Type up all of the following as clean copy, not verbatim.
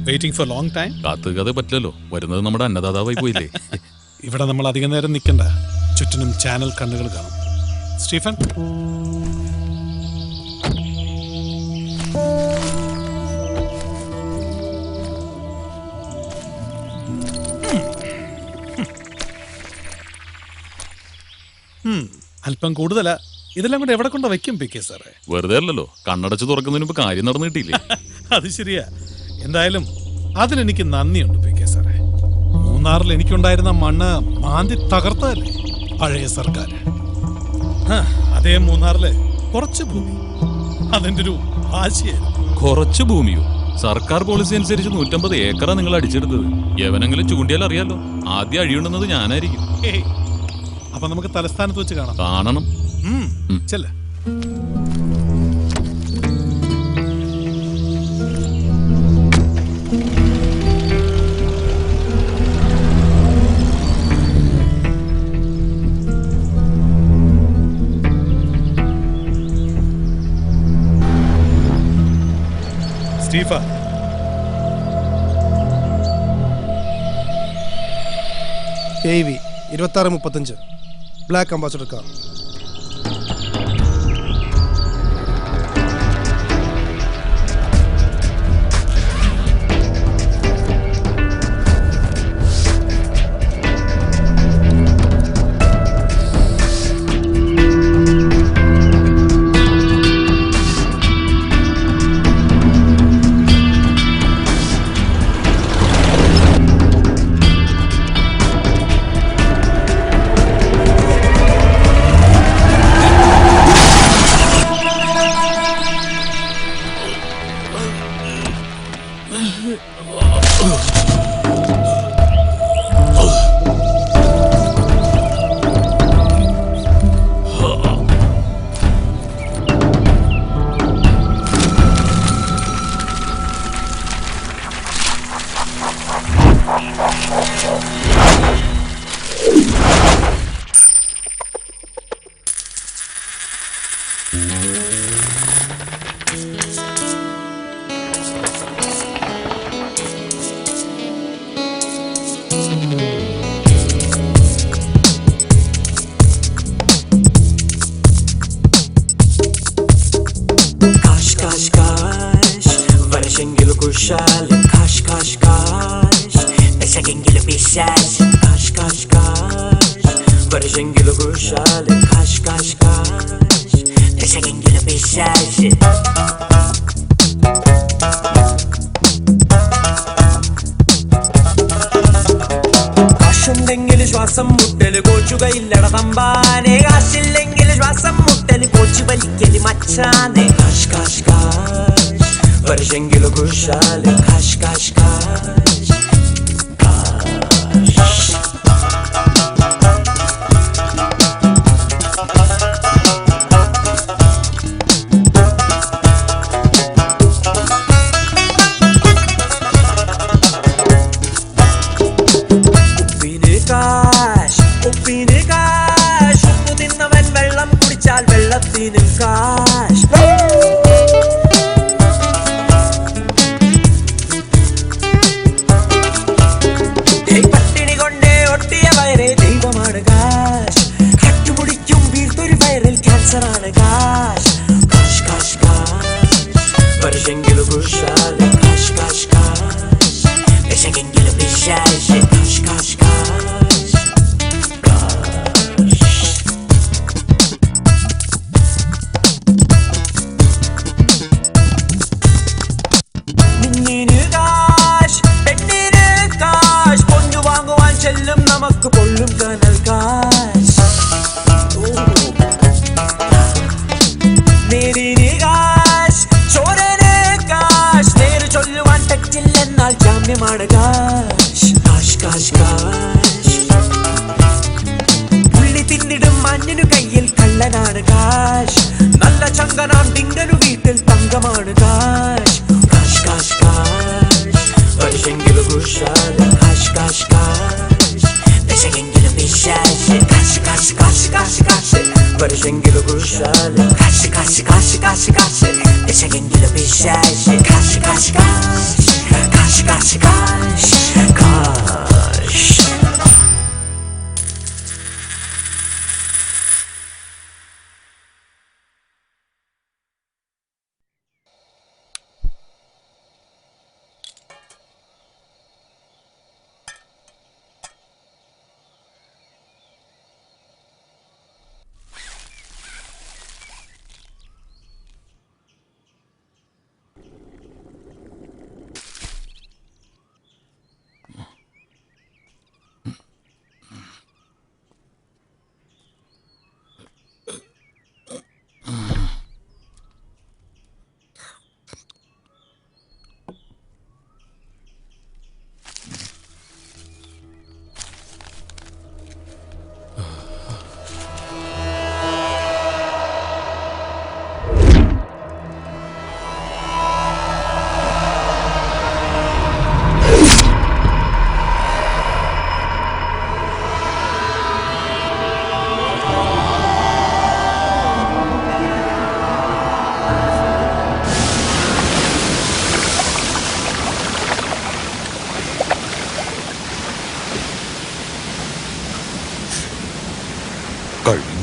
Waiting for long time? കാത്തുകതെ പറ്റില്ലല്ലോ, വരുന്നത് നമ്മുടെ അന്നദാതാവായി പോയില്ലേ. ഇവിടെ നമ്മൾ അധികം നേരം നിൽക്കണ്ട, ചുറ്റിനും ചാനൽ കണ്ണുകൾ കാണും. സ്റ്റീഫൻ, അല്പം കൂടുതലാ. ഇതെല്ലാം കൂടെ എവിടെ കൊണ്ടാ വെക്കും പി കെ സാറേ? വെറുതെ അല്ലല്ലോ, കണ്ണടച്ച് തുറക്കുന്നതിന് മുമ്പ് കാര്യം നടന്നു കിട്ടിയില്ലേ. അത് ശരിയാ. എന്തായാലും അതിനെനിക്ക് നന്ദിയുണ്ട് പി കെ സാറേ. മൂന്നാറിൽ എനിക്കുണ്ടായിരുന്ന മണ്ണ് മാന്തി തകർത്തതല്ലേ പഴയ സർക്കാർ. അതേ മൂന്നാറില് കുറച്ച് ഭൂമി അതിന്റെ ഒരു ആശയായിരുന്നു. കുറച്ച് ഭൂമിയോ? സർക്കാർ പോളിസി അനുസരിച്ച് 150 ഏക്കറാ നിങ്ങൾ അടിച്ചെടുത്തത്. എവനെങ്കിലും ചൂണ്ടിയാൽ അറിയാലോ, ആദ്യം അഴിയുണ്ടെന്നത് ഞാനായിരിക്കും. അപ്പൊ നമുക്ക് തലസ്ഥാനത്ത് വെച്ച് കാണാം. കാണണം. ചെല്ല. സ്റ്റീഫ, AV 2635 black ambassador car. Kaş kaş kaş Eşekengili pişer Kaş kaş kaş Barışengili kuşal Kaş kaş kaş Eşekengili pişer കാശുണ്ടെങ്കിൽ ശ്വാസം മുട്ടല് കോച്ചുകയില്ലട തമ്പാനെ കാശില്ലെങ്കിൽ ശ്വാസം മുട്ടല് കോച്ചു വലിക്കല് മച്ചാനെ കാശ് കാശ് കാശ് Barışengili kuşalı kaş kaş kaş Kaş Uppini kaş, uppini kaş Upu തിന്നവൻ വെള്ളം കുടിച്ചാൽ വെള്ളത്തിനും കാശ് Barışengili kuşalı kaş kaş kaş Eşekengili pişer kaş kaş kaş Kaş Minnini kaş, പെണ്ണിന് കാശ് പൊന്നു വാങ്ങുവാൻ ചെല്ലും നമുക്ക് പൊള്ളും കനൽ കാശ് നേരിന് കാശ് ചോരന് കാശ് നേര് ചൊല്ലുവാൻ തെറ്റില്ലെന്നാൽ ജാമ്യമാണ് കാശ് കാശ് കാശ് കാശ് ഉള്ളി തിന്നിടും മഞ്ഞിനു കയ്യിൽ കള്ളനാണ് കാശ് നല്ല ചങ്കനാം ഡിങ്കനു വീട്ടിൽ തങ്കമാണ് കാശ് കാശ് കാശ് കാശ് Barışengili kuşalı kaş kaş kaş Eşekengili pişer kaş kaş kaş kaş kaş Barışengili kuşalı kaş kaş kaş kaş kaş Eşekengili pişer kaş kaş kaş Kaş kaş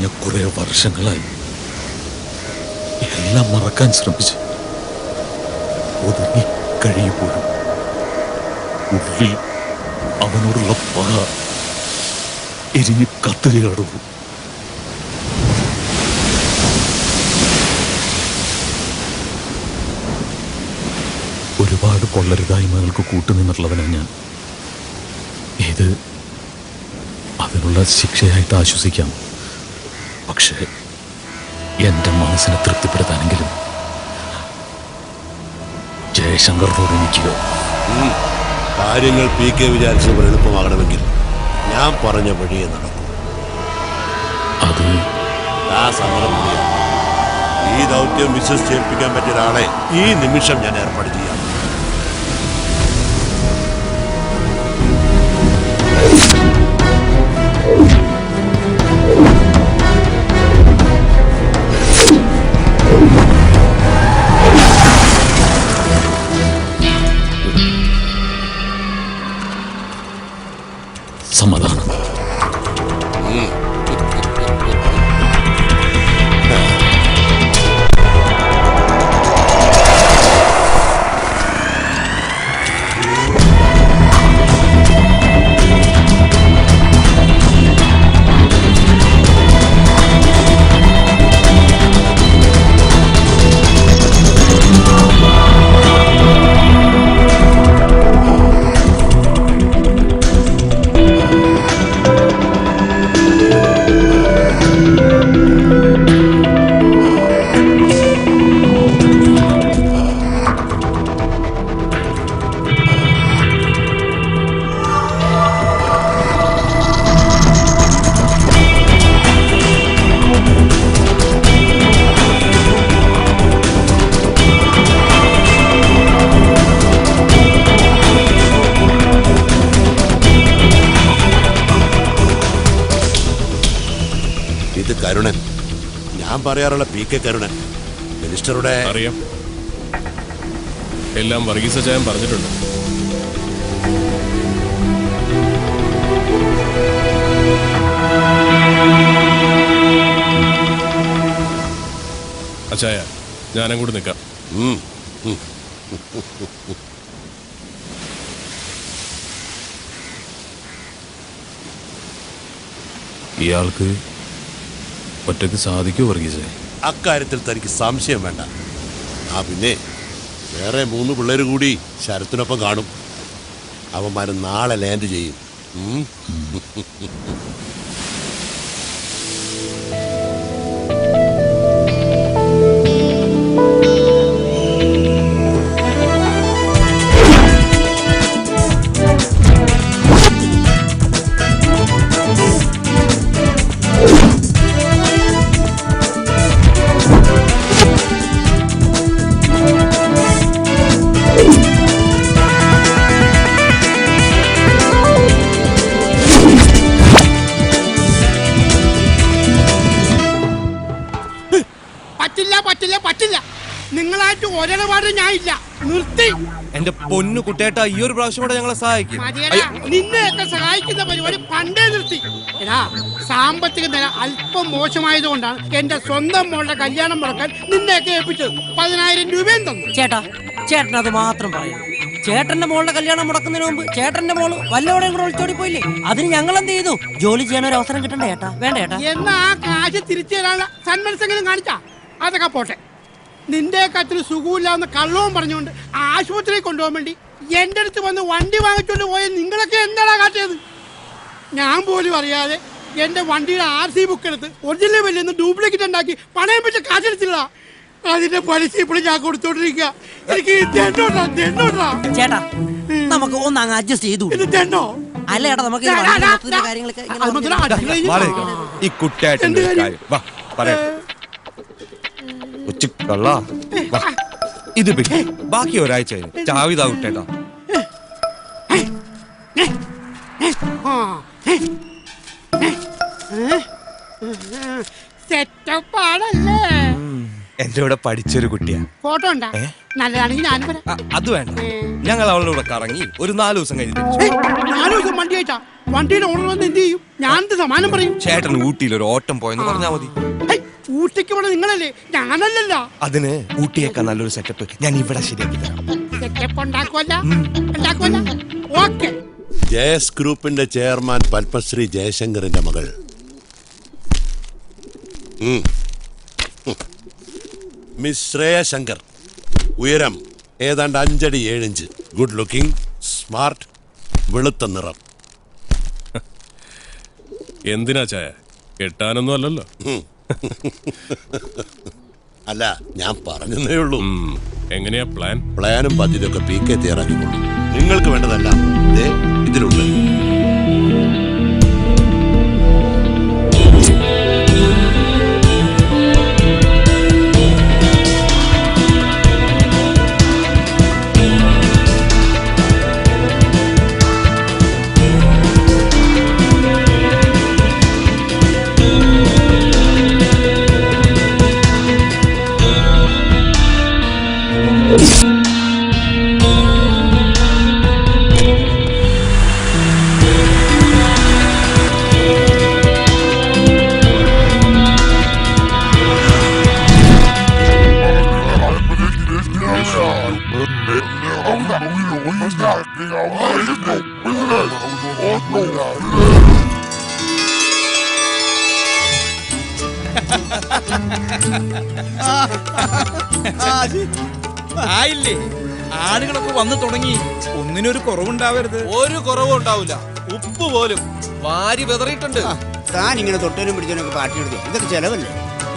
കഴിഞ്ഞ കുറെ വർഷങ്ങളായി എല്ലാം മറക്കാൻ ശ്രമിച്ച് ഒതുങ്ങി കഴിയുമ്പോഴും ഉള്ളിൽ അവനോടുള്ള പക എരിഞ്ഞ് കത്തുകയാടുന്നു. ഒരുപാട് കൊള്ളരുതായ്മകൾക്ക് കൂട്ടുനിന്നിട്ടുള്ളവനാണ് ഞാൻ. ഇത് അതിനുള്ള ശിക്ഷയായിട്ട് ആശ്വസിക്കാം. പക്ഷേ എൻ്റെ മനസ്സിനെ തൃപ്തിപ്പെടുത്താനെങ്കിലും ജയശങ്കറിനോട് എനിക്ക് കാര്യങ്ങൾ PK വിചാരിച്ചപ്പോൾ എളുപ്പമാകണമെങ്കിൽ ഞാൻ പറഞ്ഞ വഴിയെ നടക്കും. അത് ആ സമരം മതിയാണ്. ഈ ദൗത്യം വിശ്വസിച്ചേൽപ്പിക്കാൻ പറ്റിയ ഒരാളെ ഈ നിമിഷം ഞാൻ ഏർപ്പാട് ചെയ്യാം. സമാധാനം. ഇത് കരുണൻ, ഞാൻ പറയാറുള്ള PK കരുണൻ, മിനിസ്റ്ററുടെ. അറിയാം, എല്ലാം വർഗീസ ചായം പറഞ്ഞിട്ടുണ്ട്. അച്ചായ, ഞാനും കൂടി നിൽക്കാം. ഇയാൾക്ക് ഒറ്റയ്ക്ക് സാധിക്കൂ വർഗീസേ? അക്കാര്യത്തിൽ തനിക്ക് സംശയം വേണ്ട. പിന്നെ വേറെ 3 പിള്ളേർ കൂടി ശരത്തിനൊപ്പം കാണും. അവന്മാർ നാളെ ലാൻഡ് ചെയ്യും. പറ്റില്ല. നിങ്ങളായിട്ട് ഒരിടപാട് ഞാൻ ഇല്ല. നിർത്തി. എന്റെ പൊന്നു കുട്ടേട്ടാ, ഈ ഒരു പ്രാവശ്യം കൂടെ ഞങ്ങളെ സഹായിക്കും. നിന്നെയൊക്കെ സഹായിക്കുന്ന പരിപാടി പണ്ടേ നിർത്തി. എടാ, സാമ്പത്തിക നില അല്പം മോശമായതുകൊണ്ടാണ് എന്റെ സ്വന്തം മോളുടെ കല്യാണം മുടക്കാൻ നിന്നെയൊക്കെ ഏൽപ്പിച്ചത്. 10,000 രൂപയും തന്നു. ചേട്ടൻ അത് മാത്രം പറയാം. ചേട്ടന്റെ മോളുടെ കല്യാണം മുടക്കുന്നതിന് മുമ്പ് ചേട്ടന്റെ മോള് വല്ലവടെയും കൂടെ ഒളിച്ചോടി പോയില്ലേ? അതിന് ഞങ്ങൾ എന്ത് ചെയ്തു? ജോലി ചെയ്യാൻ ഒരു അവസരം കിട്ടണ്ടേ ചേട്ടാ? വേണ്ട ചേട്ടാ. എന്നാ ആ കാശ് തിരിച്ചു തരാനുള്ള സന്മനസ്സെങ്കിലും കാണിച്ചാ? അതൊക്കെ പോട്ടെ. നിന്റെ കത്തിൽ സുഖമില്ലാന്ന് കള്ളവും പറഞ്ഞുകൊണ്ട് ആശുപത്രിയിൽ കൊണ്ടുപോകാൻ വേണ്ടി എന്റെ അടുത്ത് വന്ന് വണ്ടി വാങ്ങിച്ചോണ്ട് പോയ നിങ്ങളൊക്കെ എന്താണ് കാട്ടിയത്? ഞാൻ പോലും അറിയാതെ എന്റെ വണ്ടിയുടെ RC ബുക്ക് എടുത്ത് ഒറിജിനൽ വിലയിൽ നിന്ന് ഡ്യൂപ്ലിക്കേറ്റ് ഉണ്ടാക്കി പണയം വെച്ച് കാശെടുത്തില്ല. അതിന്റെ പലിശ ഇപ്പോഴും ഞാൻ കൊടുത്തോണ്ടിരിക്കുക. എനിക്ക് ചേട്ടാ, നമുക്ക് ഒന്നങ്ങ് അഡ്ജസ്റ്റ് ചെയ്തു. അല്ല ചേട്ടാ, നമുക്ക് കാര്യങ്ങളൊക്കെ ഈ കുട്ടേട്ടന്റെ കാര്യം ഇത് പിടി. ബാക്കി ഒരാഴ്ച ചാവിതാ കുട്ടേട്ടാ. സെറ്റപ്പാണല്ലേ? എന്റെ കൂടെ പഠിച്ചൊരു കുട്ടിയാ. ഫോട്ടോ ഉണ്ടാ? നല്ലതാണെങ്കിൽ ഞാൻ അത് വേണ്ട, ഞങ്ങൾ അവളുടെ കൂടെ കറങ്ങി ഒരു 4 ദിവസം കഴിഞ്ഞ് തിരിച്ചു. 4 ദിവസം വണ്ടി ആയിട്ടാ? വണ്ടിയുടെ ഓണർ വന്ന് എന്ത് ചെയ്യും? ഞാൻ എന്ത് സമാനം പറയും? ചേട്ടൻ ഊട്ടിയിൽ ഒരു ഓട്ടം പോയെന്ന് പറഞ്ഞാൽ മതി. ഹൈ, ഊട്ടിക്ക് പോണ നിങ്ങളല്ലേ, ഞാനല്ലല്ലോ. അതിന് ഊട്ടിയേക്കാൾ നല്ലൊരു സെറ്റപ്പ് ഞാൻ ഇവിടെ ശരിയാക്കി തരാം. സെറ്റപ്പ് ഉണ്ടാക്കുവല്ല. ഓക്കെ. ജയസ് ഗ്രൂപ്പിന്റെ ചെയർമാൻ പത്മശ്രീ ജയശങ്കറിന്റെ മകൾ മിസ് ശ്രേയ ശങ്കർ. ഉയരം ഏതാണ്ട് 5 അടി 7 ഇഞ്ച്. ഗുഡ് ലുക്കിംഗ്, സ്മാർട്ട്, വെളുത്ത നിറം. എന്തിനാ ചായ? കെട്ടാനൊന്നും അല്ലല്ലോ. അല്ല, ഞാൻ പറഞ്ഞതേ ഉള്ളൂ. എങ്ങനെയാ പ്ലാൻ? പ്ലാനും പദ്ധതിയൊക്കെ PK തയ്യാറാക്കിക്കൊള്ളു. നിങ്ങൾക്ക് വേണ്ടതെല്ലാം ഇതിലുണ്ട്. ആയില്ലേ, ആളുകളൊക്കെ വന്നു തുടങ്ങി. ഒന്നിനൊരു കുറവുണ്ടാവരുത്. ഒരു കുറവും ഉണ്ടാവില്ല. ഉപ്പ് പോലും വാരി വെതറിയിട്ടുണ്ട്. താൻ ഇങ്ങനെ തൊട്ടനും പിടിച്ചതിനൊക്കെ പാർട്ടി എടുത്തു. ഇതൊക്കെ ചെലവല്ലേ?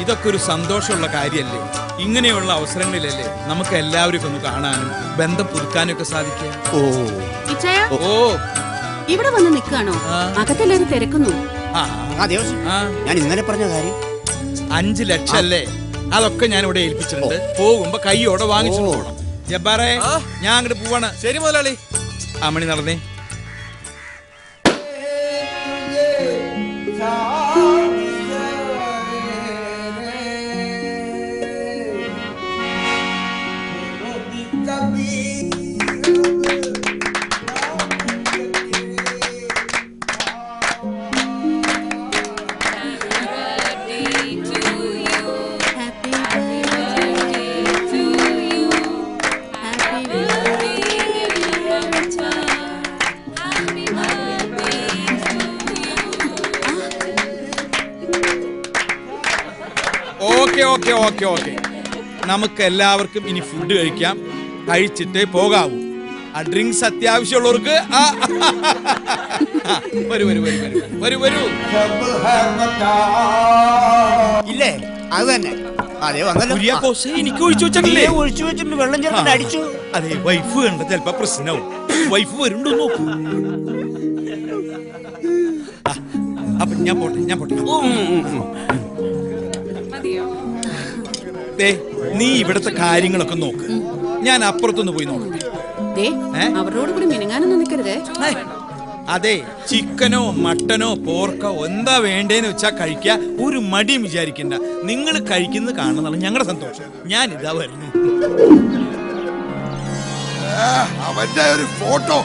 ഇതൊക്കെ ഒരു സന്തോഷമുള്ള കാര്യല്ലേ. ഇങ്ങനെയുള്ള അവസരങ്ങളിലല്ലേ നമുക്ക് എല്ലാവരും ഒന്ന് കാണാനും ബന്ധം പുതുക്കാനും ഒക്കെ സാധിക്കുക. ഓ, ഇവിടെ വന്ന് നിൽക്കാണോ? അകത്തെല്ലാരും തിരക്കുന്നു. ഞാൻ ഇന്നലെ പറഞ്ഞ കാര്യം 5 ലക്ഷം അല്ലേ? അതൊക്കെ ഞാൻ ഇവിടെ ഏൽപ്പിച്ചിട്ടുണ്ട്. പോകുമ്പോ കൈയോടെ വാങ്ങിച്ചു പോകണം. ജബ്ബാറേ, ഞാൻ അങ്ങോട്ട് പോവാണ്. ശരി മുതലാളി. അമണി നടന്നേ. ഓക്കെ, നമുക്ക് എല്ലാവർക്കും ഇനി ഫുഡ് കഴിക്കാം. കഴിച്ചിട്ടേ പോകാവൂ. ആ ഡ്രിങ്ക്സ് അത്യാവശ്യമുള്ളവർക്ക് വരൂ. ഇല്ലേ? അത് തന്നെ. എനിക്ക് ഒഴിച്ചു വെച്ചിട്ടില്ലേ? ഒഴിച്ചു വെച്ചിട്ട് വെള്ളം ചേർത്ത് അടിച്ചു. അതെ, വൈഫ് കണ്ട ചിലപ്പോ പ്രശ്നവും. വൈഫ് വരുന്നുണ്ടോ നോക്കൂ. അപ്പൊ ഞാൻ പോട്ടെ. നീ ഇവിടത്തെ കാര്യങ്ങളൊക്കെ നോക്ക്. ഞാൻ അപ്പുറത്തൊന്ന് പോയി നോക്കട്ടെ. അവരോട് കൂടി മിനുങ്ങാനൊന്നും നിൽക്കരുതേ. അതെ, ചിക്കനോ മട്ടനോ പോർക്കോ എന്താ വേണ്ടേന്ന് വെച്ചാ കഴിക്കുക. ഒരു മടിയും വിചാരിക്കണ്ട. നിങ്ങൾ കഴിക്കുന്നത് കാണുന്നതാണ് ഞങ്ങളുടെ സന്തോഷം. ഞാൻ ഇതാ വരുന്നു. അവന്റെ ഒരു ഫോട്ടോ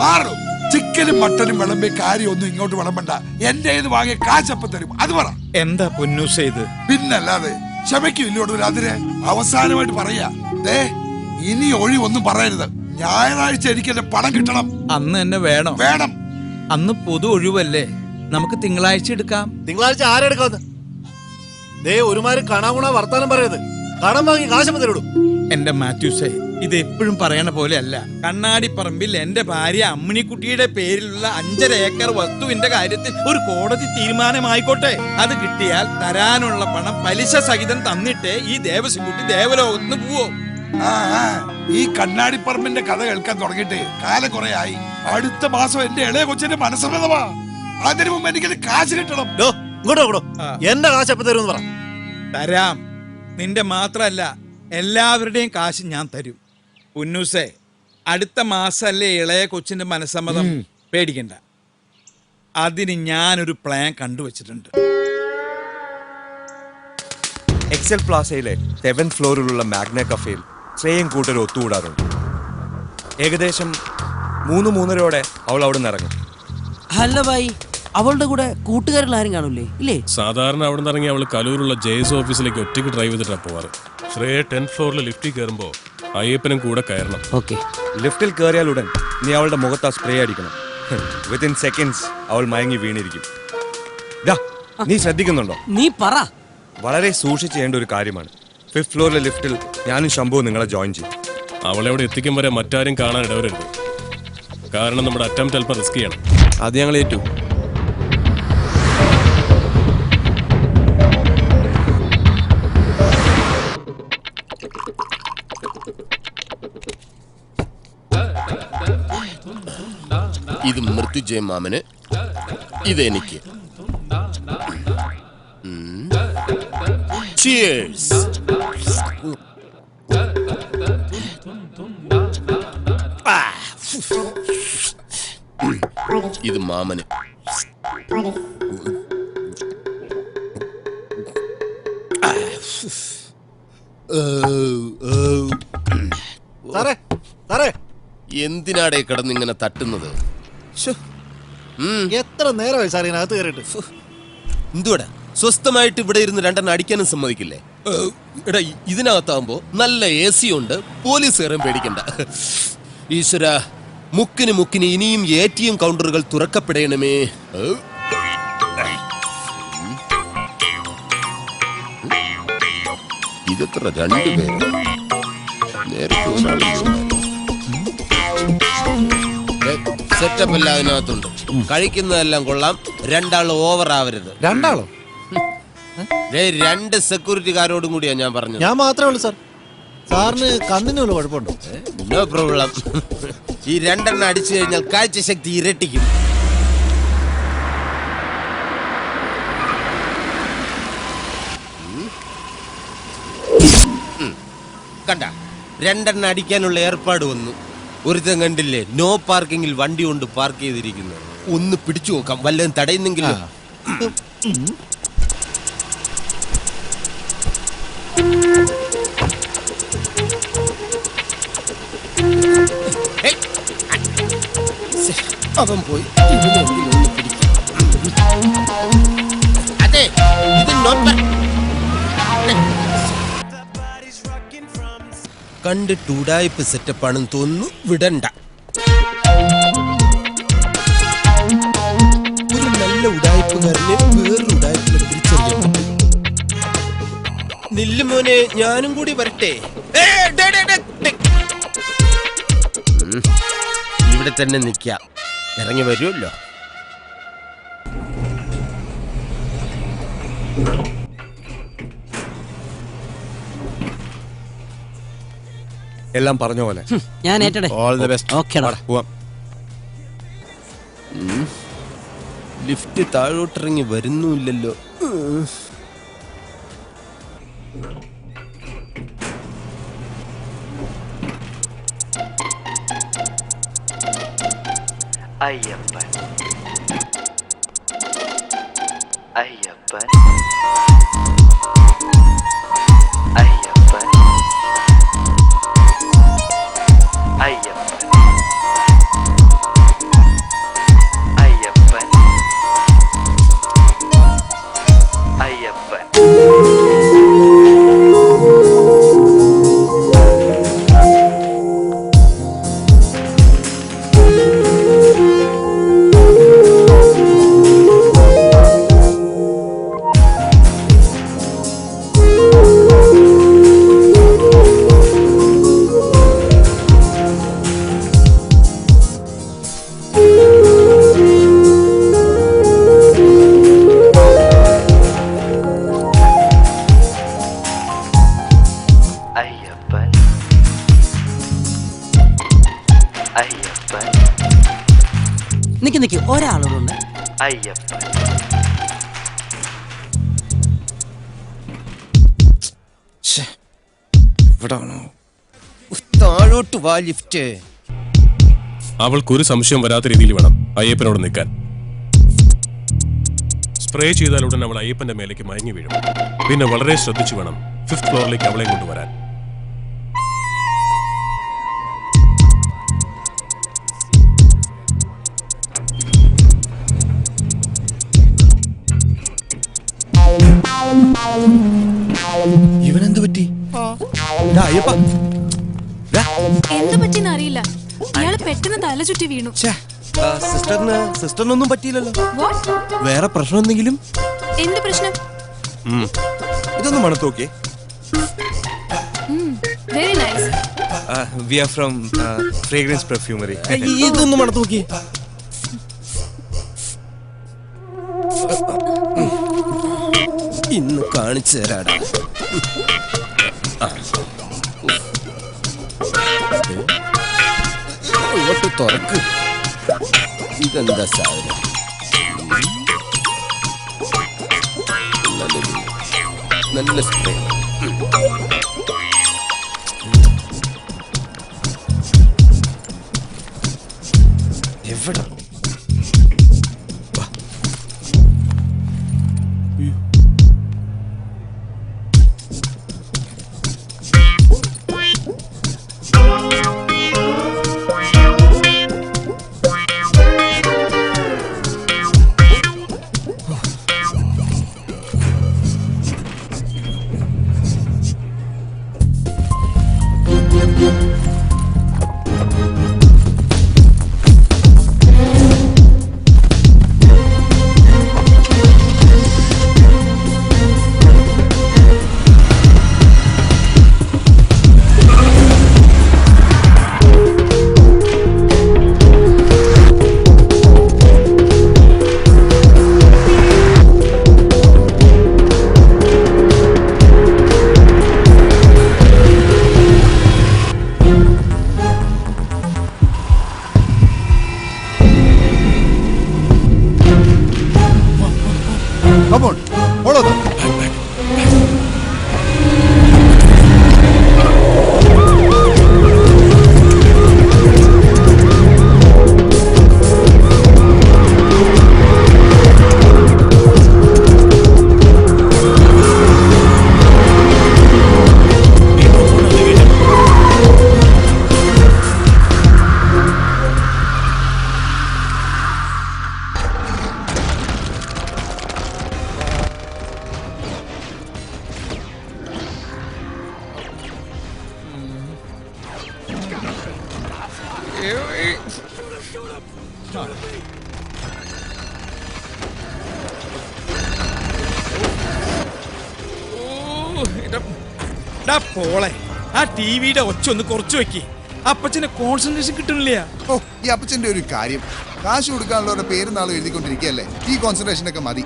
മാറും. ചിക്കനും മട്ടനും വിളമ്പി കാര്യമൊന്നും ഇങ്ങോട്ട് വിളമ്പണ്ട. എന്റെ ഇത് വാങ്ങിയ കാശപ്പം തരും. അത് പറ. എന്താ പൊന്നൂസ ഇത്? പിന്നല്ലാതെ ക്ഷമയ്ക്കില്ലോട്. അതിന് അവസാനമായിട്ട് പറയാ, ഇനി ഒഴിവൊന്നും പറയരുത്. ഞായറാഴ്ച എനിക്ക് എന്റെ പണം കിട്ടണം. അന്ന് എന്നെ വേണം. അന്ന് പൊതു ഒഴിവല്ലേ? നമുക്ക് തിങ്കളാഴ്ച എടുക്കാം. തിങ്കളാഴ്ച ആരെടുക്കാന്ന്? ഒരുമാതിരി കണാകുണ വർത്താനം പറയരുത്. കടം വാങ്ങി കാശപ്പം തരുള്ളൂ. എന്റെ മാത്യൂസേ, ഇത് എപ്പോഴും പറയണ പോലെ അല്ല. കണ്ണാടിപ്പറമ്പിൽ എന്റെ ഭാര്യ അമ്മിണിക്കുട്ടിയുടെ പേരിലുള്ള 5.5 ഏക്കർ വസ്തുവിന്റെ കാര്യത്തിൽ ഒരു കോടതി തീരുമാനമായിക്കോട്ടെ. അത് കിട്ടിയാൽ തരാനുള്ള പണം പലിശ സഹിതം തന്നിട്ടേ ഈ ദേവസ്വംകുട്ടി ദേവലോകത്തിന് പോവോ. ഈ കണ്ണാടിപ്പറമ്പിന്റെ കഥ കേൾക്കാൻ തുടങ്ങിയിട്ട് കാലം കുറെ ആയി. അടുത്ത മാസം എന്റെ ഇളയ കൊച്ചിന്റെ മനസ്സമ്മതമാ. അതിനു മുമ്പ് എനിക്കത് കാശ് കിട്ടണം. എന്റെ കാശ് എപ്പോ തരും? പറ. തരാം. നിന്റെ മാത്രല്ല, എല്ലാവരുടെയും കാശ് ഞാൻ തരും. ഉന്നൂസേ, അടുത്ത മാസല്ലേ ഇളയ കൊച്ചിന്റെ മനസ്സമ്മതം? പേടിക്കണ്ട. അതിന് ഞാനൊരു പ്ലാൻ കണ്ടുവച്ചിട്ടുണ്ട്. എക്സൽ പ്ലാസയിലെ 7th ഫ്ലോറിലുള്ള മാഗ്ന കഫേയിൽ ശ്രേയം കൂട്ടർ ഒത്തുകൂടാറുണ്ട്. ഏകദേശം 3-3:30 അവൾ അവിടെ നിന്ന് ഇറങ്ങും. അല്ല ഭായി, അവളുടെ കൂടെ കൂട്ടുകാരിൽ ആരും കാണൂലേ? ഇല്ലേ? സാധാരണ അവിടെ നിന്ന് ഇറങ്ങി അവൾ കലൂരുള്ള ജെയ്സ് ഓഫീസിലേക്ക് ഒറ്റയ്ക്ക് ഡ്രൈവ് ചെയ്തിട്ടാണ് പോവാറ്. ശ്രേയ 10th ഫ്ലോറിൽ ലിഫ്റ്റിൽ കയറുമ്പോൾ അയ്യപ്പനും കൂടെ കയറണം. ഓക്കെ. ലിഫ്റ്റിൽ കയറിയാൽ ഉടൻ നീ അവളുടെ മുഖത്ത് ആ സ്പ്രേ അടിക്കണം. വിത്തിൻ സെക്കൻഡ്സ് അവൾ മയങ്ങി വീണിരിക്കും. നീ ശ്രദ്ധിക്കുന്നുണ്ടോ? നീ പറ. വളരെ സൂക്ഷിച്ച് ചെയ്യേണ്ട ഒരു കാര്യമാണ്. 5th ഫ്ലോറിലെ ലിഫ്റ്റിൽ ഞാനും ശംഭു നിങ്ങളെ ജോയിൻ ചെയ്യും. അവളെ അവിടെ എത്തിക്കും വരെ മറ്റാരും കാണാൻ ഇടവരരുത്. കാരണം നമ്മുടെ അറ്റംപ്റ്റ് അല്പം റിസ്ക് ചെയ്യണം. അത് ഞങ്ങൾ ഏറ്റു. ഇത് മൃത്യുജയ മാമന്, ഇതെനിക്ക്. Cheers. ഇത് മാമന്. എന്തിനാടേ കിടന്നിങ്ങനെ തട്ടുന്നത്? എത്ര നേരമായി സാർ ഇതിനകത്ത് കയറിയിട്ട്? എന്തുവാടാ സ്വസ്ഥമായിട്ട് ഇവിടെ ഇരുന്ന് രണ്ടെണ്ണം അടിക്കാനും സമ്മതിക്കില്ലേ? എടാ ഇതിനകത്താകുമ്പോ നല്ല AC ഉണ്ട്, പോലീസുകാരൻ പേടിക്കണ്ട. ഈശ്വര, മുക്കിന് ഇനിയും ATM കൗണ്ടറുകൾ തുറക്കപ്പെടണമേ. ഇതെത്ര 2 പേര്? നേരത്തെ സെറ്റപ്പ് എല്ലാം അതിനകത്തുണ്ട്. കഴിക്കുന്നതെല്ലാം കൊള്ളാം. 2 ആൾ ഓവർ ആവരുത്. 2 ആളോ? 2 സെക്യൂരിറ്റിക്കാരോടും കൂടിയാ ഞാൻ പറഞ്ഞത്. ഞാൻ മാത്രമേ ഉള്ളൂ സാർ. സാറിന് കണ്ണിന് വല്ല കുഴപ്പമുണ്ടോ? No problem. ഈ 2 എണ്ണം അടിച്ചു കഴിഞ്ഞാൽ കാഴ്ചശക്തി ഇരട്ടിക്കും. കണ്ട, 2 എണ്ണം അടിക്കാനുള്ള ഏർപ്പാട് വന്നു. ഒരുത്തൻ കണ്ടില്ലേ, നോ പാർക്കിങ്ങിൽ വണ്ടി കൊണ്ട് പാർക്ക് ചെയ്തിരിക്കുന്നു. ഒന്ന് പിടിച്ചു നോക്കാം, വല്ലതും തടയുന്നെങ്കിലും. അവൻ പോയി. അതെ, ഇത് കണ്ടിട്ട് ഉടായ്പ സെറ്റപ്പാണെന്ന് തോന്നുന്നു. വിടണ്ട. ഒരു നല്ല ഉടായ്പുകാരനെ വേറൊരു ഉടായ്പിനെ തിരിച്ചറിയാൻ പറ്റും. നില്ലുമോനെ, ഞാനും കൂടി വരട്ടെ. ഇവിടെ തന്നെ നിൽക്കാം, ഇറങ്ങി വരുമല്ലോ. എല്ലാം പറഞ്ഞ പോലെ. ഞാൻ ഏറ്റടെ. All the best. ഓക്കേടാ. പോവാം. ലിഫ്റ്റ് താഴോട്ടിറങ്ങി വരുന്നുമില്ലല്ലോ. അയ്യപ്പൻ അയ്യപ്പൻ അയ്യപ്പൻ അയ്യപ്പൻ അയ്യപ്പൻ അയ്യപ്പൻ. നിക്ക് ഒരാളോടുണ്ട്. അയ്യപ്പൻ താഴോട്ട് വാ ലിഫ്റ്റ്. അവൾക്കൊരു സംശയം വരാത്ത രീതിയിൽ വേണം അയ്യപ്പനോട് നിൽക്കാൻ. സ്പ്രേ ചെയ്താൽ ഉടൻ അവൾ അയ്യപ്പന്റെ മേലേക്ക് മയങ്ങി വീഴും. പിന്നെ വളരെ ശ്രദ്ധിച്ചു വേണം 5th ഫ്ലോറിലേക്ക് അവളെ കൊണ്ടുവരാൻ. എന്ത് പറ്റിയെന്ന് അറിയില്ല. അയാള് പെട്ടെന്ന് തല ചുറ്റി വീണു. സിസ്റ്ററിനൊന്നും പറ്റിയില്ലല്ലോ. What? വേറെ പ്രശ്നം എന്തെങ്കിലും? എന്ത് പ്രശ്നം? ഇതൊന്നും മണത്ത് നോക്കിയേ. Very nice. We are from fragrance perfumery. ഇതൊന്നും മണത്ത് നോക്കിയേ. ഇന്ന് കാണിച്ചു തരാടാ. അങ്ങോട്ട് തുറക്ക്. ഇതെന്താ സാധനം? നല്ല സ്പ്രേ. എവിടെ? Come on, follow them. പോളെ ആ ടിവിയുടെ ഒച്ച ഒന്ന് കുറച്ച് വെക്കി. അപ്പച്ചന് കോൺസെൻട്രേഷൻ കിട്ടുന്നില്ല. ഓ, ഈ അപ്പച്ചന്റെ ഒരു കാര്യം, കാശ് കൊടുക്കാനുള്ളവരുടെ പേര് നാളും എഴുതിക്കൊണ്ടിരിക്കുകയല്ലേ. ഈ കോൺസെൻട്രേഷൻ ഒക്കെ മതി.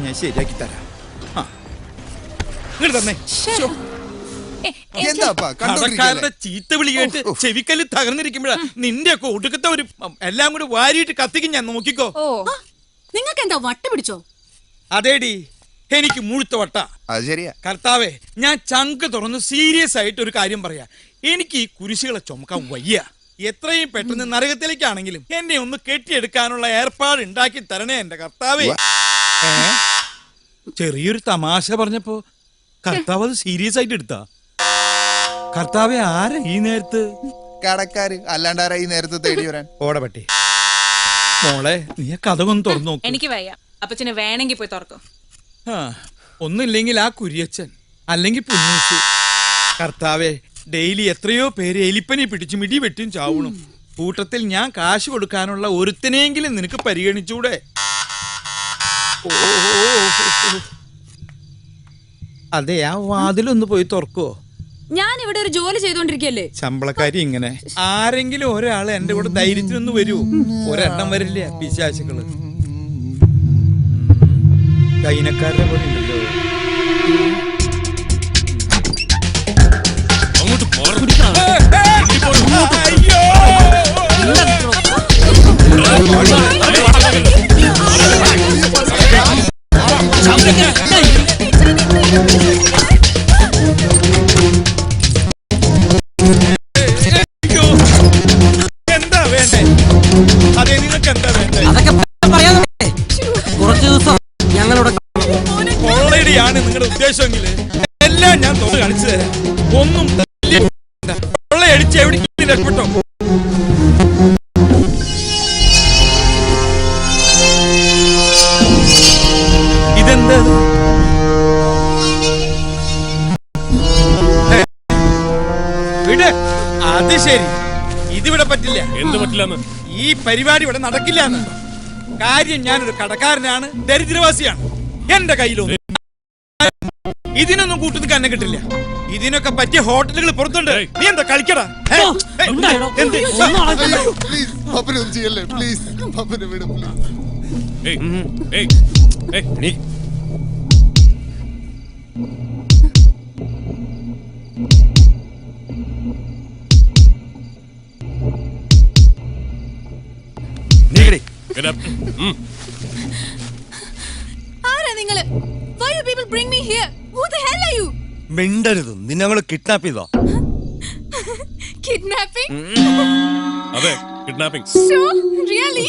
ഞാൻ ശരിയാക്കി തരാം. ഇങ്ങോട്ട് തന്നെ. കടക്കാരുടെ ചീത്ത വിളി കേട്ട് ചെവിക്കല്ല് തകർന്നിരിക്കുമ്പോഴാ നിന്റെ ഒക്കെ ഒടുക്കത്തെ ഒരു എല്ലാം കൂടി വാരിയിട്ട് കത്തിക്കും ഞാൻ. നോക്കിക്കോ. നിങ്ങൾക്ക് എന്താ വട്ട പിടിച്ചോ? അതേടി, എനിക്ക് മുഴുത്ത വട്ട. അത് ശരിയാ കർത്താവേ, ഞാൻ ചങ്ക് തുറന്ന് സീരിയസ് ആയിട്ട് ഒരു കാര്യം പറയാ. എനിക്ക് ഈ കുരിശുകളെ ചുമക്കാൻ വയ്യ. എത്രയും പെട്ടെന്ന് നരകത്തിലേക്കാണെങ്കിലും എന്നെ ഒന്ന് കെട്ടിയെടുക്കാനുള്ള ഏർപ്പാട് ഉണ്ടാക്കി തരണേ എന്റെ കർത്താവേ. ചെറിയൊരു തമാശ പറഞ്ഞപ്പോ കർത്താവ് അത് സീരിയസ് ആയിട്ട് എടുത്താ. കർത്താവെ, ആരാ ഈ നേരത്ത്? കടക്കാര്, അല്ലാണ്ടാരാ ഈ നേരത്തെ തേടി വരാൻ? ഓടപറ്റി മോളെ, നീ കഥകൊന്ന് തുറന്നു നോക്ക്. എനിക്ക് വയ്യ. അപ്പച്ചന് വേണമെങ്കിൽ പോയി തുറക്കും. ഒന്നില്ലെങ്കിൽ ആ കുര്യച്ചൻ, അല്ലെങ്കിൽ പുന്നൂസ്. കർത്താവെ, ഡെയിലി എത്രയോ പേര് എലിപ്പനി പിടിച്ച് മിടി വെട്ടിയും ചാവണം. കൂട്ടത്തിൽ ഞാൻ കാശ് കൊടുക്കാനുള്ള ഒരുത്തനെങ്കിലും നിനക്ക് പരിഗണിച്ചൂടെ? അതെ, ആ വാതിലൊന്ന് പോയി തുറക്കോ. ഞാൻ ഇവിടെ ഒരു ജോലി ചെയ്തോണ്ടിരിക്കല്ലേ. ശമ്പളക്കാരി ഇങ്ങനെ ആരെങ്കിലും ഒരാള് എന്റെ കൂടെ ധൈര്യത്തിനൊന്ന് വരൂ. ഒരെണ്ണം വരില്ല പിശാചുക്കള്. കൈനക്കാരുടെ പോലെ ഉണ്ടല്ലോ. എന്താ വേണ്ടേ? അതെ, നിങ്ങൾക്ക് എന്താ വേണ്ടേ? കുറച്ചു ദിവസം ഞങ്ങളുടെ കൊള്ളടിയാണ് നിങ്ങളുടെ ഉദ്ദേശമെങ്കിൽ എല്ലാം ഞാൻ തുറന്ന് കാണിച്ചു തരാം. ഒന്നും കൊള്ളയടിച്ച് എവിടെ രക്ഷപ്പെട്ടോ? ഇതിവിടെ പറ്റില്ല. എന്ത് പറ്റില്ലെന്ന്? ഈ പരിപാടി ഇവിടെ നടക്കില്ല. കാര്യം ഞാനൊരു കടക്കാരനാണ്, ദരിദ്രവാസിയാണ്. എന്റെ കയ്യിലൊന്നും ഇതിനൊന്നും കൂട്ടു നിൽക്കാൻ എന്നെ കിട്ടില്ല. ഇതിനൊക്കെ പറ്റിയ ഹോട്ടലുകൾ പുറത്തുണ്ട്. നീ എന്താ കളിക്കടാ? ആരാ നിങ്ങള്? Why you people bring me here? Who the hell are you? മിണ്ടരുത്, നിന്നെ ഞങ്ങൾ കിഡ്നാപ്പ് ചെയ്തോ? Kidnapping? അതെ, kidnapping. Sure? Really?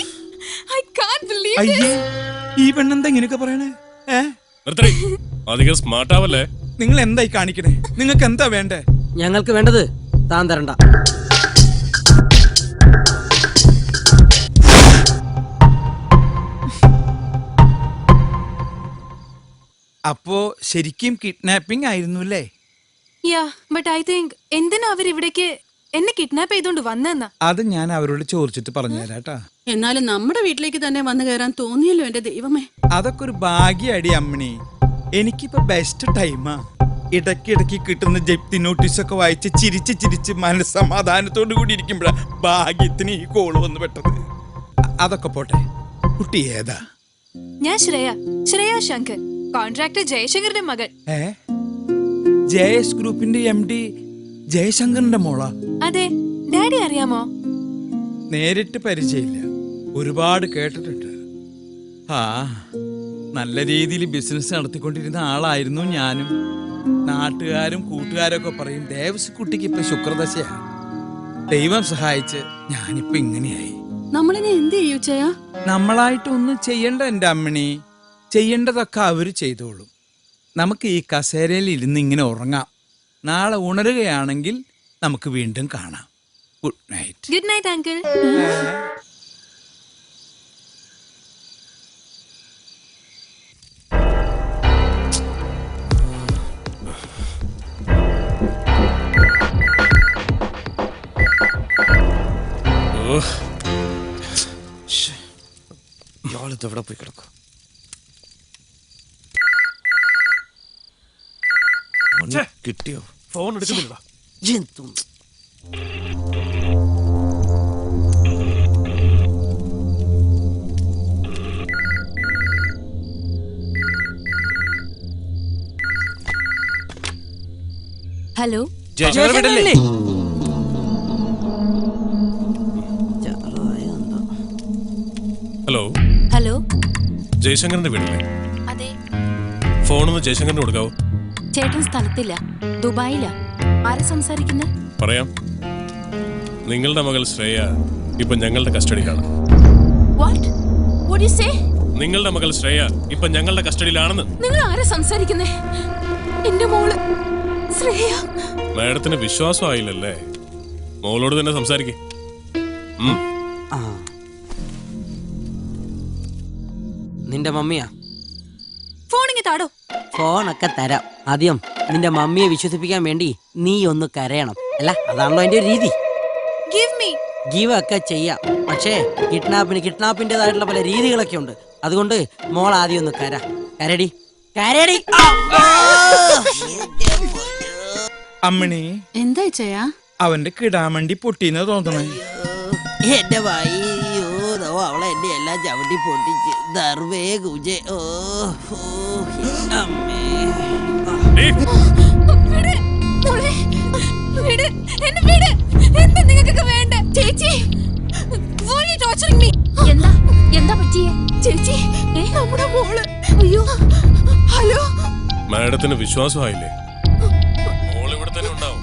I can't believe this. ഈ പെണ്ണെന്താ ഇങ്ങനെയൊക്കെ പറയണേ? അധികം സ്മാർട്ട് ആവല്ലേ? നിങ്ങൾ എന്തായി കാണിക്കണേ? നിങ്ങൾക്ക് എന്താ വേണ്ടേ? ഞങ്ങൾക്ക് വേണ്ടത് താൻ തരണ്ട. അപ്പോ ശരിക്കും കിഡ്നാപ്പിംഗ് ആയിരുന്നു അല്ലേ? Yeah, but I think എന്തിനാ അവർ ഇവിടേക്ക് എന്നെ കിഡ്നാപ്പ് ചെയ്തോണ്ട് വന്നെന്നാ? അത് ഞാൻ അവരോട് ചോദിച്ചിട്ട് പറഞ്ഞുതരാട്ടാ. എന്നാലും നമ്മുടെ വീട്ടിലേക്ക് തന്നെ വന്നു കയറാൻ തോന്നിയല്ലോ എന്റെ ദൈവമേ. അതൊക്കെ ഒരു ഭാഗ്യടി അമ്മണി. എനിക്കിപ്പോ ബെസ്റ്റ് ടൈമാ. ഇടയ്ക്കിടയ്ക്ക് കിട്ടുന്ന ജപ്തി നോട്ടീസൊക്കെ വായിച്ച് ചിരിച്ച് ചിരിച്ച് മനസ്സമാധാനത്തോടു കൂടി ഇരിക്കുമ്പോഴാ ഭാഗ്യത്തിന് ഈ കോള് വന്ന് പെട്ടത്. അതൊക്കെ പോട്ടെ, കുട്ടി ഏതാ? ഞാൻ ശ്രേയ ശങ്കർ, കോൺട്രാക്ടർ ജയശങ്കറിന്റെ മകൾ. ജയസ് ഗ്രൂപ്പിന്റെ MD ജയശങ്കറിന്റെ മോളാ? അതെ. ഡാഡി അറിയാമോ? നേരിട്ട് പരിചയമില്ല, ഒരുപാട് കേട്ടിട്ടുണ്ട്. നല്ല രീതിയിൽ ബിസിനസ് നടത്തിക്കൊണ്ടിരുന്ന ആളായിരുന്നു ഞാനും. നാട്ടുകാരും കൂട്ടുകാരൊക്കെ പറയും ദേവസ് കുട്ടിക്ക് ഇപ്പൊ ശുക്രദശയാ. ദൈവം സഹായിച്ച് ഞാനിപ്പോ ഇങ്ങനെയായി. നമ്മളിനെ എന്ത് ചെയ്യൂച്ചയാ? നമ്മളായിട്ടൊന്നും ചെയ്യണ്ട എന്റെ അമ്മണി. ചെയ്യേണ്ടതൊക്കെ അവര് ചെയ്തോളും. നമുക്ക് ഈ കസേരയിൽ ഇരുന്ന് ഇങ്ങനെ ഉറങ്ങാം. നാളെ ഉണരുകയാണെങ്കിൽ നമുക്ക് വീണ്ടും കാണാം. Good night. Good night uncle. എവിടെ പോയി കിടക്കും? കിട്ടിയോ? ഫോൺ എടുക്കുന്നില്ല. ഹലോ, ജയശങ്കരല്ലേ? ഹലോ ഹലോ, ജയശങ്കറിന്റെ വീടല്ലേ? അതെ. ഫോണൊന്ന് ജയശങ്കറിന് കൊടുക്കാവോ? ചേട്ടൻ സ്ഥലത്തില്ല, ദുബായിലാ. ആരാ സംസാരിക്കുന്നത്? പറയാം. നിങ്ങളുടെ മകൾ ശ്രേയ ഇപ്പൊ ഞങ്ങളുടെ കസ്റ്റഡിയിലാണ്. നിങ്ങളുടെ മകൾ ശ്രേയ ഇപ്പൊ ഞങ്ങളുടെ കസ്റ്റഡിയിലാണെന്ന്. നിങ്ങൾ ആരാ സംസാരിക്കുന്നേ? എന്റെ മോള് ശ്രേയ. മാഡത്തിന് വിശ്വാസം ആയില്ലല്ലേ? മോളോട് തന്നെ സംസാരിക്കേ. നിന്റെ മമ്മിയാ? ഫോണിങ്ങ് താടോ. ഫോണൊക്കെ തരാം. ആദ്യം നിന്റെ മമ്മിയെ വിശ്വസിപ്പിക്കാൻ വേണ്ടി നീ ഒന്ന് കരയണം. അല്ല, അതാണല്ലോ എന്റെ രീതി. ഗീവ് ഒക്കെ ചെയ്യാം, പക്ഷേ കിഡ്നാപ്പിന്റേതായിട്ടുള്ള പല രീതികളൊക്കെ ഉണ്ട്. അതുകൊണ്ട് മോൾ ആദ്യം ഒന്ന് കരടി. അമ്മണി, എന്താ ചെയ്യാ? അവന്റെ കിടാമണ്ടി പൊട്ടിന്ന് തോന്നണേ. എന്റെ വയ്യോ, അവളെ എന്നെ എല്ലാം ചവിട്ടി പൊട്ടിച്ച് ദർവേ കുജേ. എന്താ പറ്റിയേ ചേച്ചി? നമ്മുടെ മോള്. അയ്യോ, ഹലോ. മാഡത്തിന് വിശ്വാസമായില്ലേ? മോൾ ഇവിടെ തന്നെ ഉണ്ടാവും.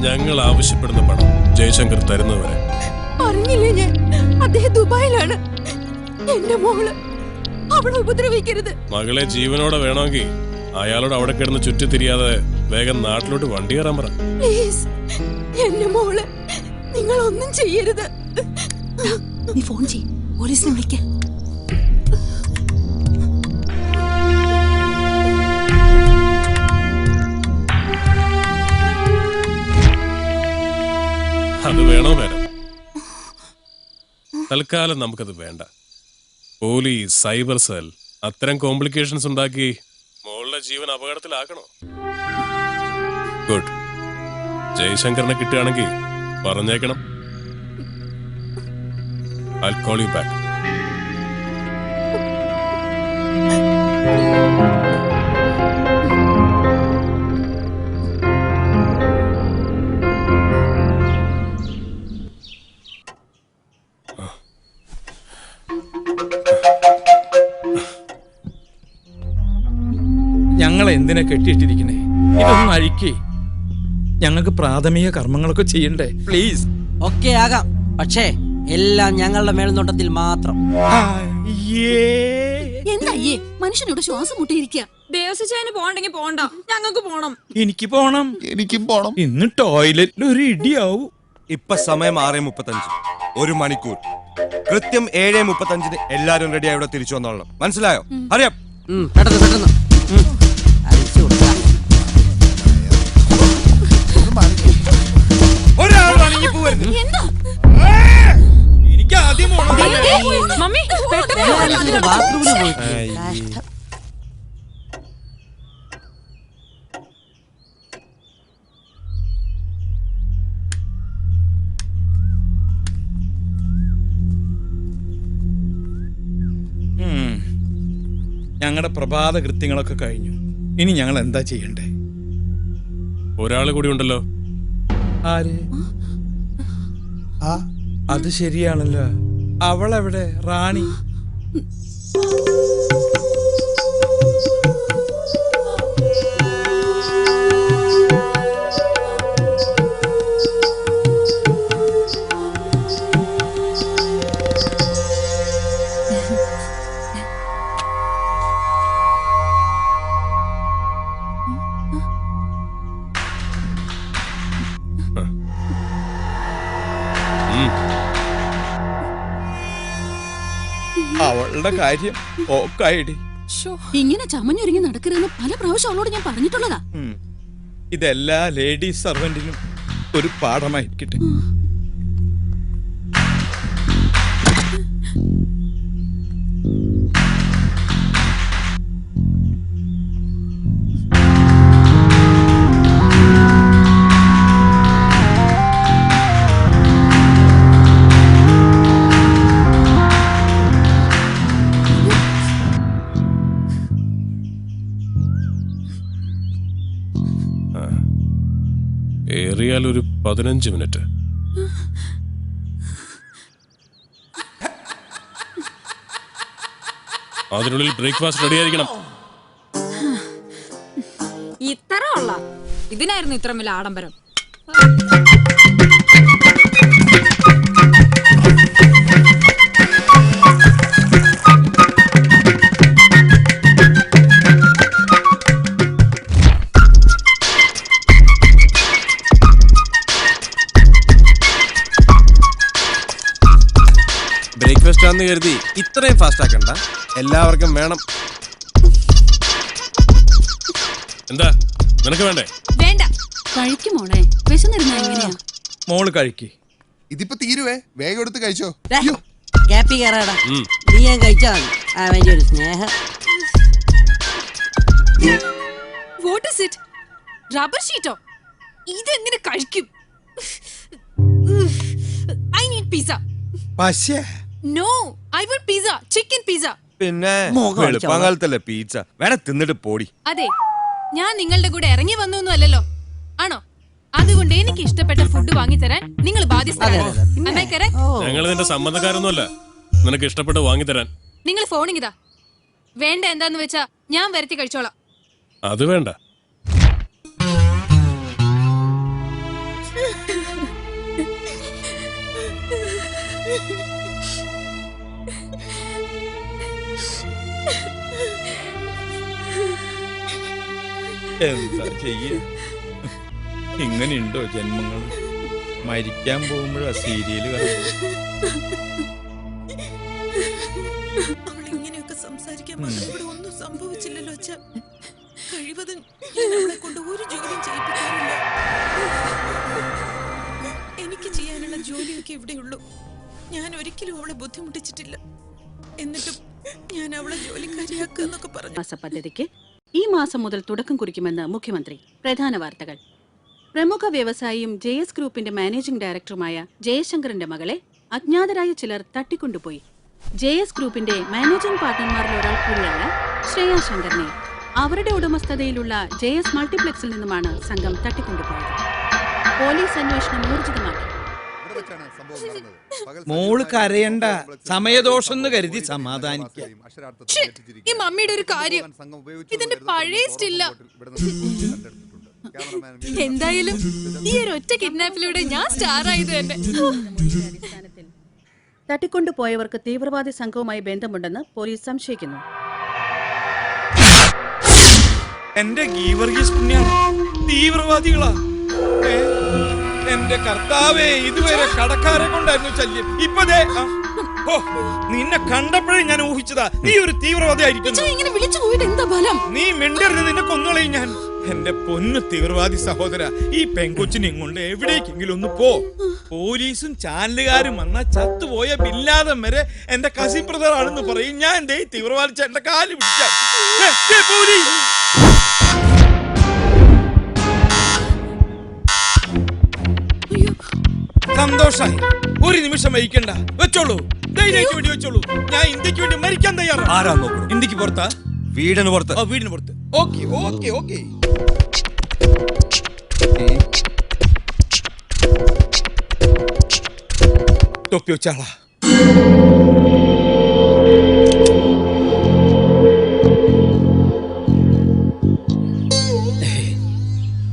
ഞങ്ങൾ ആവശ്യപ്പെടുന്ന പണം ജയശങ്കർ തരുന്നവരെ. അറിഞ്ഞില്ലേ ഞാൻ? അദ്ദേഹം ദുബായിലാണ്. എന്റെ മോള്, അവളെ ഉപദ്രവിക്കരുത്. മകളെ ജീവനോടെ വേണമെങ്കിൽ അയാളോട് അവിടെ കിടന്ന് ചുറ്റിത്തിരിയാതെ വേഗം നാട്ടിലോട്ട് വണ്ടി കയറാൻ പറ. പ്ലീസ്, എന്റെ മോള്, നിങ്ങൾ ഒന്നും ചെയ്യരുത്. നീ ഫോൺ ചെയ്യ്, പോലീസിനെ വിളിക്ക. അത് വേണോ മേഡം? തൽക്കാലം നമുക്കത് വേണ്ട. പോലീസ്, സൈബർ സെൽ അത്തരം കോംപ്ലിക്കേഷൻസ് ഉണ്ടാക്കി മോളുടെ ജീവൻ അപകടത്തിലാക്കണോ? ഗുഡ്. ജയശങ്കറിനെ കിട്ടുകയാണെങ്കിൽ പറഞ്ഞേക്കണം. I'll call you back. ഞങ്ങൾ എന്തിനാ കെട്ടിയിട്ടിരിക്കണേ? ഇതൊന്നും അഴിക്കേ. ഞങ്ങൾക്ക് പ്രാഥമിക കർമ്മങ്ങളൊക്കെ ചെയ്യണ്ടേ? പ്ലീസ്. ഒക്കെ ആകാം, പക്ഷേ എല്ലാം ഞങ്ങളുടെ മേൽനോട്ടത്തിൽ മാത്രം. എന്തായേ മനുഷ്യനോട് ശ്വാസം മുട്ടിയിരിക്കുക? ദേവസ്വന് പോണ്ടെങ്കിൽ പോണ്ട, ഞങ്ങൾക്ക് പോണം. എനിക്ക് പോണം. എനിക്കും പോണം. ഇന്ന് ടോയ്ലറ്റിൽ ഒരു ഇടിയാവും. ഇപ്പൊ സമയം 6:35. 1 മണിക്കൂർ. കൃത്യം 7:35 എല്ലാരും റെഡി ആയി ഇവിടെ തിരിച്ചു വന്നോളണം. മനസ്സിലായോ? അറിയാം. പെട്ടെന്ന് പെട്ടെന്ന് ഒരാൾ അണിഞ്ഞു പോവരുത്. എനിക്ക് ആദ്യം മമ്മി ബാത്റൂമിൽ പോയി. ഞങ്ങളുടെ പ്രഭാത കൃത്യങ്ങളൊക്കെ കഴിഞ്ഞു. ഇനി ഞങ്ങൾ എന്താ ചെയ്യണ്ടേ? ഒരാൾ കൂടി ഉണ്ടല്ലോ. ആര്? അത് ശരിയാണല്ലോ. അവളെവിടെ? റാണി. അവളുടെ കാര്യം ഓക്കായിടി. ഇങ്ങനെ ചമഞ്ഞൊരുങ്ങി നടക്കരുതെന്ന് പല പ്രാവശ്യം അവളോട് ഞാൻ പറഞ്ഞിട്ടുള്ളതാ. ഇതെല്ലാ ലേഡീസ് സർവന്റിനും ഒരു പാഠമായിരിക്കട്ടെ. ഏറിയാൽ ഒരു 15 മിനിറ്റ്. അതിനുള്ളിൽ ബ്രേക്ക്ഫാസ്റ്റ് റെഡി ആയിരിക്കണം. ഇത്ര ഉള്ള ഇതിനായിരുന്നു ഇത്ര വലിയ ആഡംബരം. ബ്രേക്ക്ഫാസ്റ്റ് ആണെന്ന് കരുതി ഇത്രയും ഫാസ്റ്റ് ആക്കണ്ട. എല്ലാവർക്കും വേണം. എന്താ നിനക്ക് വേണ്ടേ? വേണ്ട. കഴിക്കും മോളെ, വിശന്നിരുന്ന എങ്ങനെയാ? മോള് കഴിക്ക്. ഇതിപ്പോ തീരുവേ, വേഗം എടുത്ത് കഴിച്ചോ. ക്യാപ്പി കയറാടാ. നീ ഞാൻ കഴിച്ചാ മതി. അവന്റെ ഒരു സ്നേഹം. What is it? റബ്ബർ ഷീറ്റോ? ഇതെങ്ങനെ കഴിക്കും? I need pizza. പക്ഷേ no, I want pizza, chicken pizza. പിന്നെ വെളുപ്പാങ്കാലത്തല്ലേ പീച്ച. വേണേ തിന്നിട്ട് പോടി. അതെ, ഞാൻ നിങ്ങളുടെ കൂടെ ഇറങ്ങി വന്നൊന്നും അല്ലല്ലോ, ആണോ? അതുകൊണ്ട് എനിക്ക് ഇഷ്ടപ്പെട്ട ഫുഡ് വാങ്ങിത്തരാൻ നിങ്ങൾ ബാധ്യസ്ഥരാണ്. ഞങ്ങൾ നിന്റെ സംബന്ധക്കാരൊന്നുമല്ല നിനക്ക് ഇഷ്ടപ്പെട്ട് വാങ്ങിത്തരാൻ. നിങ്ങൾ ഫോണിങ്ങിതാ. വേണ്ട എന്താന്ന് വെച്ചാ ഞാൻ വരുത്തി കഴിച്ചോളാം. അത് വേണ്ട. എന്താ ചെയ്യ? ഇങ്ങനെയുണ്ടോ ജന്മങ്ങൾ? മരിക്കാൻ പോകുമ്പോഴാ സീരിയല് കാണുന്നത്. ഇങ്ങനെയൊക്കെ സംസാരിക്കാൻ ഇവിടെ ഒന്നും സംഭവിച്ചില്ലല്ലോ അച്ഛ. കഴിവതും ഞാൻ അവളെ കൊണ്ട് ഒരു ജോലിയും ചെയ്യിപ്പിക്കാറില്ല. എനിക്ക് ചെയ്യാനുള്ള ജോലിയൊക്കെ ഇവിടെയുള്ളൂ. ഞാൻ ഒരിക്കലും അവളെ ബുദ്ധിമുട്ടിച്ചിട്ടില്ല. എന്നിട്ടും ഞാൻ അവളെ ജോലിക്കാരിയാക്കുന്നൊക്കെ പറഞ്ഞു. മാസ പദ്ധതിക്ക് ഈ മാസം മുതൽ തുടക്കം കുറിക്കുമെന്ന് മുഖ്യമന്ത്രി. പ്രധാന വാർത്തകൾ. പ്രമുഖ വ്യവസായിയും JS ഗ്രൂപ്പിന്റെ മാനേജിംഗ് ഡയറക്ടറുമായ ജയശങ്കറിന്റെ മകളെ അജ്ഞാതരായ ചിലർ തട്ടിക്കൊണ്ടുപോയി. JS ഗ്രൂപ്പിന്റെ മാനേജിംഗ് പാർട്ണർമാരിൽ ഒരാൾ കൂടിയായ ശ്രേയ ശങ്കറിനെ അവരുടെ ഉടമസ്ഥതയിലുള്ള JS മൾട്ടിപ്ലക്സിൽ നിന്നുമാണ് സംഘം തട്ടിക്കൊണ്ടുപോയത്. പോലീസ് അന്വേഷണം ഊർജിതമാക്കി. മോള് കരയണ്ട, സമയദോഷം കരുതി സമാധാനിക്കാം. ഈ മമ്മിയുടെ ഒരു കാര്യം, ഇതിന്റെ പഴയ സ്റ്റില്ല. എന്തായാലും ഈ ഒരു ഒറ്റ കിഡ്നാപ്പിലൂടെ ഞാൻ സ്റ്റാർ ആയത് തന്നെ. തട്ടിക്കൊണ്ടുപോയവർക്ക് തീവ്രവാദി സംഘവുമായി ബന്ധമുണ്ടെന്ന് പോലീസ് സംശയിക്കുന്നു. എന്റെ ഗീവർഗീസ് പുണ്യാണ് തീവ്രവാദികളാ. എന്റെ കർത്താവേ, ഇതുവരെ കടക്കാരെ കൊണ്ടായിരുന്നു ശല്യം. ഇപ്പൊ നിന്നെ കണ്ടപ്പോഴേ ഞാൻ ഊഹിച്ചതാ നീ ഒരു തീവ്രവാദി ആയിരിക്കും. നീ മിണ്ടരുത്, നിന്നെ കൊന്നുകളയും ഞാൻ. എന്റെ പൊന്നു തീവ്രവാദി സഹോദര, ഈ പെൺകൊച്ചിനെ കൊണ്ട് എവിടേക്കെങ്കിലും ഒന്ന് പോ. പോലീസും ചാനലുകാരും വന്ന ചത്തുപോയ ബില്ലാദം വരെ എന്റെ കസിൻ ബ്രദർ ആണെന്ന് പറയും. ഞാൻ എന്റെ തീവ്രവാദി എന്റെ കാല് പിടിക്കാം. സന്തോഷായി. ഒരു നിമിഷം വഹിക്കണ്ട, വെച്ചോളൂ, ധൈര്യമായിട്ട് വേണ്ടി വെച്ചോളൂ. ഞാൻ ഇന്ത്യക്ക് വേണ്ടി മരിക്കാൻ തയ്യാറാണ്. ഇന്ത്യക്ക് പുറത്താ? വീടിന് പുറത്ത്. വീടിന് പുറത്ത്. Okay okay okay. തൊപ്പി വെച്ചാളാ.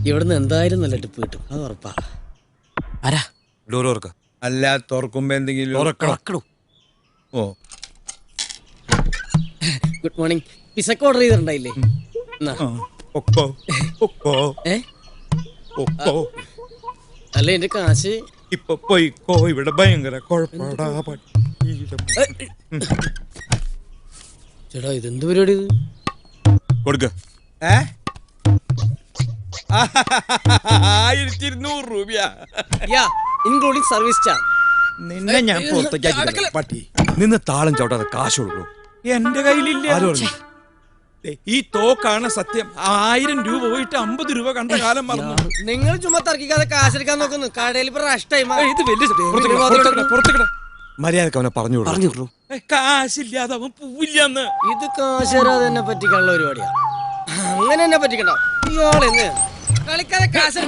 ഇവിടുന്ന് എന്തായാലും നല്ല ടിപ്പ് കിട്ടും, അത് ഉറപ്പാ. ആരാ? ഡോർ തുറക്ക. അല്ല, തുറക്കുമ്പോ എന്തെങ്കിലും ഓ. Good morning. പിസക്ക് ഓർഡർ ചെയ്തിട്ടുണ്ടായില്ലേ? അല്ല, എന്റെ കാശ് ഇപ്പൊ പോയിക്കോ, ഇവിടെ ഭയങ്കര കുഴപ്പടാ. ചേട്ടാ, ഇതെന്ത് പരിപാടി ഇത്? കൊടുക്ക. 1200 രൂപയാ, ഇൻക്ലൂഡിംഗ് സർവീസ് ചാർജ്. നിന്നെ ഞാൻ പുറത്തേക്ക് പട്ടി. നിന്ന് താളം ചവിട്ടാതെ കാശ് കൊടുക്കൂ. എന്റെ കയ്യിലില്ല. ഈ തോക്കാണ് സത്യം. 1000 രൂപ പോയിട്ട് 50 രൂപ കണ്ട കാലം മറന്നു. നിങ്ങൾ ചുമ്മാ തർക്കിക്കാതെ കാശെടുക്കാൻ നോക്കുന്നു. കടയിൽ മര്യാദക്ക് അവനെ പറഞ്ഞു. കാശില്ലാതെ അവൻ പോവില്ലെന്ന്. ഇത് കാശ് തരാതെ തന്നെ പറ്റിക്കാനുള്ള പരിപാടിയാ. അങ്ങനെ തന്നെ പറ്റിക്കണ്ട. ഇയാളെന്ന് കളിക്കാതെ കാശ്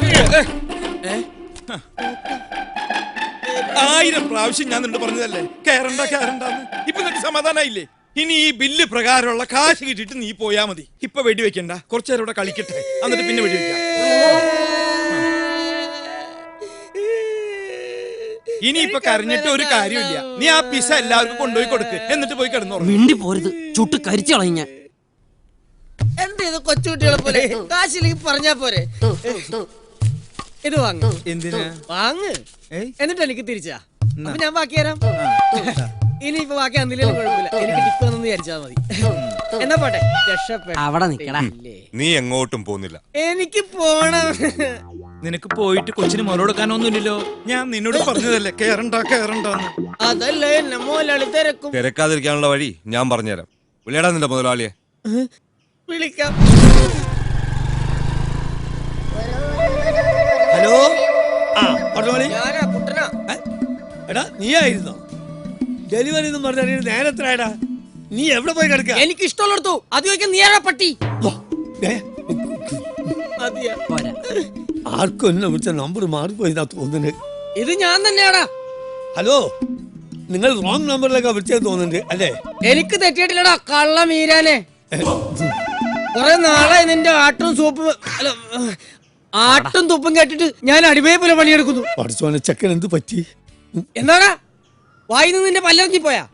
1000 പ്രാവശ്യം ഞാൻ നിന്നോട് പറഞ്ഞതല്ലേ കേറണ്ടെന്ന്. ഇപ്പൊ നിനക്ക് സമാധാനായില്ലേ? ഇനി ഈ ബില്ല് പ്രകാരമുള്ള കാശ് കിട്ടിയിട്ട് നീ പോയാ മതി. ഇപ്പൊ വെടിവെക്കണ്ട, കുറച്ചേരം ഇവിടെ കളിക്കട്ടെ, എന്നിട്ട് പിന്നെ വെടിവെക്കാം. ഇനിയിപ്പൊ കരഞ്ഞിട്ട് ഒരു കാര്യമില്ല. നീ ആ പിസ എല്ലാവർക്കും കൊണ്ടുപോയി കൊടുക്ക്, എന്നിട്ട് പോയി കിടന്നോളൂ. മിണ്ടി പോരുത്, ചുട്ട് കരിച്ചു കളഞ്ഞ. എന്തേത് കൊച്ചുകുട്ടികളെ പോലെ കാശിലേക്ക് പറഞ്ഞാ പോരെ. ഇത് വാങ്ങ്. എന്തിനാ വാങ്ങ്? എന്നിട്ട് എനിക്ക് തിരിച്ചാ. അപ്പൊ ഞാൻ ബാക്കി തരാം. ഇനിയിപ്പോ ബാക്കി എന്തിലും കുഴപ്പമില്ല, എനിക്ക് ടിപ്പ് ഒന്നും വിചാരിച്ചാൽ മതി. എന്നാ പോട്ടെ, അവിടെ നിക്കടാ. നീ എങ്ങോട്ടും പോകുന്നില്ല. എനിക്ക് പോണം. നിനക്ക് പോയിട്ട് കൊച്ചിന് മുറകൊടുക്കാനൊന്നുമില്ലല്ലോ. ഞാൻ നിന്നോട് പറഞ്ഞതല്ലേ കേറണ്ടെന്ന്. അതല്ലേ എന്നെ മുതലാളി തിരക്കും. തിരക്കാതിരിക്കാനുള്ള വഴി ഞാൻ പറഞ്ഞുതരാം. വിളിയടാ നിന്റെ മുതലാളിയെ. വിളിക്കാം. ഹലോ. എടാ, നീ ആയിരുന്നോ ഡെലിവറി എന്ന് പറഞ്ഞ നേരത്തിനായടാ? നീ എവിടെ പോയി കിടക്കുക? എനിക്ക് ഇഷ്ടമുള്ളടത്തു. അത് ചോദിക്കാൻ നീയാടാ പട്ടി. ആർക്കും എന്നെ വിളിച്ച നമ്പർ മാറിപ്പോയിന്നാ തോന്നുന്നുണ്ട്. ഇത് ഞാൻ തന്നെയാടാ. ഹലോ, നിങ്ങൾ റോങ് നമ്പറിലേക്കാ വിളിച്ചത് തോന്നുന്നുണ്ട് അല്ലേ? എനിക്ക് തെറ്റിയിട്ടില്ലടാ കള്ള മീരാനെ. കുറെ നാളെ നിന്റെ ആട്ടും സൂപ്പും ആട്ടും തുപ്പും കേട്ടിട്ട് ഞാൻ അടിമയെ പോലെ പണിയെടുക്കുന്നു. പഠിച്ചോനെ, ചെക്കൻ എന്ത് പറ്റി? എന്താടാ വായിന്ന് നിന്റെ പല്ലിറങ്ങി പോയാ?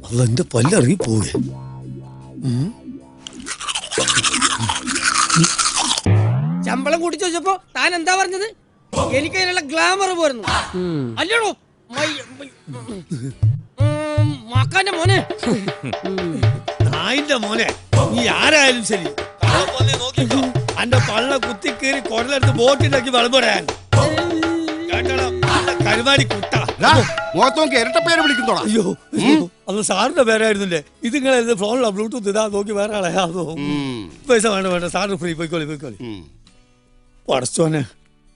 അതെന്റെ പല്ലിറങ്ങി പോവേ. ശമ്പളം കൂട്ടി ചോദിച്ചപ്പോ താൻ എന്താ പറഞ്ഞത്? എനിക്ക് അതിനുള്ള ഗ്ലാമർ പോരുന്നു അല്ലടോ മക്കാന്റെ മോനെ. നായിന്റെ മോനെ, നീ ആരായാലും ശരി എന്റെ പള്ള കുത്തിക്കേറി കുടലെടുത്ത് ബോട്ടിലാക്കി വിളമ്പിടാൻ കരുമാടി കുട്ട. മുഖത്തോക്ക് ഇരട്ട പേര് വിളിക്കുന്നോടാ. അയ്യോ അന്ന് സാറിന്റെ പേരായിരുന്നില്ലേ? ഇത് നിങ്ങളെ ഫോണിലാ ബ്ലൂടൂത്ത് ഇതാ നോക്കി വേറെ ആളെ അതോ പൈസ വേണ്ട സാറിന് ഫ്രീ പോയിക്കോളി. പടച്ചോനെ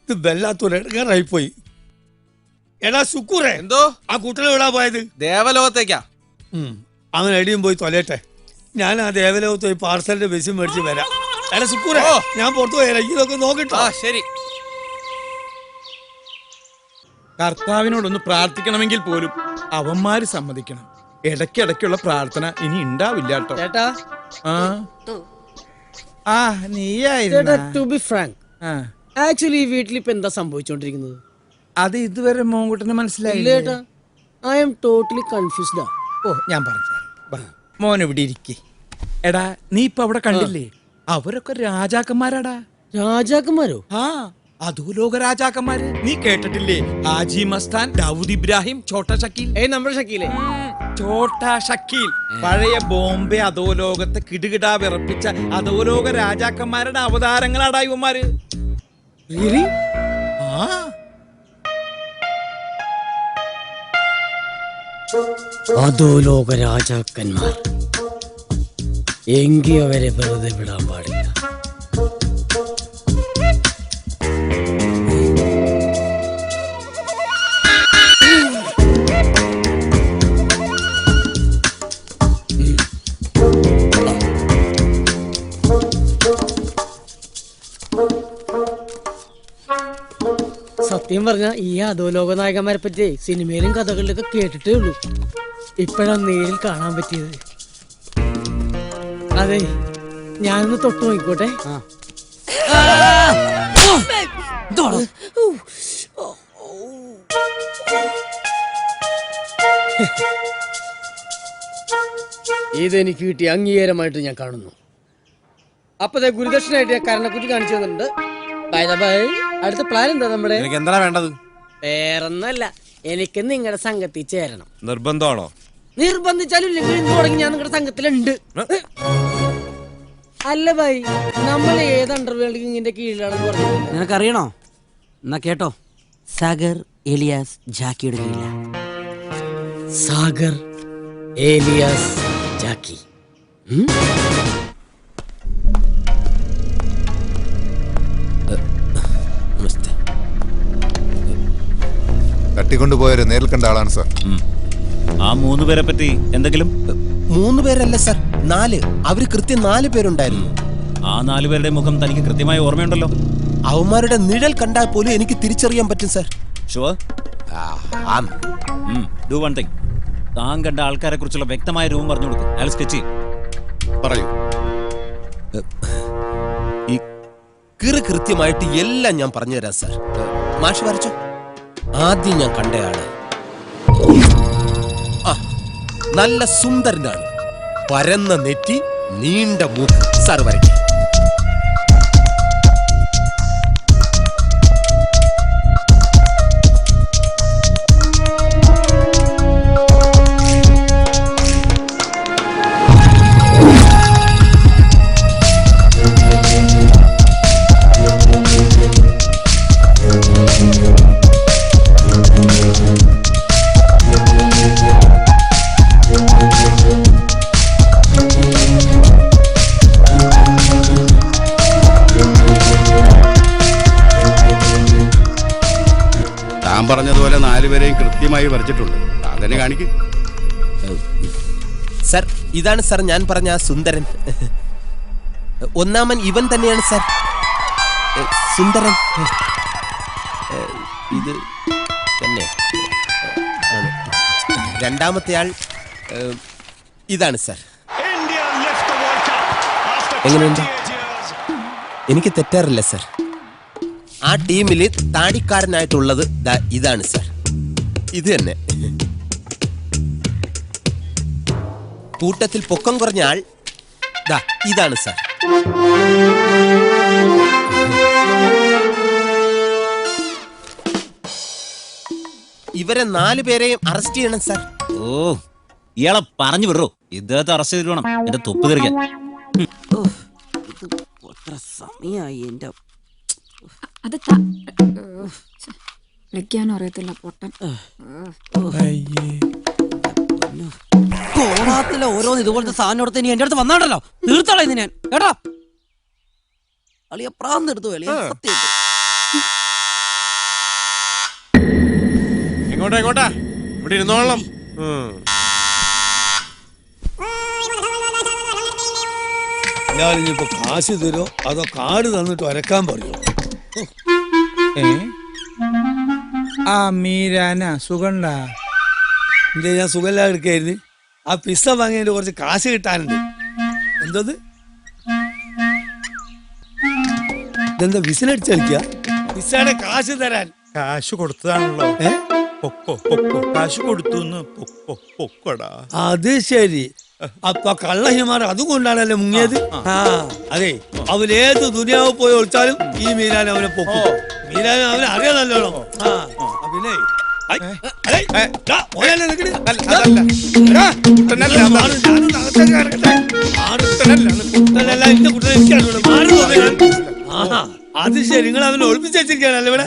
ഇത് വല്ലാത്തൊരു ഇടങ്ങാറായിപ്പോയി. എടാ ശുക്കൂറേ, എന്തോ ആ കുട്ടനെ വിടാൻ പോയത് ദേവലോകത്തേക്കാ. അവൻ എടിയും പോയി തൊലയട്ടെ. ഞാൻ ആ ദേവലോകത്ത് പോയി പാർസലിന്റെ ബസ് മേടിച്ച് വരാം. എടാ ശുക്കൂറേ, ഞാൻ പുറത്തു പോയാലോ, ഇതൊക്കെ നോക്കിട്ടോ. ശരി. കർത്താവിനോടൊന്ന് പ്രാർത്ഥിക്കണമെങ്കിൽ പോലും അവന്മാര് സമ്മതിക്കണം. ഇടയ്ക്കിടയ്ക്കുള്ള പ്രാർത്ഥന ഇനി ഉണ്ടാവില്ല കേട്ടോ. ചേട്ടാ, നീയായിരുന്നു. ആക്ച്വലി ഈ വീട്ടിൽ ഇപ്പൊ എന്താ സംഭവിച്ചോണ്ടിരിക്കുന്നത്? അത് ഇതുവരെ മോങ്കുട്ടന് മനസ്സിലായില്ല. I am totally confused. ഓ ഞാൻ പറഞ്ഞു, മോൻ ഇവിടെ ഇരിക്കേ. എടാ നീ ഇപ്പൊ അവിടെ കണ്ടില്ലേ, അവരൊക്കെ രാജാക്കന്മാരാടാ. രാജാക്കന്മാരോ? ആ, അധോലോക രാജാക്കന്മാര്. നീ കേട്ടിട്ടില്ലേ? ഹാജി മസ്താൻ, ദാവൂദ് ഇബ്രാഹിം, ഛോട്ടാ ഷക്കീൽ. നമ്മുടെ ഷക്കീലേ? ഛോട്ടാ ഷക്കീൽ പഴയ ബോംബെ അധോലോകത്തെ കിടുകിടാ വിറപ്പിച്ച അധോലോക രാജാക്കന്മാരുടെ അവതാരങ്ങളാടാ ഇവന്മാര്. അധോലോക രാജാക്കന്മാർ എങ്കി അവരെ വെറുതെ വിടാൻ പാടില്ല. സത്യം പറഞ്ഞ ഈ അധോലോക നായകന്മാരെ പറ്റി സിനിമയിലും കഥകളിലൊക്കെ കേട്ടിട്ടേ ഉള്ളൂ. ഇപ്പോഴാണ് നേരിൽ കാണാൻ പറ്റിയത്. അതെ, ഞാനൊന്ന് തൊട്ട് നോക്കിക്കോട്ടെ. ഇതെനിക്ക് കിട്ടിയ അംഗീകാരമായിട്ട് ഞാൻ കാണുന്നു. അപ്പതേ ഗുരുദക്ഷിണായിട്ട് ഞാൻ കരണക്കുറ്റി കാണിച്ചു തന്നിട്ടുണ്ട്. അടുത്ത പ്ലാൻ എന്താ നമ്മുടെ? എന്താ വേണ്ടത്? വേറൊന്നല്ല, എനിക്ക് നിങ്ങളുടെ സംഘത്തിൽ ചേരണം. നിർബന്ധമാണോ? നിർബന്ധിച്ചാലും ഇല്ലെങ്കിൽ ഇന്ന് തുടങ്ങി ഞാൻ നിങ്ങളുടെ സംഘത്തിലുണ്ട്. അല്ല ഭായി, നമ്മൾ ഏത് അണ്ടർവേൾഡ് കിങ്ങിന്റെ കീഴിലാണെന്ന് പറഞ്ഞു നിനക്കറിയണോ? എന്നാ കേട്ടോ, സാഗർ ഏലിയാസ് ജാക്കിയുടെ കീഴില. സാഗർ ഏലിയാസ് ജാക്കി. തട്ടിക്കൊണ്ടുപോയവരെ നേരിൽ കണ്ട ആളാണ് സാർ. ആ 3 പേരെ പറ്റി എന്തെങ്കിലും? 3 പേരല്ല സാർ, 4. അവര് കൃത്യം 4 പേരുണ്ടായിരുന്നു. ആ 4 പേരുടെ മുഖം തനിക്ക് കൃത്യമായി ഓർമ്മയുണ്ടല്ലോ. അവന്മാരുടെ നിഴൽ കണ്ടാൽ പോലും എനിക്ക് തിരിച്ചറിയാൻ പറ്റും sir. Sure? Do one thing. താൻ കണ്ട ആൾക്കാരെ കുറിച്ചുള്ള വ്യക്തമായ രൂപം പറഞ്ഞു കൊടുക്കും. അയാൾ സ്കെച്ച് പറയൂ. ഈ കൃത്യമായിട്ട് എല്ലാം ഞാൻ പറഞ്ഞുതരാം സാർ. മാഷ് വരച്ചോ. ആദ്യം ഞാൻ കണ്ടയാള് നല്ല സുന്ദരനാണ്. പരന്ന നെറ്റി, നീണ്ട മൂക്ക്. സാർ വരയ്ക്കും. പറഞ്ഞതുപോലെ 4 പേരെയും കൃത്യമായി വരച്ചിട്ടുണ്ട്. അതിനെ കാണിക്കും സർ. ഇതാണ് സർ ഞാൻ പറഞ്ഞ ആ സുന്ദരൻ. ഒന്നാമൻ ഇവൻ തന്നെയാണ് സർ, സുന്ദരൻ. ഇത് തന്നെ ആണ്. രണ്ടാമത്തെ ആൾ ഇതാണ് സർ. എങ്ങനെയുണ്ട്? എനിക്ക് തെറ്റാറില്ല സർ. ആ ടീമിൽ താടിക്കാരനായിട്ടുള്ളത് ഇതാണ് സർ. ഇത് തന്നെ. കൂട്ടത്തിൽ പൊക്കം കുറഞ്ഞ ആൾ ഇതാണ് സർ. ഇവരെ 4 പേരെയും അറസ്റ്റ് ചെയ്യണം സർ. ഓ, ഇയാളെ പറഞ്ഞു വിടറോ. ഇദ്ദേഹത്തെ അറസ്റ്റ് ചെയ്തിട്ട് വേണം എന്റെ തൊപ്പ് തെറിക്കാൻ. സമയായി എന്റെ. വിളിക്കാനും അറിയത്തില്ല പൊട്ടൻ. കോണാത്തിലെ ഓരോന്ന് ഇതുപോലത്തെ സാധനം എടുത്ത് ഇനി എന്റെ അടുത്ത് വന്നാണ്ടല്ലോ തീർത്തോളാം ഇത് ഞാൻ കേട്ടോ. അളിയ പ്രാന്തെടുത്തു അളിയ സത്യം. എങ്ങോട്ടാ ഇവിടെ ഇരുന്നോളാം. ഇനിയിപ്പോ കാശ് തരുമോ അതോ കാർഡ് തന്നിട്ട് വരക്കാൻ പറയോ? ആ മീരാന സുഖണ്ട എന്തേ ഞാൻ സുഖമില്ലാതെ എടുക്കായിരുന്നു. ആ പിസ്സ വാങ്ങിയതിന്റെ കുറച്ച് കാശ് കിട്ടാനുണ്ട്. എന്തത് ഇതെന്താ വിസിലടിച്ച് കളിക്കുക? പിസ്സയുടെ കാശ് തരാൻ കാശ് കൊടുത്തതാണല്ലോ. കാശ് കൊടുത്തു പൊക്കോടാ. അത് ശരി. അപ്പൊ കള്ളഹിമാർ അതുകൊണ്ടാണല്ലേ മുങ്ങിയത്. ആ അതെ, അവനേത് ദുനിയാവ് പോയി ഒളിച്ചാലും ഈ മീരാൻ അവനെ പൊക്കും. മീരാൻ അവനെ അറിയാനല്ലോ. ആ പിന്നെ അത് ശരി, നിങ്ങൾ അവനെ ഒളിപ്പിച്ച് വെച്ചിരിക്കുകയാണല്ലോ ഇവിടെ.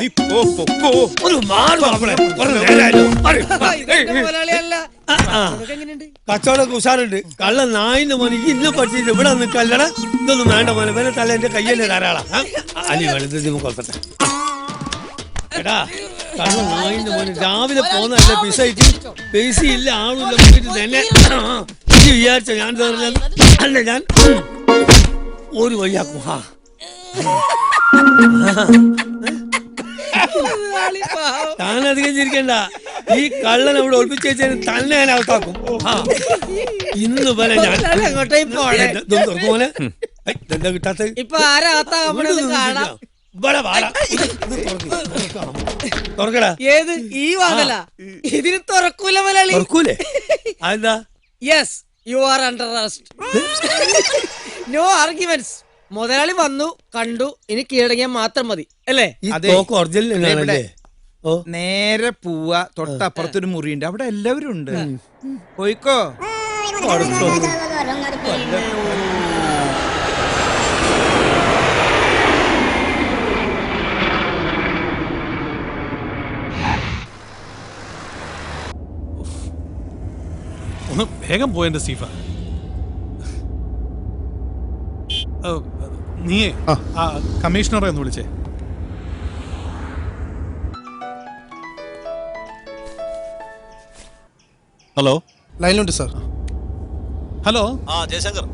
കച്ചവടമൊക്കെ ഉഷാറുണ്ട്. കള്ള നായിന്റെ മോനെ ഇന്ന് പഠിച്ചിട്ട് ഇവിടെ നിൽക്കല്ലട. ഇതൊന്നും വേണ്ട മോനെ, വേറെ തല എന്റെ കയ്യല്ലേ ധാരാളം. അലി വെളുത്ത കൊടുക്കട്ടെ. എടാ കള്ള നായിന്റെ മോനെ രാവിലെ പോന്നല്ലേ പിസൈറ്റ് പൈസ ഇല്ല ആളുമില്ല പോയിട്ട് തന്നെ വിചാരിച്ച ഞാൻ പറഞ്ഞത് അല്ല, ഞാൻ ഒരു വഴിയാക്കും. താനധികം ചിരിക്കണ്ട. ഈ കള്ളൻ അവിടെ ഒളിപ്പിച്ച് വെച്ചതിന് തന്നെ ഞാൻ ഔട്ടാക്കും. ഇന്ന് പോലെ ഞാൻ പോലെ എന്താ കിട്ടാത്ത തുറക്കടാ. ഏത് ഈ വാങ്ങല ഇതിന് തുറക്കൂല മലയാളി. തുറക്കൂലേ? അതെന്താ? Yes, you are under arrest. No arguments. മുതലാളി വന്നു കണ്ടു, ഇനി കീഴടങ്ങിയാൽ മാത്രം മതി അല്ലേ? നേരെ പോവാ. തൊട്ടപ്പുറത്തൊരു മുറിയുണ്ട്, അവിടെ എല്ലാവരും ഉണ്ട്. പോയിക്കോ. ഒന്ന് വേഗം പോയെന്റെ സ്റ്റീഫ. നീയേ ആ കമ്മീഷണറെ ഒന്ന് വിളിച്ചേ. ഹലോ, ലൈനിലുണ്ട് സാർ. ഹലോ. ജയശങ്കർ,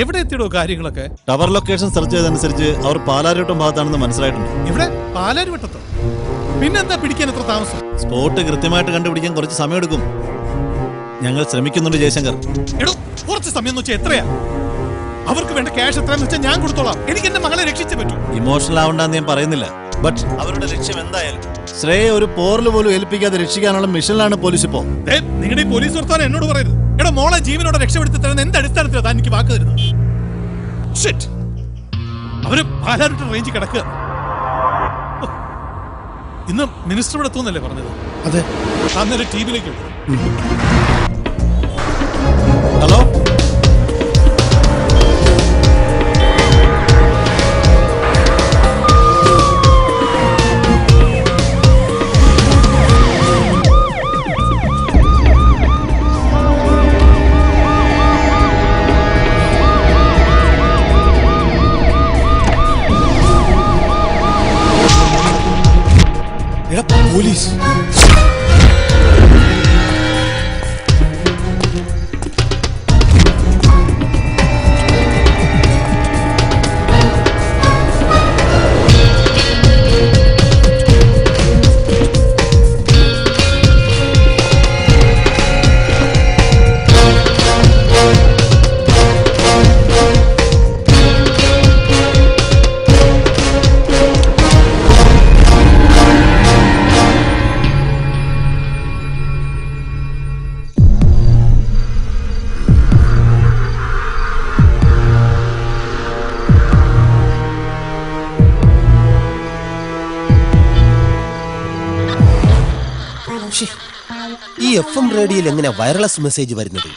എവിടെ എത്തിയിടോ കാര്യങ്ങളൊക്കെ? ടവർ ലൊക്കേഷൻ സെർച്ച് ചെയ്തതനുസരിച്ച് അവർ പാലാരിവട്ടം ഭാഗത്താണെന്ന് മനസ്സിലായിട്ടുണ്ട്. ഇവിടെ പാലാരിവട്ടത്തോ? പിന്നെന്താ പിടിക്കാൻ എത്ര താമസം? സ്പോട്ട് കൃത്യമായിട്ട് കണ്ടുപിടിക്കാൻ കുറച്ച് സമയമെടുക്കും. ഞങ്ങൾ ശ്രമിക്കുന്നുണ്ട് ജയശങ്കർ. എടോ, കുറച്ച് സമയം എന്ന് വെച്ചാൽ എത്രയാ? അവർക്ക് വേണ്ട ക്യാഷ് എത്രയെന്ന് വെച്ചാൽ ഞാൻ കൊടുത്തോളാം. എനിക്ക് എന്റെ മകളെ രക്ഷിച്ചേ പറ്റൂ. ഇമോഷണൽ ആവണ്ടെന്ന് ഞാൻ പറയുന്നില്ല, ബട്ട് അവരുടെ ലക്ഷ്യം എന്തായാലും ശ്രേയെ ഒരു പോറൽ പോലും ഏൽപ്പിക്കാതെ രക്ഷിക്കാനുള്ള മിഷനിലാണ് പോലീസ് ഇപ്പോ. നിങ്ങളുടെ ഈ പോലീസ് വർത്താനം എന്നോട് പറയരുത്. എടോ, മോളെ ജീവനോടെ രക്ഷപ്പെടുത്തി തരുന്ന എന്ത് അടിസ്ഥാനത്തിലാണ് താൻ എനിക്ക് വാക്ക് തരുന്നത്? അവര് പാലാരിവട്ടം റേഞ്ചിൽ കിടക്കുക. ഇന്ന് മിനിസ്റ്റർ ഇവിടെ എത്തുന്നല്ലേ പറഞ്ഞത്? അതെ. അന്നേരം ടിവിയിലേക്ക് ഹലോ. പോലീസ്. ഈ FM റേഡിയോയിൽ എങ്ങനെ വയർലെസ് മെസ്സേജ് വരുന്നത്?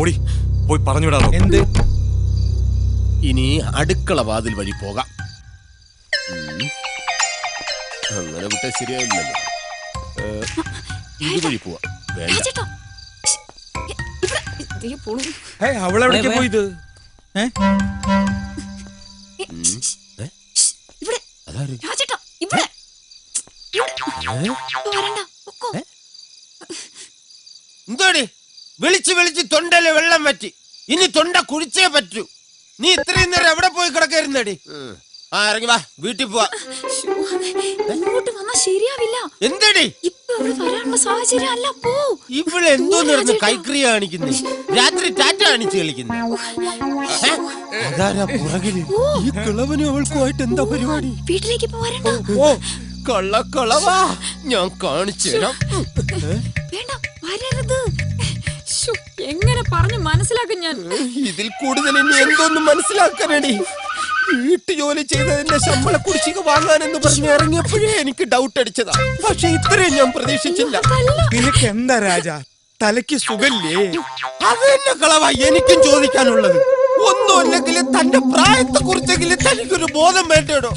ഓടി പോയി പറഞ്ഞുവിടാ. എന്ത്? ഇനി അടുക്കള വാതിൽ വഴി പോകാം. അങ്ങനെ വിട്ടാൽ ശരിയാവില്ലല്ലോ. ഇതുവഴി പോവാ. വേണ്ട. അവളെവിടേക്ക് പോയത്? എന്തോടി വിളിച്ച് വിളിച്ച് തൊണ്ടല്ലേ വെള്ളം പറ്റി. ഇനി തൊണ്ട കുഴിച്ചേ പറ്റൂ. നീ ഇത്രയും നേരം എവിടെ പോയി കിടക്കായിരുന്നടി? ആ ഇറങ്ങി വാ, വീട്ടിൽ പോവാ. ശരിയാവില്ല. എന്തടി സാഹചര്യം അല്ല. പോ. ഇവിടെ എന്തോ നടന്ന് കൈക്രിയ കാണിക്കുന്നേ? രാത്രി ടാറ്റ കാണിച്ച് കളിക്കുന്നേ? ഈ കിളവനും അവൾക്കുമായിട്ട് എന്താ പരിപാടി? വീട്ടിലേക്ക് പോരണ്ട. ഓ കള്ളക്കളവാ, ഞാൻ കാണിച്ചു തരാം. വേണ്ട, വരരുത്. എങ്ങനെ പറഞ്ഞു മനസ്സിലാക്കും ഞാൻ? ഇതിൽ കൂടുതൽ ഇനി എന്തോന്ന് മനസ്സിലാക്കാനടി? വീട്ടുജോലി ചെയ്തതിന്റെ ശമ്പള കുടിശ്ശിക വാങ്ങാനെന്ന് പറഞ്ഞ് ഇറങ്ങിയപ്പോഴേ എനിക്ക് ഡൗട്ട് അടിച്ചതാ. പക്ഷെ ഇത്രയും ഞാൻ പ്രതീക്ഷിച്ചില്ല. നിനക്ക് എന്താ രാജ, തലയ്ക്ക് സുഖല്ലേ? അത് തന്നെ കളവാ എനിക്കും ചോദിക്കാനുള്ളത്. ഒന്നുമല്ലെങ്കിൽ തന്റെ പ്രായത്തെ കുറിച്ചെങ്കിലും തനിക്കൊരു ബോധം വേണ്ടോ?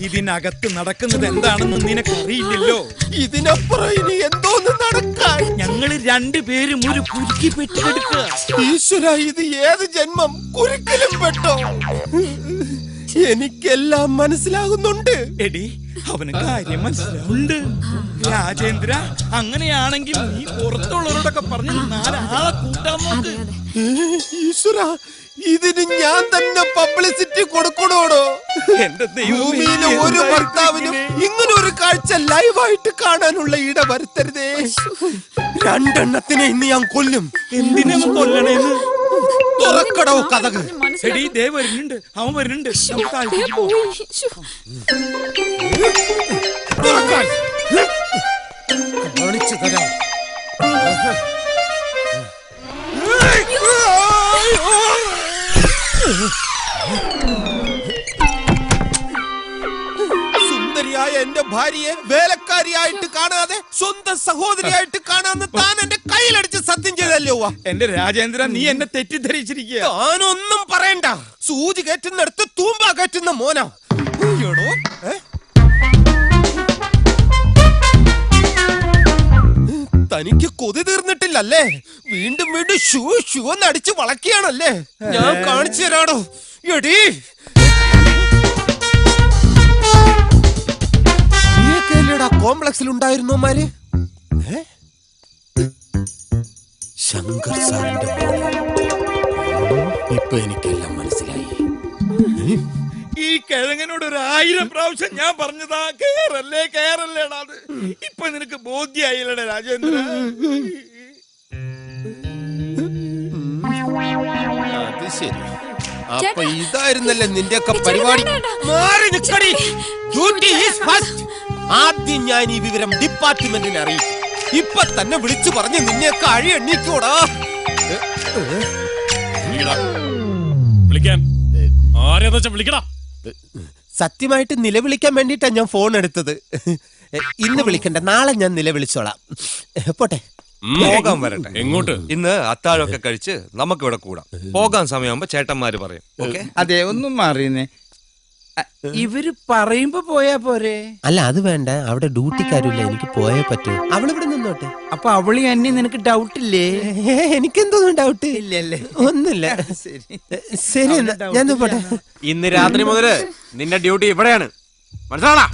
ഇതിനകത്ത് നടക്കുന്നത് എന്താണെന്ന് നിനക്കറിയില്ലല്ലോ. ഇതിനപ്പുറം ഇനി എന്തോന്ന് നടക്കാൻ? ഞങ്ങള് രണ്ടുപേരും ഒരു കുരുക്കി പെട്ടെടുക്കുക. ഈശ്വര, ഇത് ഏത് ജന്മം? കുരുക്കിലും പെട്ടോ? എനിക്കെല്ലാം മനസ്സിലാകുന്നുണ്ട്. എടി, അവന് കാര്യം മനസ്സിലാവുന്നുണ്ട്. രാജേന്ദ്ര, അങ്ങനെയാണെങ്കിൽ നീ പുറത്തുള്ളവരോടൊക്കെ പറഞ്ഞ് നാലാളെ കൂട്ടാൻ നോക്ക്. ഈശ്വര, ഇതിന് ഞാൻ തന്നെ പബ്ലിസിറ്റി കൊടുക്കണോടോ? എന്റെ ഭൂമിയിലെ ഒരു ഭർത്താവിനും ഇങ്ങനെ ഒരു കാഴ്ച ലൈവായിട്ട് കാണാനുള്ള ഇട വരുത്തരുതേ. രണ്ടെണ്ണത്തിനെ ഇന്ന് ഞാൻ കൊല്ലും. എന്തിനാ കൊല്ലണേന്ന്? തുറക്കടോ കഥകൾ. എടി, ദേ വരുന്നുണ്ട്, അവൻ വരുന്നുണ്ട്. കാണിച്ചു തരാം. സുന്ദരിയായ എന്റെ ഭാര്യയെ വേലക്കാരിയായിട്ട് കാണാതെ സ്വന്തം സഹോദരിയായിട്ട് കാണാന്ന് താൻ എന്റെ കയ്യിലടിച്ച് സത്യം ചെയ്തല്ലോ. എന്റെ രാജേന്ദ്ര, നീ എന്നെ തെറ്റിദ്ധരിച്ചിരിക്കുക. താനൊന്നും പറയണ്ട. സൂചി കയറ്റുന്നിടത്ത് തൂമ്പ കയറ്റുന്ന മോനാ. തനിക്ക് കൊതി തീർന്നിട്ടില്ലല്ലേ? വീണ്ടും വീണ്ടും ഷൂ എന്നടിച്ച് വളക്കിയാണല്ലേ? ഞാൻ കാണിച്ചു തരാടോ. എടീ, നീയൊക്കെയല്ലേടാ കോംപ്ലക്സിൽ ഉണ്ടായിരുന്നോമാര്? ശങ്കർ സാറിന്റെ ഇപ്പൊ എനിക്കെല്ലാം മനസ്സിലായി. ഈ കിഴങ്ങനോട് 1000 പ്രാവശ്യം ഞാൻ പറഞ്ഞതാ, കേറല്ലേ കേറല്ലേടാ. ഇപ്പൊ നിനക്ക് ബോധ്യായില്ലടേ രാജേന്ദ്ര. അത് ശരി. അപ്പൊ ഇതായിരുന്നല്ലേ നിന്റെയൊക്കെ പരിപാടി? മാറി നിൽക്കടി. Duty is first. ആദ്യം ഞാൻ ഈ വിവരം ഡിപ്പാർട്ട്മെന്റിനെ അറിയിക്കും. ഇപ്പൊ തന്നെ വിളിച്ചു പറഞ്ഞ് നിന്നെയൊക്കെ അഴി എണ്ണീക്കോടാ. വിളിക്കാൻ ആരെന്ന് വെച്ചാ വിളിക്കടാ. സത്യമായിട്ട് നിലവിളിക്കാൻ വേണ്ടിട്ടാ ഞാൻ ഫോൺ എടുത്തത്. ഇന്ന് വിളിക്കണ്ട, നാളെ ഞാൻ നിലവിളിച്ചോളാം. പോട്ടെ. പോകാൻ വരട്ടെ. എങ്ങോട്ട്? ഇന്ന് അത്താഴമൊക്കെ കഴിച്ച് നമുക്ക് ഇവിടെ കൂടാം. പോകാൻ സമയമാകുമ്പോ ചേട്ടന്മാര് പറയും. ഓക്കെ? അതെ, ഒന്നും മാറിയെന്നേ. ഇവര് പറയുമ്പോ പോയാ പോരെ? അല്ല, അത് വേണ്ട. അവിടെ ഡ്യൂട്ടിക്കാരില്ല, എനിക്ക് പോയേ പറ്റൂ. അവളിവിടെ നിന്നോട്ടെ. അപ്പൊ അവളി അന്യ നിനക്ക് ഡൗട്ടില്ലേ? എനിക്കെന്തോന്നും ഡൗട്ട് ഇല്ലല്ലേ? ഒന്നുമില്ല. ശരി, ഞാൻ പോട്ടെ. ഇന്ന് രാത്രി മുതല് നിന്റെ ഡ്യൂട്ടി ഇവിടെയാണ്, മനസ്സിലാണോ?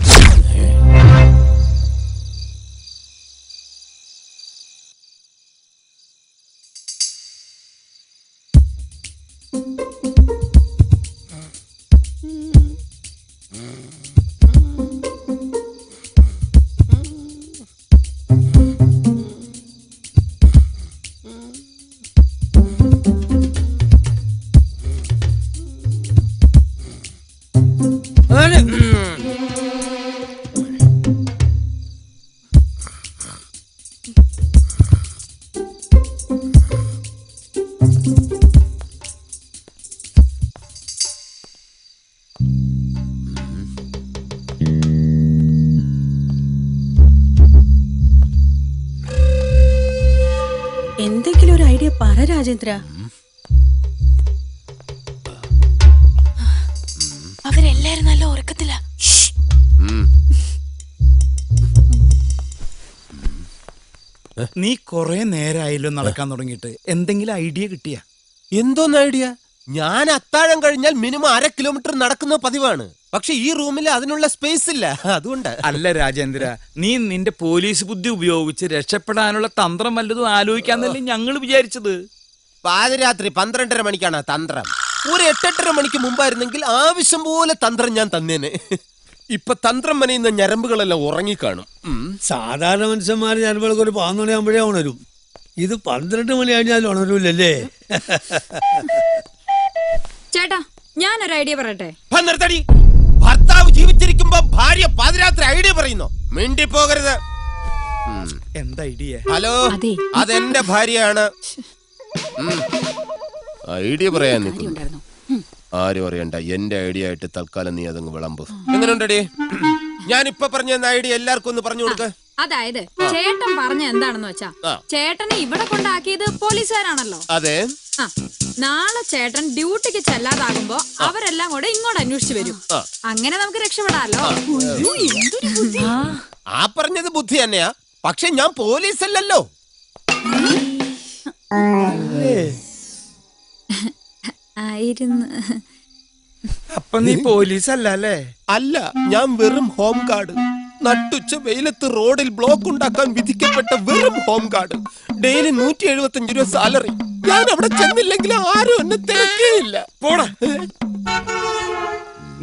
എന്തെങ്കിലും ഒരു ഐഡിയ പറ രാജേന്ദ്ര. നീ കൊറേ നേരമായല്ലോ നടക്കാൻ തുടങ്ങിയിട്ട്. എന്തെങ്കിലും ഐഡിയ കിട്ടിയ? എന്തോന്ന് ഐഡിയ? ഞാൻ അത്താഴം കഴിഞ്ഞാൽ മിനിമം 1/2 കിലോമീറ്റർ നടക്കുന്ന പതിവാണ്. പക്ഷെ ഈ റൂമിൽ അതിനുള്ള സ്പേസ് ഇല്ല, അതുകൊണ്ട്. അല്ല രാജേന്ദ്ര, നീ നിന്റെ പോലീസ് ബുദ്ധി ഉപയോഗിച്ച് രക്ഷപ്പെടാനുള്ള തന്ത്രം വല്ലതും ആലോചിക്കാന്നല്ലേ ഞങ്ങൾ വിചാരിച്ചത്. പാതിരാത്രി 12:30 മണിക്കാണ് തന്ത്രം. ഒരു 8-8:30 മണിക്ക് മുമ്പായിരുന്നെങ്കിൽ ആവശ്യം പോലെ തന്ത്രം ഞാൻ തന്നേനെ. ഇപ്പൊ തന്ത്രം മനയുന്ന ഞരമ്പുകളെല്ലാം ഉറങ്ങിക്കാണും. സാധാരണ മനുഷ്യന്മാർ ഞരമ്പുകൾക്ക് ഒരു 11 മണിയാകുമ്പോഴേ ഉണരും. ഇത് 12 മണി കഴിഞ്ഞാൽ ഉണരൂലല്ലേ? ചേട്ടാ, ഞാനൊരു ഐഡിയ പറയട്ടെ. നിർത്തടി. ഭർത്താവ് ജീവിച്ചിരിക്കുമ്പോ ഭാര്യ പാതിരാത്രി ഐഡിയ പറയുന്നു. മിണ്ടി പോകരുത്. എന്താ ഐഡിയ? ഹലോ, അതെന്റെ ഭാര്യയാണ്. ഐഡിയ പറയാൻ നിൽക്കുന്നു. ആരും അറിയണ്ട, എന്റെ ഐഡിയ ആയിട്ട് തൽക്കാലം നീ അതങ്ങ് വിളമ്പ്. എങ്ങനെയുണ്ടടി? ഞാനിപ്പൊ പറഞ്ഞ ഐഡിയ എല്ലാവർക്കും ഒന്ന് പറഞ്ഞു കൊടുക്ക. അതായത് ചേട്ടൻ പറഞ്ഞ എന്താണെന്ന് വെച്ചാ, ചേട്ടനെ ഇവിടെ കൊണ്ടാക്കിയത് പോലീസുകാരാണല്ലോ. അതെ. നാളെ ചേട്ടൻ ഡ്യൂട്ടിക്ക് ചെല്ലാതാകുമ്പോ അവരെല്ലാം കൂടെ ഇങ്ങോട്ട് അന്വേഷിച്ചു വരും. അങ്ങനെ നമുക്ക് രക്ഷപ്പെടാലോ. ആ പറഞ്ഞത് ബുദ്ധി തന്നെയാ, പക്ഷെ ഞാൻ പോലീസ് അല്ലല്ലോ. അപ്പൊ നീ പോലീസ് അല്ലേ? അല്ല, ഞാൻ വെറും ഹോം ഗാർഡ്. നട്ടുച്ച വെയിലത്ത് റോഡിൽ ബ്ലോക്ക് ഉണ്ടാക്കാൻ വിധിക്കപ്പെട്ട വെറും ഹോം ഗാർഡ്. ഡെയിലി 175 രൂപ സാലറി. ഞാൻ അവിടെ ചെന്നില്ലെങ്കിൽ ആരും എന്നെ തിരക്കേയില്ല. പോടാ.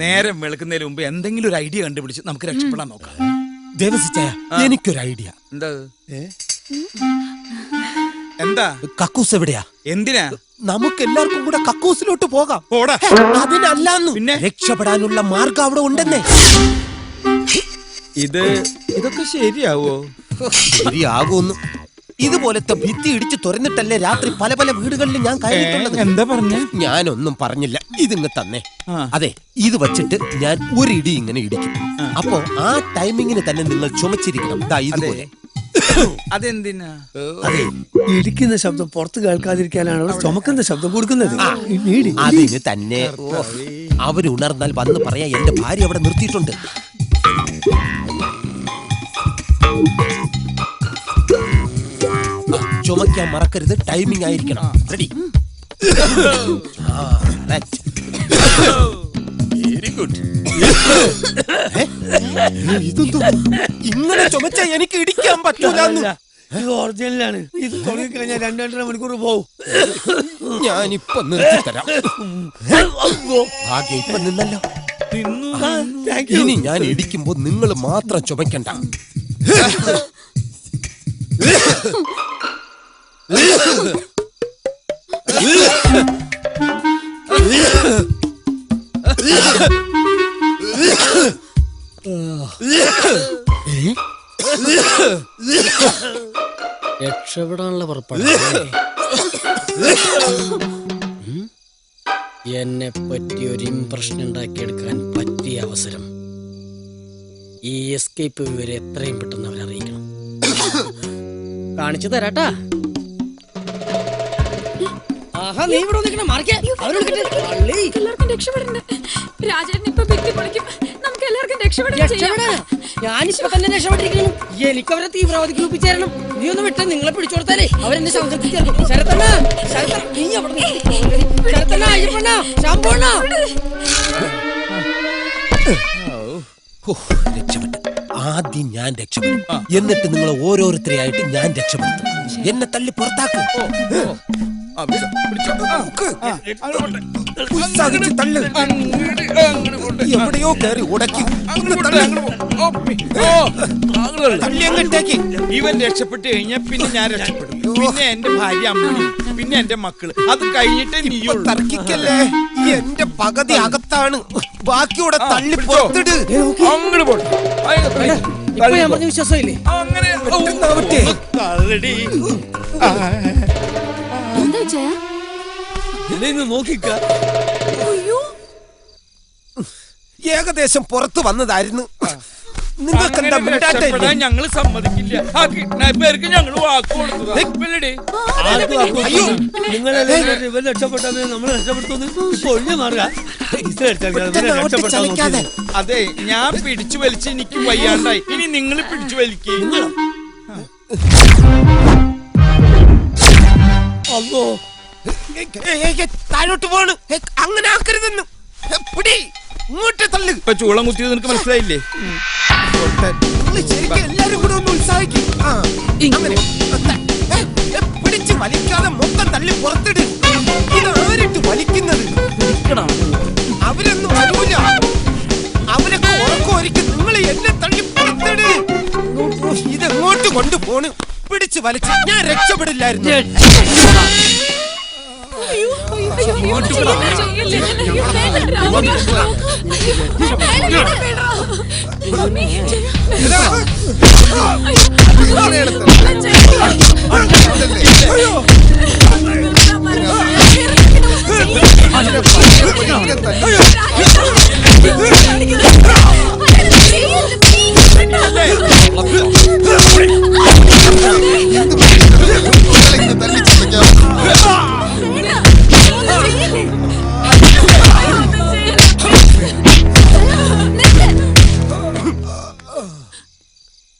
നേരം വെളുക്കുന്നതിന് മുമ്പ് എന്തെങ്കിലും ഒരു ഐഡിയ കണ്ടുപിടിച്ച് നമുക്ക് രക്ഷപ്പെടാൻ നോക്കാം. ദേവസിച്ചായ, എനിക്കൊരു ഐഡിയ. എന്താ? എന്താ? കക്കൂസ് എവിടെയാ? എന്തിനാ? നമുക്ക് എല്ലാവർക്കും കൂടെ കക്കൂസിലോട്ട് പോകാം. അതിനല്ലാന്ന്, പിന്നെ രക്ഷപ്പെടാനുള്ള മാർഗം അവിടെ ഉണ്ടെന്നേ. ഇതൊക്കെ ശരിയാവോ? ശരിയാകുന്നു. ഇതുപോലത്തെ ഭിത്തി ഇടിച്ച് തുറന്നിട്ടല്ലേ രാത്രി പല പല വീടുകളിൽ ഞാൻ കയറിയിട്ടുള്ളത്. എന്താ പറഞ്ഞ? ഞാനൊന്നും പറഞ്ഞില്ല, ഇതിങ്ങ് തന്നെ. അതെ, ഇത് വച്ചിട്ട് ഞാൻ ഒരു ഇടി ഇങ്ങനെ ഇടിക്കും. അപ്പോ ആ ടൈമിങ്ങിന് തന്നെ നിങ്ങൾ ചുമച്ചിരിക്കണം. ഇതുപോലെ. അതെന്തിനാ? അതെ, ഇടിക്കുന്ന ശബ്ദം പുറത്ത് കേൾക്കാതിരിക്കാനാണ് അവർ ചുമക്കുന്ന ശബ്ദം കൊടുക്കുന്നത്. അതിന് തന്നെ. അവരുണർന്നാൽ വന്ന് പറയാ എന്റെ ഭാര്യ അവിടെ നിർത്തിയിട്ടുണ്ട്. ചുമക്കാൻ മറക്കരുത്, ടൈമിംഗ് ആയിരിക്കണം. റെഡി? Very good. ഇതെന്തോ ഇങ്ങനെ ചുമച്ച എനിക്ക് ഇടിക്കാൻ പറ്റൂല. ഇത് ഒറിജിനലാണ്. ഇത് തുടങ്ങിക്കഴിഞ്ഞാൽ 2-2.5 മണിക്കൂർ പോവും. ഞാനിപ്പൊ നിർത്തി തരാം. ഭാഗ്യം ഇപ്പൊ നിന്നല്ലോ. ഇനി ഞാൻ ഇടിക്കുമ്പോ നിങ്ങൾ മാത്രം ചുമക്കണ്ട. രക്ഷപ്പെടാനുള്ള പുറപ്പാട്. എന്നെ പറ്റി ഒരു ഇംപ്രഷൻ ഉണ്ടാക്കിയെടുക്കാൻ പറ്റിയ അവസരം. ഈ എസ്കേപ്പ് വിവരം എത്രയും പെട്ടെന്ന് അവരറിയിക്കണം. കാണിച്ചു തരാട്ടാ. നീ ഇവിടെ എല്ലാവർക്കും രക്ഷപ്പെടണ്ടേ? രാജേട്ടൻ ഇപ്പൊ ഭിത്തി പൊളിക്കും. നമുക്ക് എല്ലാവർക്കും രക്ഷപ്പെടാൻ. ഞാനിപ്പോ തന്നെ രക്ഷപ്പെട്ടിരിക്കുന്നു. എനിക്ക് അവരെ തീവ്രവാദി ഗ്രൂപ്പിൽ ചേരണം. നീ ഒന്ന് വിട്ട് നിങ്ങളെ പിടിച്ചു കൊടുത്താലേ അവരെന്നെ ശബ്ദത്തിൽ ചേർക്കും. ശരത്തണ്ണ, നീ അവിടെ ശരത്തണ്ണ, അയ്യപ്പണ്ണ, ശാമ്പണ്ണ. രക്ഷപ്പെട്ടു. ആദ്യം ഞാൻ രക്ഷപ്പെടും, എന്നിട്ട് നിങ്ങൾ ഓരോരുത്തരെയായിട്ട് ഞാൻ രക്ഷപ്പെടുത്തും. എന്നെ തള്ളി പുറത്താക്കും. എവിടെയോ കയറി ഉടക്കി. ഇവൻ രക്ഷപ്പെട്ട് കഴിഞ്ഞാൽ പിന്നെ ഞാൻ രക്ഷപ്പെടും. പിന്നെ എന്റെ ഭാര്യ അമ്മ, പിന്നെ എന്റെ മക്കള്. അത് കഴിഞ്ഞിട്ട് നീ തർക്കിക്കല്ലേ. എന്റെ പകുതി അകത്താണ്, ബാക്കിയോടെ തള്ളി പുറത്തിട്. അങ്ങോട്ട് പോട്ടെ. വിശ്വാസമില്ലേ? അങ്ങനെ നോക്കിക്ക. ഏകദേശം പുറത്തു വന്നതായിരുന്നു. ഞങ്ങള് സമ്മതിക്കില്ല. ആ കിഡ്നാപ്പേർക്ക് ഞങ്ങള് വാക്ക് കൊടുത്തു. ഇവൻ രക്ഷപ്പെട്ടത് നമ്മൾ രക്ഷപ്പെടുത്തുന്നു. അതെ, ഞാൻ പിടിച്ചു വലിച്ച് എനിക്ക് വയ്യാണ്ടായി. ഇനി നിങ്ങൾ പിടിച്ചു വലിക്കുക. അല്ലോ താഴോട്ട് പോണ്. അങ്ങനെ ആക്കരുതെന്ന്. പിടി, ഇങ്ങോട്ട് തള്ളു. ഇപ്പൊ ചൂളം കുത്തിയത് നിനക്ക് മനസ്സിലായില്ലേ? നിങ്ങൾ ശരിക്കും എല്ലാരും കൂടെ ഒന്ന് ഉത്സാഹിക്കും. അങ്ങനെ പിടിച്ച് വലിക്കാതെ മൊത്തം തള്ളി പുറത്തിട്. ഇത് ആരിട്ട് വലിക്കുന്നത്? അവരൊന്നും വരൂല. അവരൊക്കെ ഉറക്കമായിരിക്കും. നിങ്ങൾ എന്നെ തള്ളി പുറത്തിട്. ഇതെങ്ങോട്ട് കൊണ്ടുപോണ്? പിടിച്ച് വലിച്ച് ഞാൻ രക്ഷപ്പെടില്ലായിരുന്നു.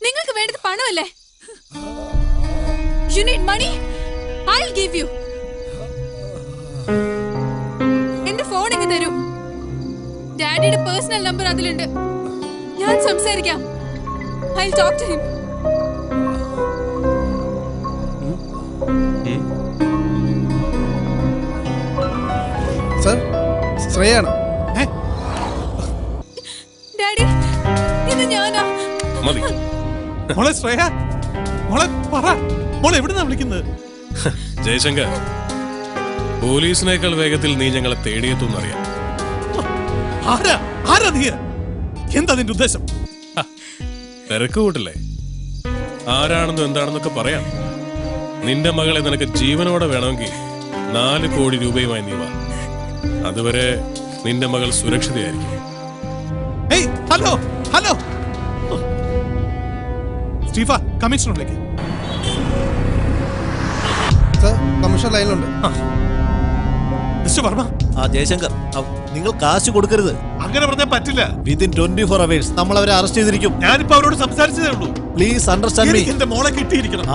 നിങ്ങൾക്ക് വേണ്ടത് പണമല്ലേ? You need money? I'll give you. എന്റെ ഫോൺ ഇങ്ങ് തരൂ. ഡാഡിയുടെ പേഴ്സണൽ നമ്പർ അതിലുണ്ട്. ഞാൻ സംസാരിക്കാം. I'll talk to him. Sir, ശ്രേയാണ്. ഡാഡി, ഇത് ഞാനാ. മതി. മോളെ ശ്രേയ, മോളെ പറ, മോളെ എവിടുന്നാ വിളിക്കുന്നത്? ജയശങ്കർ, പോലീസിനേക്കാൾ വേഗത്തിൽ നീ ഞങ്ങളെ തേടിയെത്തുന്നറിയാം. ആരാ ആരാ നീ? എന്താ നിന്റെ ഉദ്ദേശം? തിരക്ക് കൂട്ടില്ലേ? ആരാണെന്നും എന്താണെന്നൊക്കെ പറയാം. നിന്റെ മകളെ നിനക്ക് ജീവനോടെ വേണമെങ്കിൽ 4 കോടി രൂപയുമായി നീ വാ. അതുവരെ നിന്റെ മകൾ സുരക്ഷിതയായിരിക്കും. ഹലോ ഹലോ സ്റ്റീഫ, കമ്മീഷണറിലേക്ക്. സർ, കമ്മീഷണർ ലൈനിലുണ്ട്. മിസ്റ്റർ വർമ്മ. ജയശങ്കർ, നിങ്ങൾ കാശ് കൊടുക്കരുത്. അങ്ങനെ പറഞ്ഞാൽ പറ്റില്ല. വിത്തിൻ 24 hours നമ്മൾ അവരെ അറസ്റ്റ് ചെയ്തിരിക്കും. ഞാനിപ്പോ അവരോട് സംസാരിച്ചതേ ഉള്ളൂ. Please understand me. എന്റെ മോളെ കിട്ടിയിരിക്കണം.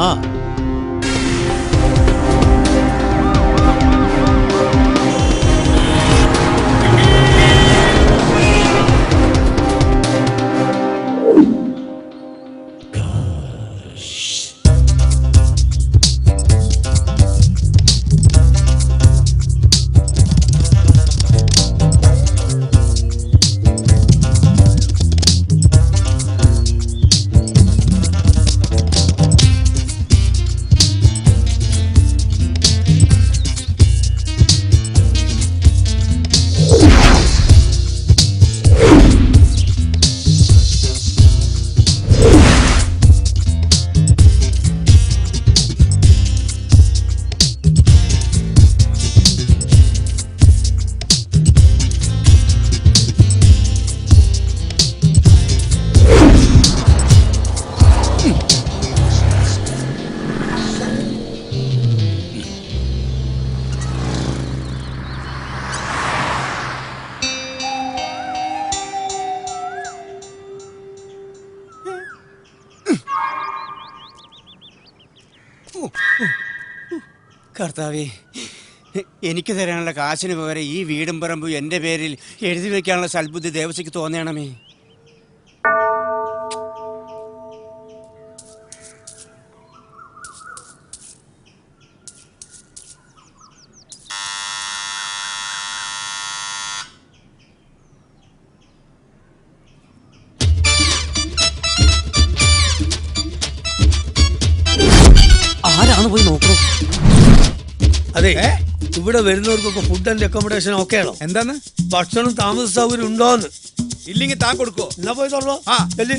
കർത്താവേ, എനിക്ക് തരാനുള്ള കാശിന് പകരം ഈ വീടും പറമ്പും എൻ്റെ പേരിൽ എഴുതി വെക്കാനുള്ള സൽബുദ്ധി ദേവസ്വയ്ക്ക് തോന്നണമേ. ആരാണ് പോയി നോക്കൂ? അതെ, ഇവിടെ വരുന്നവർക്കൊക്കെ ഫുഡ് ആൻഡ് അക്കോമഡേഷൻ ഓക്കെ ആണോ? എന്താന്ന്? ഭക്ഷണം താമസ സൗകര്യം ഉണ്ടോന്ന്? ഇല്ലെങ്കിൽ താൻ കൊടുക്കോ? എന്നാ പോയി തുറന്നോ. ചെല്ല്.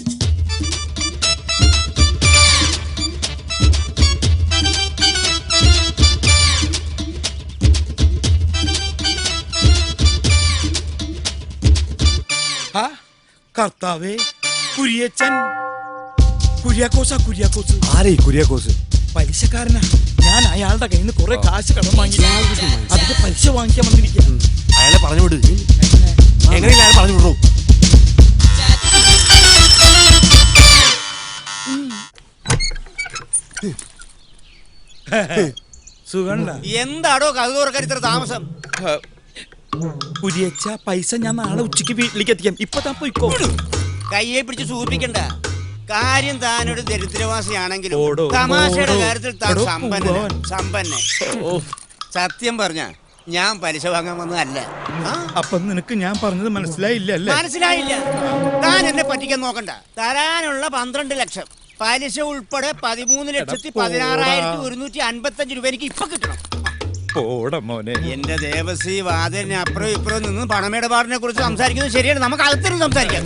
കർത്താവേ, കുര്യച്ചൻ. കുര്യാക്കോസാ, കുര്യാക്കോസ്. ആരേ കുര്യാക്കോസ്? പലിശക്കാരനാ. ഞാൻ അയാളുടെ കയ്യിൽ നിന്ന് കുറെ കാശ് കടം വാങ്ങി അതിന്റെ പലിശ വാങ്ങിക്കാൻ വന്നിരിക്കുക. അയാളെ പറഞ്ഞു വിട്. എങ്ങനെയാ അയാളെ പറഞ്ഞു വിടൂ? സുഖണ്ട എന്താടോ കഥോർക്കാൻ ഇത്ര താമസം? കുരിയച്ച പൈസ ഞാൻ നാളെ ഉച്ചക്ക് വീട്ടിലേക്ക് എത്തിക്കാം. ഇപ്പൊ താൻ പോയിക്കോ. കയ്യെ പിടിച്ച് സൂചിപ്പിക്കണ്ട. കാര്യം താനൊരു ദരിദ്രവാസിയാണെങ്കിലും തമാശയുടെ കാര്യത്തിൽ താൻ സമ്പന്നൻ. സത്യം പറഞ്ഞ ഞാൻ പലിശ വാങ്ങാൻ വന്നതല്ല. അപ്പൊ നിനക്ക് ഞാൻ പറഞ്ഞത് മനസ്സിലായില്ല? മനസ്സിലായില്ല. താൻ എന്നെ പറ്റിക്കാൻ നോക്കണ്ട. തരാനുള്ള 12 ലക്ഷം പലിശ ഉൾപ്പെടെ 13,16,155 രൂപ എനിക്ക് ഇപ്പൊ കിട്ടണം. എന്റെ ദേവസി വാതിലിന് അപ്പുറം ഇപ്പുറം നിന്ന് പണമിടപാടിനെ കുറിച്ച് സംസാരിക്കുന്നത് ശരിയാണ്. നമുക്ക് അകത്തിരുന്ന് സംസാരിക്കാം.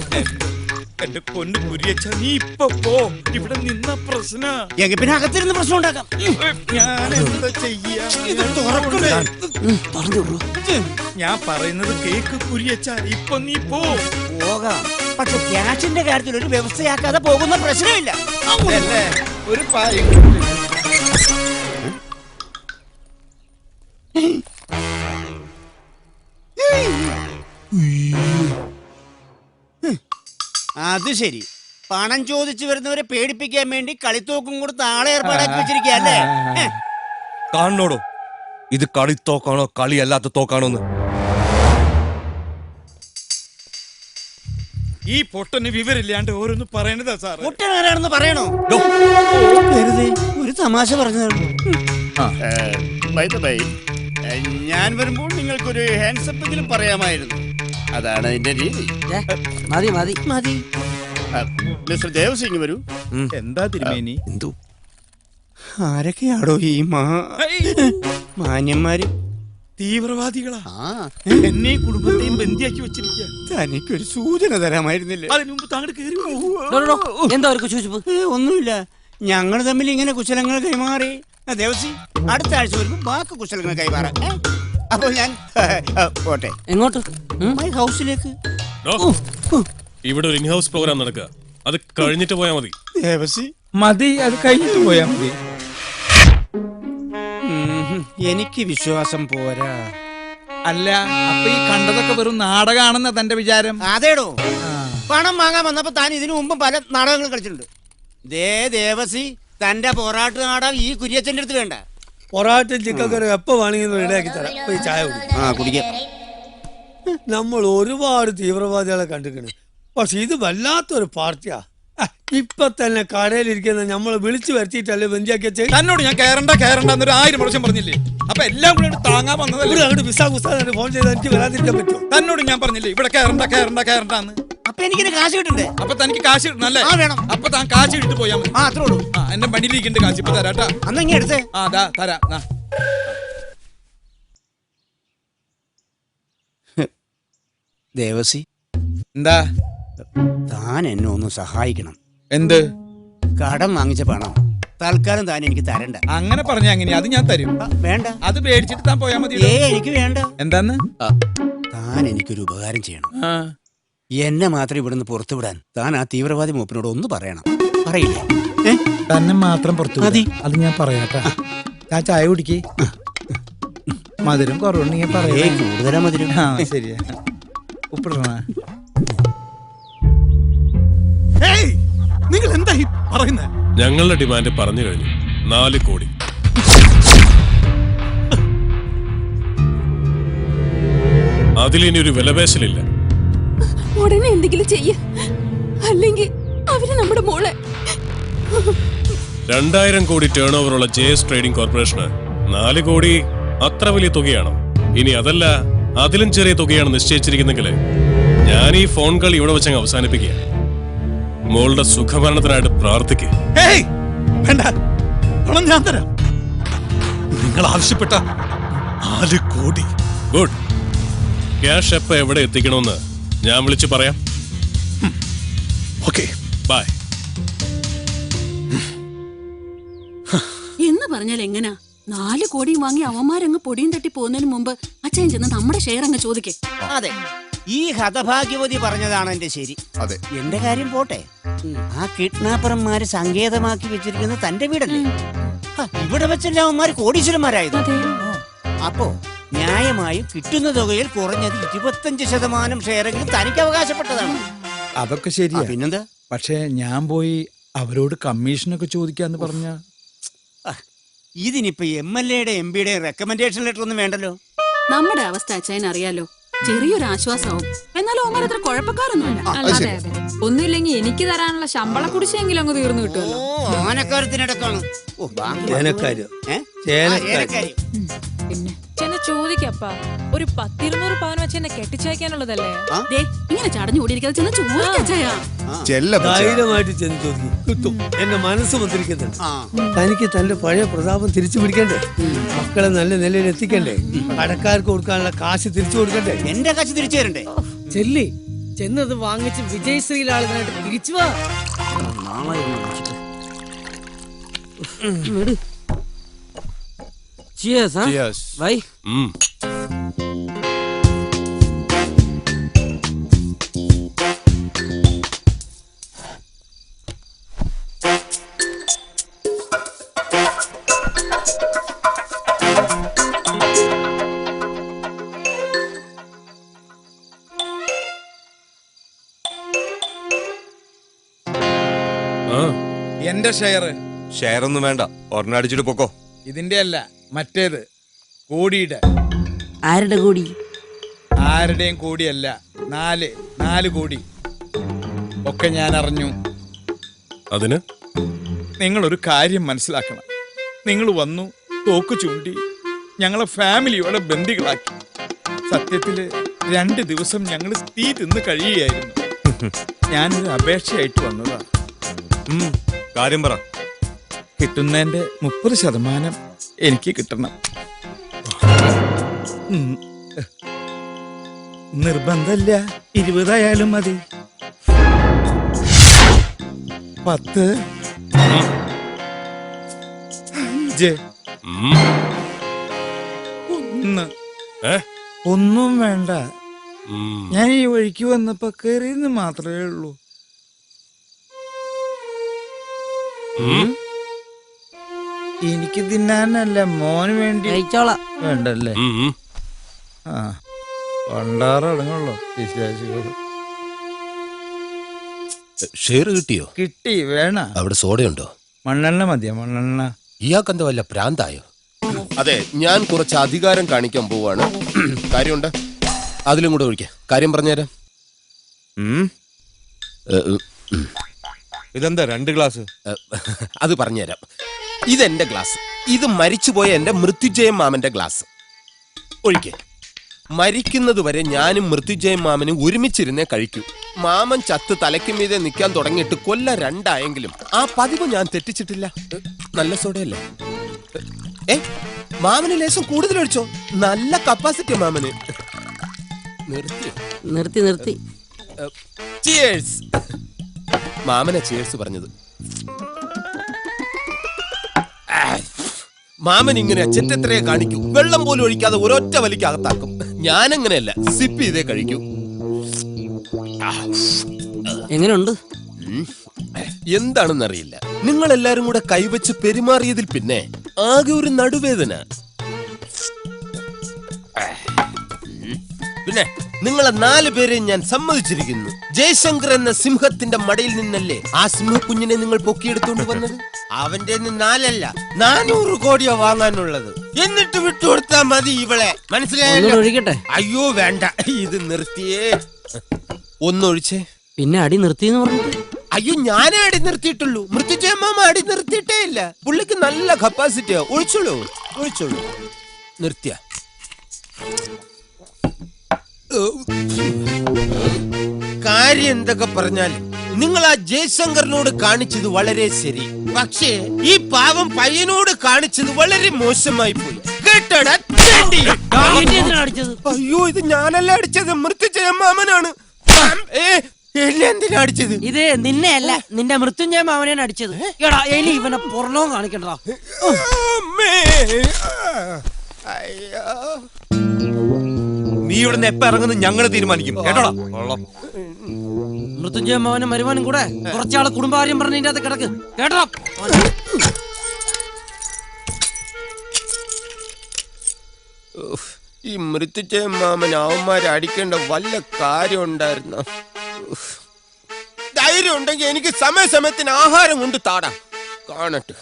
എന്റെ പൊന്നു കുരിയച്ച നീ ഇപ്പൊ പോ. ഇവിടെ നിന്ന പ്രശ്ന എങ്കിൽ പിന്നെ അകത്തിരുന്ന് പ്രശ്നം ഉണ്ടാക്കാം. ഞാൻ എന്താ ചെയ്യാ? ഞാൻ പറയുന്നത് കേക്ക് കുരിയച്ച. ഇപ്പൊ നീ പോകാം. പക്ഷെ ക്യാഷിന്റെ കാര്യത്തിൽ ഒരു വ്യവസ്ഥയാക്കാതെ പോകുന്ന പ്രശ്നമില്ല. ഒരു അത് ശരി. പണം ചോദിച്ചു വരുന്നവരെ പേടിപ്പിക്കാൻ വേണ്ടി കളിത്തോക്കും കൊടുത്ത് ആളെ ഏർപ്പാടാക്കി വെച്ചിരിക്കല്ലേ? കാണണോടോ, ഇത് കളിത്തോക്കാണോ കളിയല്ലാത്ത തോക്കാണോന്ന്? ഈ പൊട്ടന് വിവരില്ലാണ്ട് ഓരോന്ന് പറയണതാ സാർ. പൊട്ടനാരാണെന്ന് പറയണോ? വെറുതെ ഒരു തമാശ പറഞ്ഞതാണ്. ഞാൻ വരുമ്പോൾ നിങ്ങൾക്കൊരു ഹാൻഡ്സപ്പെങ്കിലും പറയാമായിരുന്നു. അതാണ് എന്റെ രീതി. മതി മതി മതി. മിസ്റ്റർ ദേവസിംഗ് വരൂ. എന്താ തിരുമേനി? എന്തോ ആരൊക്കെയാടോ ഈ മാന്യന്മാര്? തീവ്രവാദികളാ. എന്നെ കുടുംബത്തെയും ബന്ദിയാക്കി വെച്ചിരിക്കുക. തനിക്കൊരു സൂചന തരാമായിരുന്നില്ലേ? അതിനു മുമ്പ് താങ്കൾ കയറി. എന്താ അവർക്ക് സൂചിപ്പ്? ഒന്നുമില്ല. ഞങ്ങൾ തമ്മിൽ ഇങ്ങനെ കുശലങ്ങൾ കൈമാറി. ദേവസി അടുത്ത ആഴ്ച വരുമ്പോ ബാക്കി കുശലങ്ങൾ കൈമാറാം. അപ്പൊ ഞാൻ പോട്ടെ. എങ്ങോട്ട്? ഹൗസിലേക്ക്. ഇവിടെ ഒരു ഇൻഹൗസ് പ്രോഗ്രാം നടക്കുക. അത് കഴിഞ്ഞിട്ട് പോയാ മതി. ദേവസി മതി, അത് കഴിഞ്ഞിട്ട് പോയാ മതി. എനിക്ക് വിശ്വാസം പോരാ. അല്ല, അപ്പൊ ഈ കണ്ടതൊക്കെ വെറും നാടകമാണെന്ന തന്റെ വിചാരം? അതേടോ, പണം വാങ്ങാൻ വന്നപ്പോ താൻ ഇതിനു മുമ്പ് പല നാടകങ്ങൾ കളിച്ചിട്ടുണ്ട്. ദേവസി തന്റെ പൊറാട്ട് നാടകം ഈ കുര്യച്ചന്റെ അടുത്ത് വേണ്ട. പൊറാട്ടും ചിക്കൻ കറി എപ്പോ വേണമെങ്കിലും റെഡിയാക്കി തരാം. ഈ ചായ കുടിക്കാം. നമ്മൾ ഒരുപാട് തീവ്രവാദികളെ കണ്ടിരിക്കണ്. പക്ഷെ ഇത് വല്ലാത്തൊരു പാർട്ടിയാ. ഇപ്പൊ തന്നെ കടയിലിരിക്കുന്ന നമ്മളെ വിളിച്ചു വരുത്തിയിട്ടല്ലേ ബന്ധിയാക്കി വെച്ചേ. തന്നോട് ഞാൻ കയറണ്ട എന്നൊരു 1000 പ്രാവശ്യം പറഞ്ഞില്ലേ? അപ്പൊ എല്ലാം കൂടെ താങ്ങാൻ വന്നതല്ലേ? അങ്ങോട്ട് ഫോൺ ചെയ്താൽ എനിക്ക് വരാതിരിക്കാൻ പറ്റുമോ? തന്നോട് ഞാൻ പറഞ്ഞില്ലേ ഇവിടെ കയറണ്ടെന്ന്? അപ്പൊ എനിക്ക് കാശ് കിട്ടണ്ടേ? അപ്പൊ തനിക്ക് കാശ് കിട്ടണല്ലേ? വേണം. അപ്പൊ താൻ കാശ് ഇട്ട് പോയാ മതി. അത്രേ ഉള്ളൂ. എന്റെ വണ്ടിയിലിരിക്കുന്നുണ്ട് കാശ്. ഇപ്പൊ തരാട്ടാ. അന്ന് ഇങ്ങനെ എടുത്തേ. തരാം. ദേവസി, എന്താ? താൻ എന്നെ ഒന്ന് സഹായിക്കണം. എന്ത്? കടം വാങ്ങിച്ച പണം തൽക്കാലം താൻ എനിക്ക് തരണ്ട. അങ്ങനെ പറഞ്ഞ എങ്ങനെയാ? അത് ഞാൻ തരും. വേണ്ട, അത് പേടിച്ചിട്ട് താൻ പോയാ മതി. എനിക്ക് വേണ്ട. എന്താന്ന്? താൻ എനിക്കൊരു ഉപകാരം ചെയ്യണം. എന്നെ മാത്രം ഇവിടുന്ന് പുറത്തുവിടാൻ താൻ ആ തീവ്രവാദി മൂപ്പനോട് ഒന്ന് പറയണം. പറയില്ലേ? തന്നെ മാത്രം പുറത്തു മതി. അത് ഞാൻ പറയാട്ടാ. ഞാൻ ചായ കുടിക്കേ. മധുരം കുറവുണ്ടെങ്കിൽ പറയാ. കൂടുതലാ മധുരം. ശരിയാ. ഉപ്പിടണ. നിങ്ങൾ എന്താ പറയുന്നത്? ഞങ്ങളുടെ ഡിമാൻഡ് പറഞ്ഞു കഴിഞ്ഞു. 4 കോടി. അതിലിനി ഒരു വിലപേശലില്ല. ഉടനെ എന്തെങ്കിലും ചെയ്യ, അല്ലെങ്കിൽ അവര് നമ്മുടെ മോളെ. 2000 കോടി ടേൺ ഓവറുള്ള ജെഎസ് ട്രേഡിംഗ് കോർപ്പറേഷന് 4 കോടി അത്ര വലിയ തുകയാണോ? ഇനി അതല്ല, അതിലും ചെറിയ തുകയാണ് നിശ്ചയിച്ചിരിക്കുന്നെങ്കിൽ ഞാൻ ഈ ഫോൺ കളി ഇവിടെ വെച്ചങ്ങ് അവസാനിപ്പിക്കുക. മോളുടെ സുഖഭരണത്തിനായിട്ട് പ്രാർത്ഥിക്കുക. വേണ്ട, പണം ഞാൻ തരാം. നിങ്ങൾ ആവശ്യപ്പെട്ട 4 കോടി. ഗുഡ്. ക്യാഷ് എപ്പോ എവിടെ എത്തിക്കണമെന്ന് ഞാൻ വിളിച്ചു പറയാം. Okay, bye. എന്ന് പറഞ്ഞാൽ എങ്ങനാ? 4 കോടിയും വാങ്ങി അവന്മാരങ്ങ് പൊടിയും തട്ടി പോകുന്നതിന് മുമ്പ് അച്ഛൻ ചെന്ന് നമ്മുടെ ഷെയർ അങ്ങ് ചോദിക്കേ. അതെ, ഈ ഹതഭാഗ്യവതി പറഞ്ഞതാണ് എന്റെ ശരി. അതെ, എന്റെ കാര്യം പോട്ടെ. ആ കിഡ്നാപ്പർമാര് സങ്കേതമാക്കി വെച്ചിരിക്കുന്നത് തന്റെ വീടല്ലേ? ഇവിടെ വെച്ചല്ലേ അവന്മാര് കോടീശ്വരന്മാരായത്. അപ്പോ ന്യായമായും കിട്ടുന്ന തുകയിൽ കുറഞ്ഞത് 25% ഷെയറെങ്കിലും തനിക്ക് അവകാശപ്പെട്ടതാണ്. അതൊക്കെ ശരിയാ. പിന്നെന്താ? പക്ഷെ ഞാൻ പോയി അവരോട് കമ്മീഷനൊക്കെ ചോദിക്കാന്ന് പറഞ്ഞ ഇതിനിപ്പോ MLA-യുടെ MP-യുടെ റെക്കമെൻഡേഷൻ ലെറ്റർ ഒന്നും വേണ്ടല്ലോ. നമ്മുടെ അവസ്ഥ അച്ഛൻ അറിയാലോ. ചെറിയൊരു ആശ്വാസമാവും. എന്നാലും അവന്മാർ അത്ര കുഴപ്പക്കാരൊന്നുമല്ല. അതെ അതെ, ഒന്നുമില്ലെങ്കിൽ എനിക്ക് തരാനുള്ള ശമ്പള കുടിശ്ശെങ്കിലും അങ്ങ് തീർന്നു കിട്ടുമല്ലോ. ആനക്കാര്യത്തിനടക്കാണ്. പിന്നെ ചെന്നെ ചോദിക്കപ്പാ, ഒരു 10-200 പവൻ വെച്ച് എന്നെ കെട്ടിച്ചയക്കാനുള്ളതല്ലേ? ഇങ്ങനെ ചടഞ്ഞു കൂടിയിരിക്കാതെ ചെന്ന് ചോദിക്കച്ചാ. ധൈര്യമായിട്ട് ചെന്ന് ചോദിക്കും, കിട്ടും. എന്റെ മനസ്സ് മുദ്രിക്കുന്നുണ്ട്. തനിക്ക് തന്റെ പഴയ പ്രതാപം തിരിച്ചു പിടിക്കണ്ടേ? മക്കളെ നല്ല നിലയിൽ എത്തിക്കണ്ടേ? കടക്കാർക്ക് കൊടുക്കാനുള്ള കാശ് തിരിച്ചു കൊടുക്കണ്ടേ? എന്റെ കാശ് തിരിച്ചു തരണ്ടേ? ചെല്ലി ചെന്നത് വാങ്ങിച്ച് വിജയശ്രീലാളിനായിട്ട് തിരിച്ചു വാ. Cheers, huh? Cheers. Bye. എന്റെ ഷെയർ ഒന്നും വേണ്ട, ഒരെണ്ണം അടിച്ചിട്ട് പൊക്കോ. ഇതിന്റെ അല്ല, മറ്റേത് കോടിയുടെ. ആരുടെ കോടി? ആരുടെയും കോടിയല്ല, 4 കോടി ഒക്കെ ഞാൻ അറിഞ്ഞു. അതിന് നിങ്ങളൊരു കാര്യം മനസ്സിലാക്കണം. നിങ്ങൾ വന്നു, തോക്ക് ചൂണ്ടി ഞങ്ങളെ ഫാമിലിയോടെ ബന്ദികളാക്കി. സത്യത്തില് 2 ദിവസം ഞങ്ങൾ തീ തിന്ന് കഴിയുകയായിരുന്നു. ഞാനൊരു അപേക്ഷയായിട്ട് വന്നതാ. കാര്യം പറ. കിട്ടുന്നതിന്റെ 30% എനിക്ക് കിട്ടണം. നിർബന്ധമില്ല, 20 ആയാലും മതി. 10, 5, 1. ഒന്നും വേണ്ട. ഞാൻ ഈ വഴിക്ക് വന്നപ്പോ കയറിയെന്ന് മാത്രമേ ഉള്ളൂ. എനിക്ക് തിന്നാനല്ല, മോന് വേണ്ടി വേണ്ടല്ലേ? ആ, പണ്ടാറടങ്ങുള്ളൂ വിശ്വാസികൾ. ഷെയർ കിട്ടിയോ? കിട്ടി. വേണ? അവിടെ സോഡയുണ്ടോ? മണ്ണെണ്ണ മതിയോ? മണ്ണെണ്ണ. ഇയാൾക്കെന്താ വല്ല പ്രാന്തായോ? അതെ, ഞാൻ കുറച്ച് അധികാരം കാണിക്കാൻ പോവാണ്. കാര്യമുണ്ട്, അതിലും കൂടെ ഒഴിക്കാം. കാര്യം പറഞ്ഞുതരാം. ഇതെന്താ 2 ഗ്ലാസ്? അത് പറഞ്ഞുതരാം. ഇതെന്റെ ഗ്ലാസ്, ഇത് മരിച്ചുപോയ എന്റെ മൃത്യുജയം മാമന്റെ ഗ്ലാസ്. ഒഴിക്കേ. മരിക്കുന്നത് വരെ ഞാനും മൃത്യുജയം മാമനും ഒരുമിച്ചിരുന്നേ കഴിക്കൂ. മാമൻ ചത്ത് തലയ്ക്ക് മീതെ നിൽക്കാൻ തുടങ്ങിയിട്ട് കൊല്ല 2 ആയെങ്കിലും ആ പതിവ് ഞാൻ തെറ്റിച്ചിട്ടില്ല. നല്ല സോഡയല്ലേ? മാമന് ലേശം കൂടുതൽ ഒഴിച്ചോ, നല്ല കപ്പാസിറ്റി മാമന്. നിർത്തി. ചിയേഴ്സ്. മാമനെ ചിയേഴ്സ് പറഞ്ഞത്. മാമൻ ഇങ്ങനെ ചെറ്റത്രയെ കാണിക്കൂ, വെള്ളം പോലും ഒഴിക്കാതെ ഒരൊറ്റ വലിക്ക് അകത്താക്കും. ഞാനങ്ങനെയല്ല, സിപ്പ് ചെയ്തേ കഴിക്കൂ. എങ്ങനെയുണ്ട്? എന്താണെന്നറിയില്ല, നിങ്ങൾ എല്ലാരും കൂടെ കൈവച്ച് പെരുമാറിയതിൽ പിന്നെ ആകെ ഒരു നടുവേദന. പിന്നെ നിങ്ങളെ 4 പേരെയും ഞാൻ സമ്മതിച്ചിരിക്കുന്നു. ജയശങ്കർ എന്ന സിംഹത്തിന്റെ മടയിൽ നിന്നല്ലേ ആ സിംഹക്കുഞ്ഞിനെ നിങ്ങൾ പൊക്കിയെടുത്തോണ്ട് വന്നത്? അവന്റെ 4 അല്ല 400 കോടിയാ വാങ്ങാനുള്ളത്. എന്നിട്ട് വിട്ടുകൊടുത്താ മതി ഇവളെ. മനസ്സിലായല്ലോ? അയ്യോ വേണ്ട, ഇത് നിർത്തിയേ. ഒന്നൊഴിച്ചേ. പിന്നെ അടി നിർത്തിയെന്ന് പറഞ്ഞിട്ട്? അയ്യോ, ഞാനേ അടി നിർത്തിയിട്ടുള്ളൂ. മൃത്യുജയമാമ അടി നിർത്തിയിട്ടേ ഇല്ല. പുള്ളിക്ക് നല്ല കപ്പാസിറ്റിയാ. ഒഴിച്ചോളൂ. നിർത്തിയ കാര്യം എന്തൊക്കെ പറഞ്ഞാലും നിങ്ങൾ ആ ജയശങ്കറിനോട് കാണിച്ചത് വളരെ ശരി. പക്ഷേ ഈ പാവം പയ്യനോട് കാണിച്ചത് വളരെ മോശമായി പോയി. കേട്ടടാ? അയ്യോ, ഇത് ഞാനല്ല അടിച്ചത്, മൃത്യുജയമാമനാണ്. എന്തിനാ അടിച്ചത്? ഇത് നിന്നെ അല്ല, നിന്റെ മൃത്യുഞ്ജയ മാമനെയാണ് അടിച്ചത്. എടാ എലി, ഇവനെ പുറലോ കാണിക്കണ്ടാ. നീ ഇവിടെ നിന്ന് എപ്പ ഇറങ്ങുന്നത് ഞങ്ങൾ തീരുമാനിക്കും, കേട്ടോടാ. മൃത്യുഞ്ജയ മാമനും മരുമാനും കൂടെ കുറച്ചാളെ കുടുംബകാര്യം പറഞ്ഞ ഇതിന്റെ അകത്ത് കിടക്ക്, കേട്ടോ. ഈ മൃത്യുജയമാമൻ അവന്മാരെ അടിക്കേണ്ട വല്ല കാര്യം ഉണ്ടായിരുന്ന? ധൈര്യം ഉണ്ടെങ്കിൽ എനിക്ക് സമയസമയത്തിന് ആഹാരം കൊണ്ട് താടാ, കാണട്ടെ.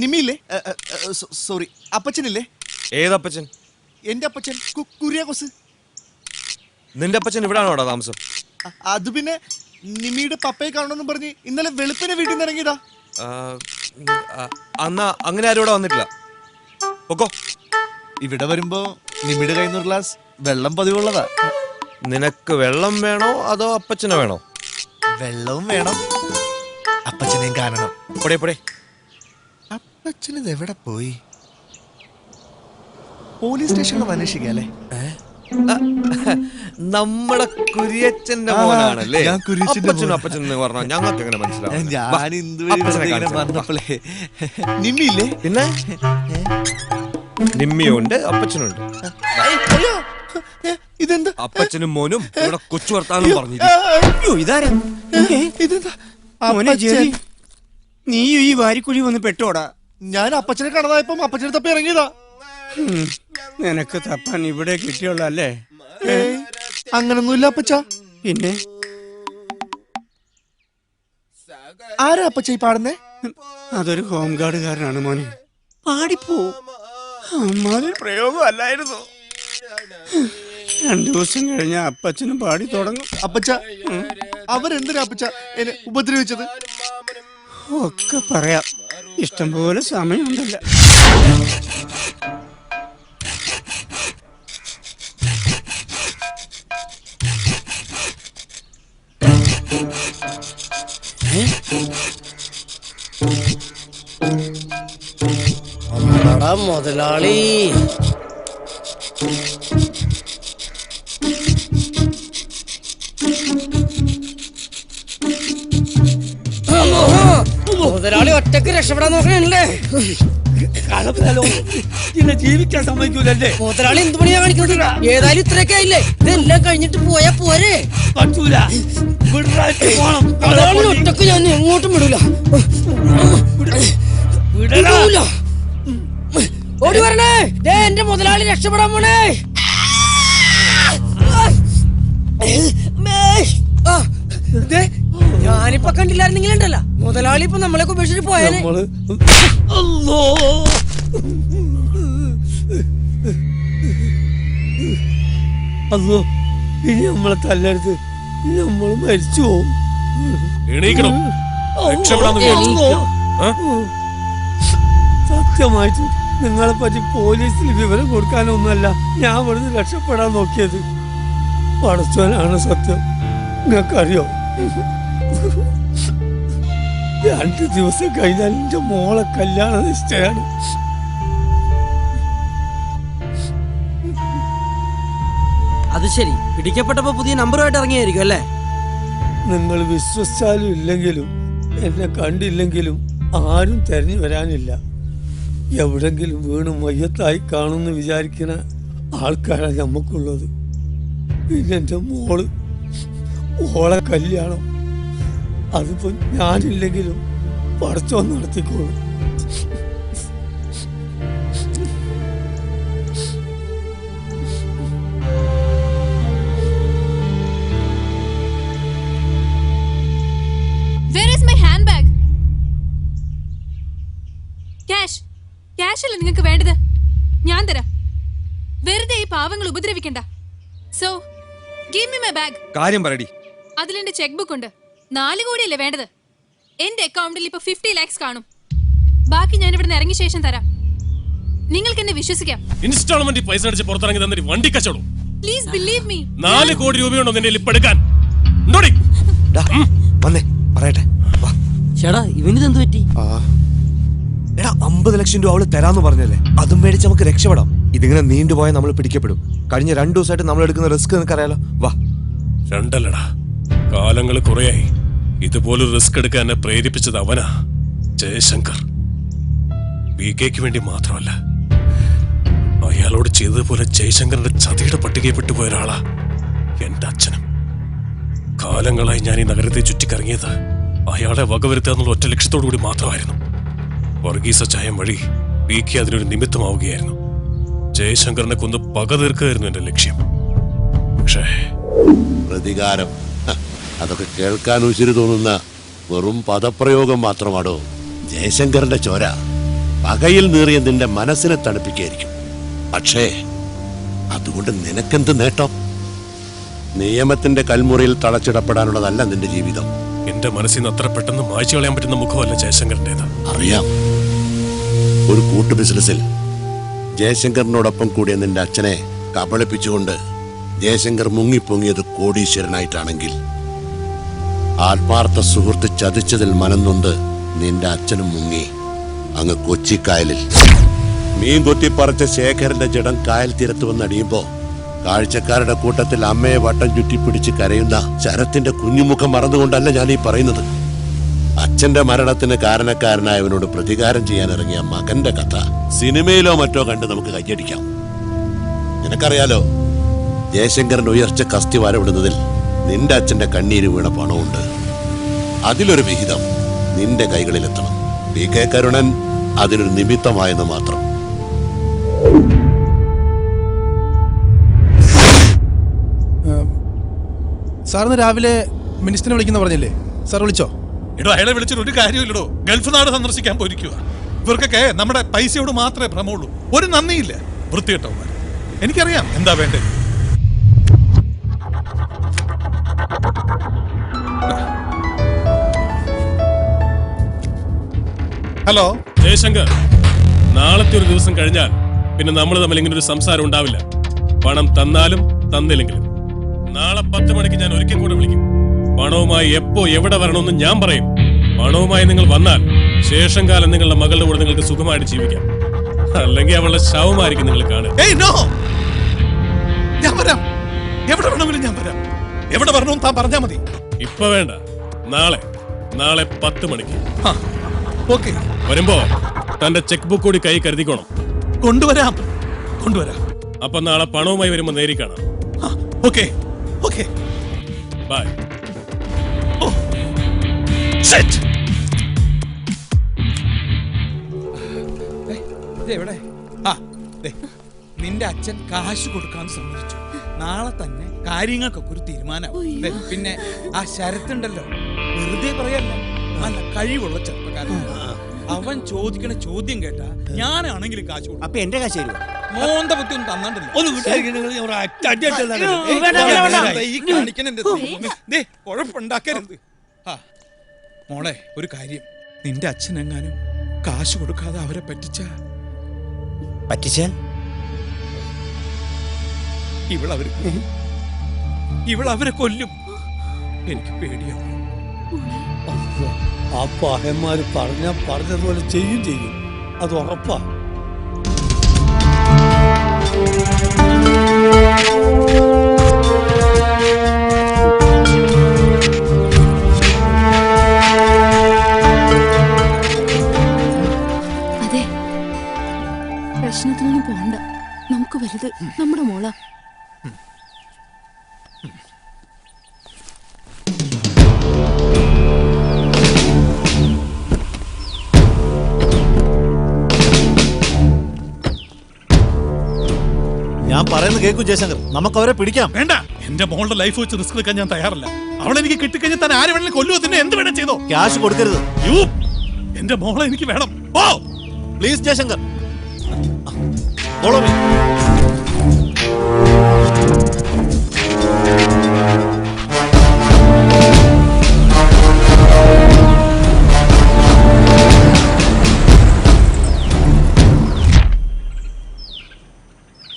നിമിയില്ലേ? സോറി, അപ്പച്ചനില്ലേ? ഏതപ്പച്ചൻ? എന്റെ അപ്പച്ചൻ കുര്യാക്കോസ്. നിന്റെ അപ്പച്ചൻ ഇവിടാണോടാ താമസം? അത് പിന്നെ നിമിയുടെ പപ്പയെ കാണണമെന്ന് പറഞ്ഞ് ഇന്നലെ വെളുപ്പിനെ വീട്ടിൽ നിന്ന് ഇറങ്ങിയതാ. അന്നാ അങ്ങനെ ആരും ഇവിടെ വന്നിട്ടില്ല. ഓക്കോ, ഇവിടെ വരുമ്പോ നിമിയുടെ കയ്യിൽ നിന്ന് ഒരു ഗ്ലാസ് വെള്ളം പതിവുള്ളതാ. നിനക്ക് വെള്ളം വേണോ അതോ അപ്പച്ചനെ വേണോ? വെള്ളവും വേണം, അപ്പച്ചനെയും കാണണം. പൊടേ അപ്പച്ചനത് എവിടെ പോയി? പോലീസ് സ്റ്റേഷനിൽ അന്വേഷിക്കാല്ലേ? നമ്മുടെ കുര്യച്ചന്റെ മോനാണല്ലേ? ഞാൻ കുര്യച്ചന്റെ അപ്പച്ചനും അപ്പച്ചൻ എന്ന് പറഞ്ഞാൽ ഞങ്ങൾക്ക് എങ്ങനെ മനസ്സിലാവും? ഞാൻ ഇതുവരെ പറഞ്ഞപ്പോഴേ നിമ്മിയില്ലേ? പിന്നെ നിമ്മിയുണ്ട്, അപ്പച്ചനുണ്ട്. ഇതെന്താ? അപ്പച്ചനും മോനും ഇവിടെ കൊച്ചു വർത്താനം പറഞ്ഞിരിക്കും. ഇതാരാ? നീ ഈ വാരിക്കുഴി വന്ന് പെട്ടോടാ. ഞാൻ അപ്പച്ചനെ കാണാതായപ്പം അപ്പച്ചനെ തപ്പി ഇറങ്ങിയതാ. നിനക്ക് തപ്പാൻ ഇവിടെ കിട്ടിയുള്ളല്ലേ? അങ്ങനൊന്നുമില്ല അപ്പച്ച. പിന്നെ ആരാ അപ്പച്ച ഈ പാടുന്നേ? അതൊരു ഹോം ഗാർഡുകാരനാണ് മോനെ. പാടിപ്പോ. അമ്മാതിരി പ്രയോഗം അല്ലായിരുന്നു. 2 ദിവസം കഴിഞ്ഞ അപ്പച്ചനും പാടി തുടങ്ങും. അപ്പച്ച അവരെന്തിനാ അപ്പച്ച എന്നെ ഉപദ്രവിച്ചത്? ഒക്കെ പറയാം, ഇഷ്ടംപോലെ സമയമുണ്ടല്ല. മുതലാളി മുതലാളി ഒറ്റക്ക് രക്ഷപ്പെടാൻ നോക്കണല്ലേ? ജീവിക്കാൻ സമ്മതിക്കൂലല്ലേ? മുതലാളി എന്ത് പണിയാ കാണിക്കുന്നത്? ഏതായാലും ഇത്രയൊക്കെ ആയില്ലേ, ഇതെല്ലാം കഴിഞ്ഞിട്ട് പോയാ പോരെ? പറ്റൂല, മുതലാളി ഒറ്റക്ക് ഞാൻ എങ്ങോട്ടും വിടൂല. ഓടി വരണേ, എന്റെ മുതലാളി രക്ഷപ്പെടാൻ പോണേ. ഞാനിപ്പൊ കണ്ടില്ലായിരുന്നെങ്കിലുണ്ടല്ല മുതലാളി ഇപ്പൊ നമ്മളെയൊക്കെ ഉപേക്ഷിച്ച് പോയാലേ. അല്ലോ, ഇനി നമ്മളെ തല്ലരുത്, നമ്മള് മരിച്ചു പോവും. സത്യമായിട്ട് നിങ്ങളെ പറ്റി പോലീസിൽ വിവരം കൊടുക്കാനൊന്നുമല്ല ഞാൻ ഇവിടുന്ന് രക്ഷപ്പെടാൻ നോക്കിയത്. പടച്ചോനാണ് സത്യം. നിങ്ങൾക്കറിയോ, 2 ദിവസം കഴിഞ്ഞാൽ എന്റെ മോളെ കല്യാണ നിശ്ചയാണ്. അത് ശരി, പിടിക്കപ്പെട്ടപ്പോ പുതിയ നമ്പറുമായിട്ട് ഇറങ്ങിയായിരിക്കും അല്ലേ? നിങ്ങൾ വിശ്വസിച്ചാലും ഇല്ലെങ്കിലും എന്നെ കണ്ടില്ലെങ്കിലും ആരും തെരഞ്ഞു വരാനില്ല. എവിടെങ്കിലും വീണ് മയ്യത്തായി കാണുമെന്ന് വിചാരിക്കുന്ന ആൾക്കാരാണ് നമുക്കുള്ളത്. പിന്നെ എൻ്റെ ഓളെ കല്യാണം അതിപ്പോ ഞാനില്ലെങ്കിലും പടച്ചോൻ നടത്തിക്കോളും. Where is my handbag? Cash അല്ല നിങ്ങൾക്ക് വേണ്ടത്, ഞാൻ തരാം. വെറുതെ ഈ പാവങ്ങൾ ഉപദ്രവിക്കണ്ട. So, give me my bag. കാര്യം പറയടി. അതിലെന്റെ ചെക്ക് ബുക്ക് ഉണ്ട്. 4 കോടിയല്ലേ വേണ്ടത്? എന്റെ അക്കൗണ്ടിൽ ഇപ്പൊ 50 lakhs കാണും. ബാക്കി ഞാൻ ഇവിടുന്ന് ഇറങ്ങിയ ശേഷം തരാം. നിങ്ങൾക്ക് എന്നെ വിശ്വസിക്കാം. ഇൻസ്റ്റാൾമെന്റ് പൈസ അടിച്ച് പുറത്തിറങ്ങി തന്നിട്ട് വണ്ടി കച്ചവടം. Please believe me. 4 കോടി രൂപയുണ്ടോ നിന്റെ ലിപ്പ് എടുക്കാൻ? വന്നേ പറയട്ടെ. ചേട്ടാ, ഇവനിതെന്ത് പറ്റി? എടാ, 50 ലക്ഷം രൂപ അവള് തരാന്ന് പറഞ്ഞല്ലേ, അതും മേടിച്ച് നമുക്ക് രക്ഷപ്പെടാം. ഇതിങ്ങനെ നീണ്ടുപോയാൽ നമ്മൾ പിടിക്കപ്പെടും. കഴിഞ്ഞ 2 ദിവസമായിട്ട് നമ്മൾ എടുക്കുന്ന റിസ്ക് നിനക്കറിയാലോ. വാ. 2 അല്ലടാ, കാലങ്ങൾ കുറയായി ഇതുപോലൊരു റിസ്ക് എടുക്കാൻ എന്നെ പ്രേരിപ്പിച്ചത് അവനാ, ജയശങ്കർ. BKക്ക് വേണ്ടി മാത്രമല്ല, അയാളോട് ചെയ്തതുപോലെ ജയശങ്കറിന്റെ ചതിയുടെ പട്ടികയിൽ പെട്ടുപോയ ഒരാളാ എന്റെ അച്ഛനും. കാലങ്ങളായി ഞാൻ ഈ നഗരത്തെ ചുറ്റിക്കറങ്ങിയത് അയാളെ വകവരുത്തുക എന്നുള്ള ഒറ്റ ലക്ഷ്യത്തോടു കൂടി മാത്രമായിരുന്നു. വർഗീസ ചായം വഴി BK അതിനൊരു നിമിത്തമാവുകയായിരുന്നു. ജയശങ്കറിനെ കൊന്ന് പക തീർക്കുകയായിരുന്നു എന്റെ ലക്ഷ്യം. പക്ഷേ പ്രതികാരം, അതൊക്കെ കേൾക്കാൻ ഉശിരി തോന്നുന്ന വെറും പദപ്രയോഗം മാത്രമാണോ ജയശങ്കറിന്റെ ചോര പകയിൽ നീറിയ നിന്റെ മനസ്സിനെ തണുപ്പിക്കായിരിക്കും. പക്ഷേ അതുകൊണ്ട് നിനക്കെന്ത് നേട്ടം? നിയമത്തിന്റെ കൽമുറിയിൽ തളച്ചിടപ്പെടാനുള്ളതല്ല നിന്റെ ജീവിതം. എന്റെ മനസ്സിൽ നിന്ന് അത്ര പെട്ടെന്ന് മായ്ച്ചു കളയാൻ പറ്റുന്ന മുഖമല്ല ജയശങ്കറിന്റേത്. അറിയാം. ഒരു കൂട്ടു ബിസിനസ്സിൽ ജയശങ്കറിനോടൊപ്പം കൂടിയ നിന്റെ അച്ഛനെ കബളിപ്പിച്ചുകൊണ്ട് ജയശങ്കർ മുങ്ങിപ്പൊങ്ങിയത് കോടീശ്വരനായിട്ടാണെങ്കിൽ ആത്മാർത്ഥ സുഹൃത്ത് ചതിച്ചതിൽ മനംനൊന്ത് നിന്റെ അച്ഛനും മുങ്ങി അങ്ങ് കൊച്ചിക്കായലിൽ. മീൻ കൊത്തിപ്പറച്ച ശേഖരന്റെ ജഡം കായൽ തീരത്ത് വന്നടിയുമ്പോ കാഴ്ചക്കാരുടെ കൂട്ടത്തിൽ അമ്മയെ വട്ടം ചുറ്റിപ്പിടിച്ച് കരയുന്ന ശരത്തിന്റെ കുഞ്ഞുമുഖം മറന്നുകൊണ്ടല്ല ഞാൻ ഈ പറയുന്നത്. അച്ഛന്റെ മരണത്തിന് കാരണക്കാരനായവനോട് പ്രതികാരം ചെയ്യാനിറങ്ങിയ മകന്റെ കഥ സിനിമയിലോ മറ്റോ കണ്ട് നമുക്ക് കയ്യടിക്കാം. നിനക്കറിയാലോ, ജയശങ്കരൻ ഉയർച്ച കസ്തിവാരമിടുന്നതിൽ നിന്റെ അച്ഛന്റെ കണ്ണീര് വീണ പണമുണ്ട്. അതിലൊരു വിഹിതം നിന്റെ കൈകളിലെത്തണം. PK കരുണൻ അതിനൊരു നിമിത്തമായെന്ന് മാത്രം. സാറിന് രാവിലെ മിനിസ്റ്ററിനെ വിളിക്കുന്ന പറഞ്ഞില്ലേ? സാർ വിളിച്ചോ? എടോ, അയാളെ വിളിച്ചിട്ട് ഒരു കാര്യമില്ലടോ. ഗൾഫ് നാട് സന്ദർശിക്കാൻ പോയിരിക്കുക. ഇവർക്കൊക്കെ നമ്മുടെ പൈസയോട് മാത്രമേ ഭ്രമമുള്ളൂ. ഒരു നന്ദിയില്ല. വൃത്തികെട്ടവന്മാർ. എനിക്കറിയാം എന്താ വേണ്ടത്. ഹലോ ജയശങ്കർ, നാളത്തെ ഒരു ദിവസം കഴിഞ്ഞാൽ പിന്നെ നമ്മൾ തമ്മിൽ ഇങ്ങനെ ഒരു സംസാരം ഉണ്ടാവില്ല. പണം തന്നാലും തന്നില്ലെങ്കിലും നാളെ 10 മണിക്ക് ഞാൻ ഒരിക്കൽ കൂടെ വിളിക്കും. പണവുമായി എപ്പോ എവിടെ വരണമെന്ന് ഞാൻ പറയും. പണവുമായി നിങ്ങൾ വന്നാൽ ശേഷം കാലം നിങ്ങളുടെ മകളുടെ കൂടെ നിങ്ങൾക്ക് സുഖമായിട്ട് ജീവിക്കാം. അല്ലെങ്കിൽ അവളുടെ ശവമായിരിക്കും നിങ്ങൾ കാണുക. ഞാൻ വരാം. എവിടെ വേണമെങ്കിലും ഞാൻ വരാം. എവിടെ വരണമെന്ന് താൻ പറഞ്ഞാൽ മതി. ഇപ്പൊ വേണ്ട, നാളെ 10 മണിക്ക്. ഓക്കെ. വരുമ്പോ തന്റെ ചെക്ക് ബുക്ക് കൂടി കൈ കരുതിക്കോണം. കൊണ്ടുവരാം. അപ്പൊ നാളെ പണവുമായി വരുമ്പോ നേരി കാണാം. ഓക്കെ. ബൈ. എവിടെ? നിന്റെ അച്ഛൻ കാശ് കൊടുക്കാന്ന് സമ്മതിച്ചു. നാളെ തന്നെ കാര്യങ്ങൾക്കൊക്കെ ഒരു തീരുമാനമാവും. പിന്നെ ആ ശരത്തുണ്ടല്ലോ, വെറുതെ പറയല്ല, നല്ല കഴിവുള്ള ചെറുപ്പക്കാരൻ. അവൻ ചോദിക്കണ ചോദ്യം കേട്ടാ ഞാനാണെങ്കിലും കാശ് കൊടുക്കും. അപ്പൊ എന്റെ കാശ് തരുമോ? മോന്ത ബുദ്ധി ഒന്നും തന്നിട്ടില്ല. കുഴപ്പമുണ്ടാക്കരുത്. മോളെ, ഒരു കാര്യം, നിന്റെ അച്ഛനെങ്ങാനും കാശ് കൊടുക്കാതെ അവരെ പറ്റിച്ചാൽ ഇവളവരെ കൊല്ലും. എനിക്ക് പേടിയാണ്. ആ പഹന്മാര് പറഞ്ഞതുപോലെ ചെയ്യും. അത് ഉറപ്പാ. അതെ, പ്രശ്നത്തിനൊന്നും പോണ്ട. നമുക്ക് വലുത് നമ്മുടെ മോള. ഞാൻ പറയുന്നത് കേൾക്കൂ ജയശങ്കർ, നമുക്ക് അവരെ പിടിക്കാം. വേണ്ട, എന്റെ മോളുടെ ലൈഫ് വെച്ച് റിസ്ക് എടുക്കാൻ ഞാൻ തയ്യാറല്ല. അവളെനിക്ക് കിട്ടിക്കഴിഞ്ഞാൽ താൻ ആര് വേണമെങ്കിലും കൊല്ലുവോ, തന്നെ എന്ത് വേണം ചെയ്തോ. ക്യാഷ് കൊടുക്കരുത്. എന്റെ മോളെ എനിക്ക് വേണം. Please Jayashankar, follow me.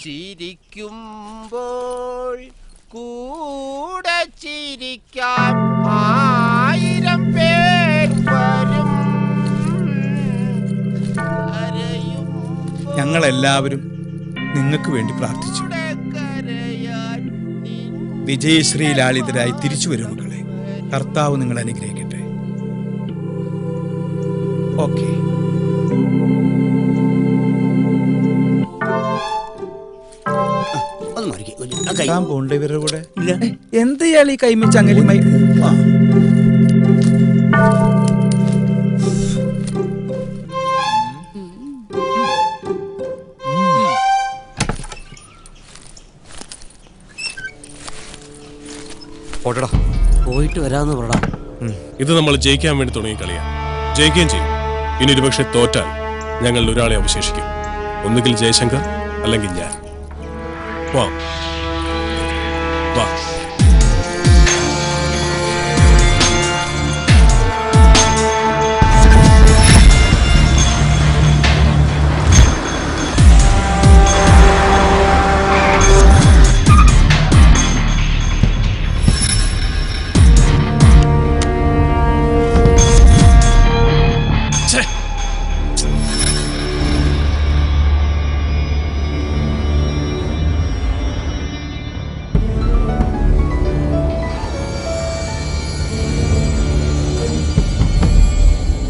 ചിരിക്കുമ്പോൾ കൂടെ ചിരിക്കാൻ 1000 പേർ വരും. ഞങ്ങളെല്ലാവരും നിങ്ങൾക്ക് വേണ്ടി പ്രാർത്ഥിച്ചു. വിജയശ്രീ ലാളിതരായി തിരിച്ചു വരും മക്കളെ. കർത്താവ് നിങ്ങൾ അനുഗ്രഹിക്കട്ടെ. ഓക്കെ. പോണ്ട ഇവരുടെ കൂടെ എന്ത് ഇയാൾ ഈ കൈമിച്ച് അങ്ങനെ പോയിട്ട് വരാന്ന് പറടാ. ഇത് നമ്മൾ ജയിക്കാൻ വേണ്ടി തുടങ്ങിയ കളിയാ. ജയിക്കുകയും ചെയ്യും. ഇനി ഒരുപക്ഷെ തോറ്റാൽ ഞങ്ങളിൽ ഒരാളെ അവശേഷിക്കും. ഒന്നുകിൽ ജയശങ്കർ അല്ലെങ്കിൽ ഞാൻ. വാ വാ.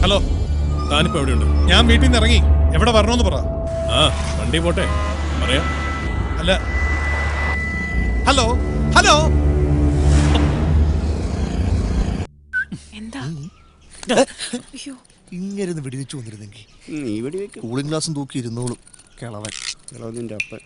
ഹലോ, താനിപ്പോ എവിടെയുണ്ട്? ഞാൻ വീട്ടിൽ നിന്ന് ഇറങ്ങി. എവിടെ വരണമെന്ന് പറ. ആ, വണ്ടി പോട്ടെ, പറയാം. അല്ല, ഹലോ ഹലോ. ഇങ്ങനെ വെടിവെച്ച് വന്നിരുന്നെങ്കിൽ നീ വെടിവെക്ക്. കൂളിംഗ് ഗ്ലാസും തൂക്കി ഇരുന്നോളും കിളവൻ. കിളവനിന്റെ അപ്പൻ.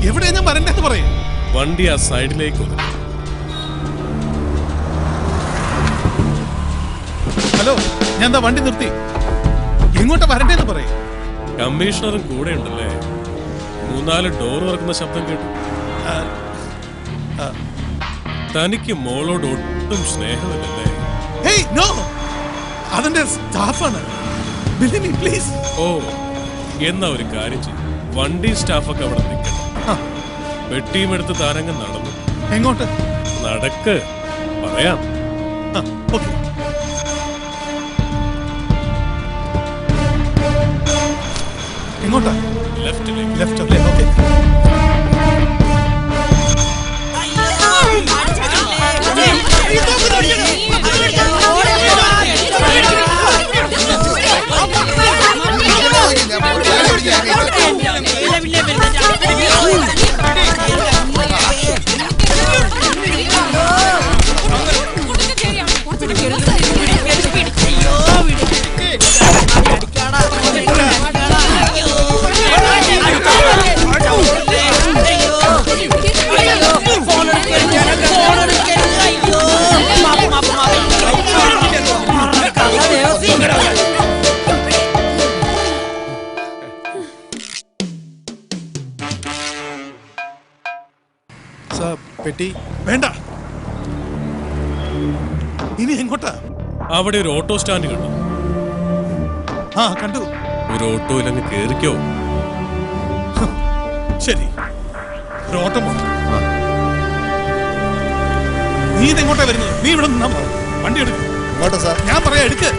എവിടെ ഞാൻ വരണ്ടെന്ന് പറയും. വണ്ടി ആ സൈഡിലേക്ക് ഒതുക്കി. ഹലോ, ഞാൻ എന്താ വണ്ടി നിർത്തി. എങ്ങോട്ടാ വരണ്ടേന്ന് പറയും. കമ്മീഷണറും കൂടെ ഉണ്ടല്ലേ? 3-4 ഡോർ തുറക്കുന്ന ശബ്ദം കേട്ടു. തനിക്ക് മോളോട് ഒട്ടും സ്നേഹമില്ലല്ലേ? ഹേയ്, നോ, അതിന്റെ സ്റ്റാഫാണ്. പ്ലീസ്. ഓ, എന്നാ ഒരു കാര്യം ചെയ്യും. വണ്ടി സ്റ്റാഫൊക്കെ അവിടെ നിൽക്കണം. പെട്ടിയും എടുത്ത് താരങ്ങ് നടന്നു. എങ്ങോട്ട്? നടക്ക്, പറയാം. എങ്ങോട്ടാ? ലെഫ്റ്റിലേക്ക്. ലെഫ്റ്റ് അല്ലേ? ഓക്കെ. പെട്ടി വേണ്ട. ഇനി എങ്ങോട്ടാ? അവിടെ ഒരു ഓട്ടോ സ്റ്റാൻഡ് കണ്ടു. ആ, കണ്ടു. ഒരു ഓട്ടോയിൽ അങ്ങ് കേറിക്കോ. ശരി, ഒരു ഓട്ടം പോണം. നീ ഇതെങ്ങോട്ടാ വരുന്നത്? നീ ഇവിടെ നിന്നാ മതി. വണ്ടി എടുക്കും. ഇങ്ങോട്ടാ സാർ? ഞാൻ പറയാ, എടുക്ക്.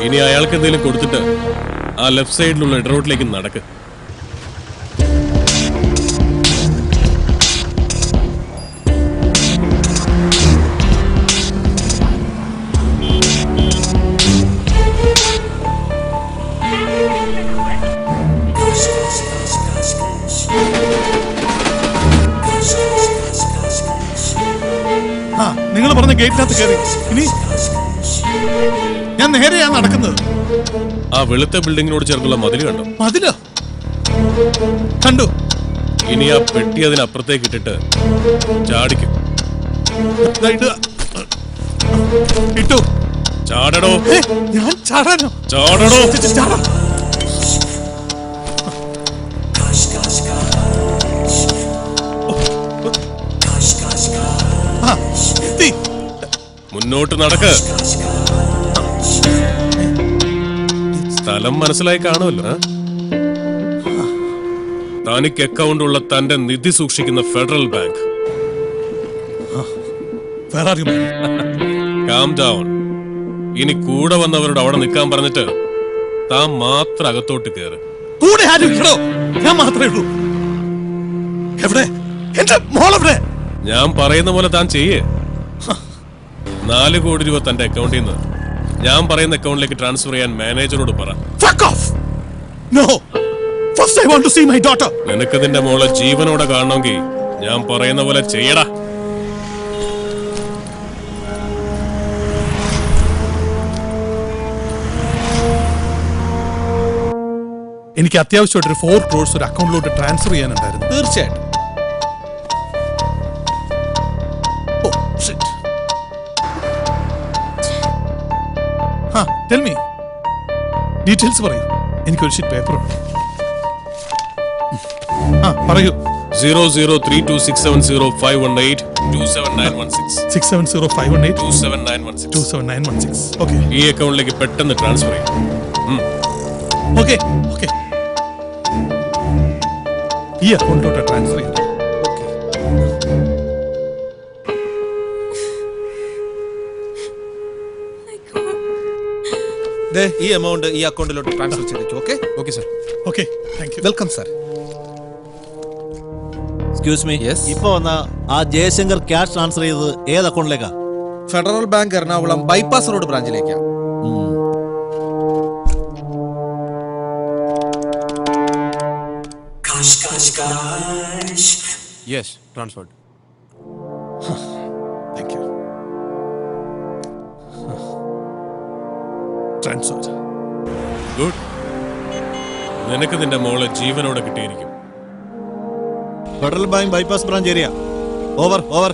ഇനി അയാൾക്ക് എന്തെങ്കിലും കൊടുത്തിട്ട് ആ ലെഫ്റ്റ് സൈഡിലുള്ള ഇടറോട്ടിലേക്ക് നടക്ക്. ആ, നിങ്ങൾ പറഞ്ഞ ഗേറ്റിനകത്ത് കയറി. ഇനി ഞാൻ നേരെയാ നടക്കുന്നത്. ആ വെളുത്ത ബിൽഡിങ്ങിനോട് ചേർന്നുള്ള മതിൽ കണ്ടോ? മതിലോ? കണ്ടു. ഇനി ആ പെട്ടി അതിനപ്പുറത്തേക്ക് ഇട്ടിട്ട് ചാടിക്കും. ഇട്ടു. ചാടടോ. ഞാൻ ചാടാനോ? ചാടടോ. ചാടാ. മുന്നോട്ട് നടക്ക്. സ്ഥലം മനസ്സിലായി കാണുമല്ലോ. തനിക്ക് അക്കൗണ്ട് ഉള്ള തന്റെ നിധി സൂക്ഷിക്കുന്ന ഫെഡറൽ ബാങ്ക്. Calm down. ഇനി കൂടെ വന്നവരോട് അവിടെ നിൽക്കാൻ പറഞ്ഞിട്ട് താൻ മാത്രം അകത്തോട്ട് കയറ്. കൂടെ ആരും ഇല്ലടോ, ഞാൻ മാത്രമേ ഉള്ളൂ. എവിടെ എന്റെ മോളെവിടെ? ഞാൻ പറയുന്ന പോലെ താൻ ചെയ്യേ. 4 കോടി രൂപ തന്റെ അക്കൗണ്ടിൽ നിന്ന് ഞാൻ പറയുന്ന അക്കൗണ്ടിലേക്ക് ട്രാൻസ്ഫർ ചെയ്യാൻ മാനേജറോട് പറ. No. First I want to see my daughter. നിനക്ക് നിന്റെ മോളെ ജീവനോടെ കാണണമെങ്കിൽ ഞാൻ പറയുന്ന പോലെ ചെയ്യടാ. എനിക്ക് അത്യാവശ്യമായിട്ടൊരു 4 crores ഒരു അക്കൗണ്ടിലോട്ട് ട്രാൻസ്ഫർ ചെയ്യാനുണ്ടായിരുന്നു. തീർച്ചയായിട്ടും. Tell me. ഡീറ്റെയിൽസ് പറയൂ. എനിക്കൊരു ഷീറ്റ് പേപ്പർ ഉണ്ട്. പറയൂ. 0032670518 27916 27051827916. ഓക്കെ. ഈ അക്കൗണ്ടിലേക്ക് പെട്ടെന്ന് ട്രാൻസ്ഫർ ചെയ്യും. Okay okay. ഈ അക്കൗണ്ടിലോട്ട് ട്രാൻസ്ഫർ ചെയ്യും. ഈ എമൗണ്ട് ഈ അക്കൗണ്ടിലോട്ട് ട്രാൻസ്ഫർ ചെയ്തേക്കും. Okay okay sir. Okay thank you. Welcome sir. Excuse me, ഇപ്പൊ വന്ന ആ ജയശങ്കർ ക്യാഷ് ട്രാൻസ്ഫർ ചെയ്തത് ഏത് അക്കൗണ്ടിലേക്കാ? Federal Bank Ernakulam bypass road ബ്രാഞ്ചിലേക്കാ. Yes, transferred. Thank you. Transfer. Good. നിനക്ക് നിന്റെ മോളെ ജീവനോടെ കിട്ടിയിരിക്കും. Federal Bank bypass branch area. Over over.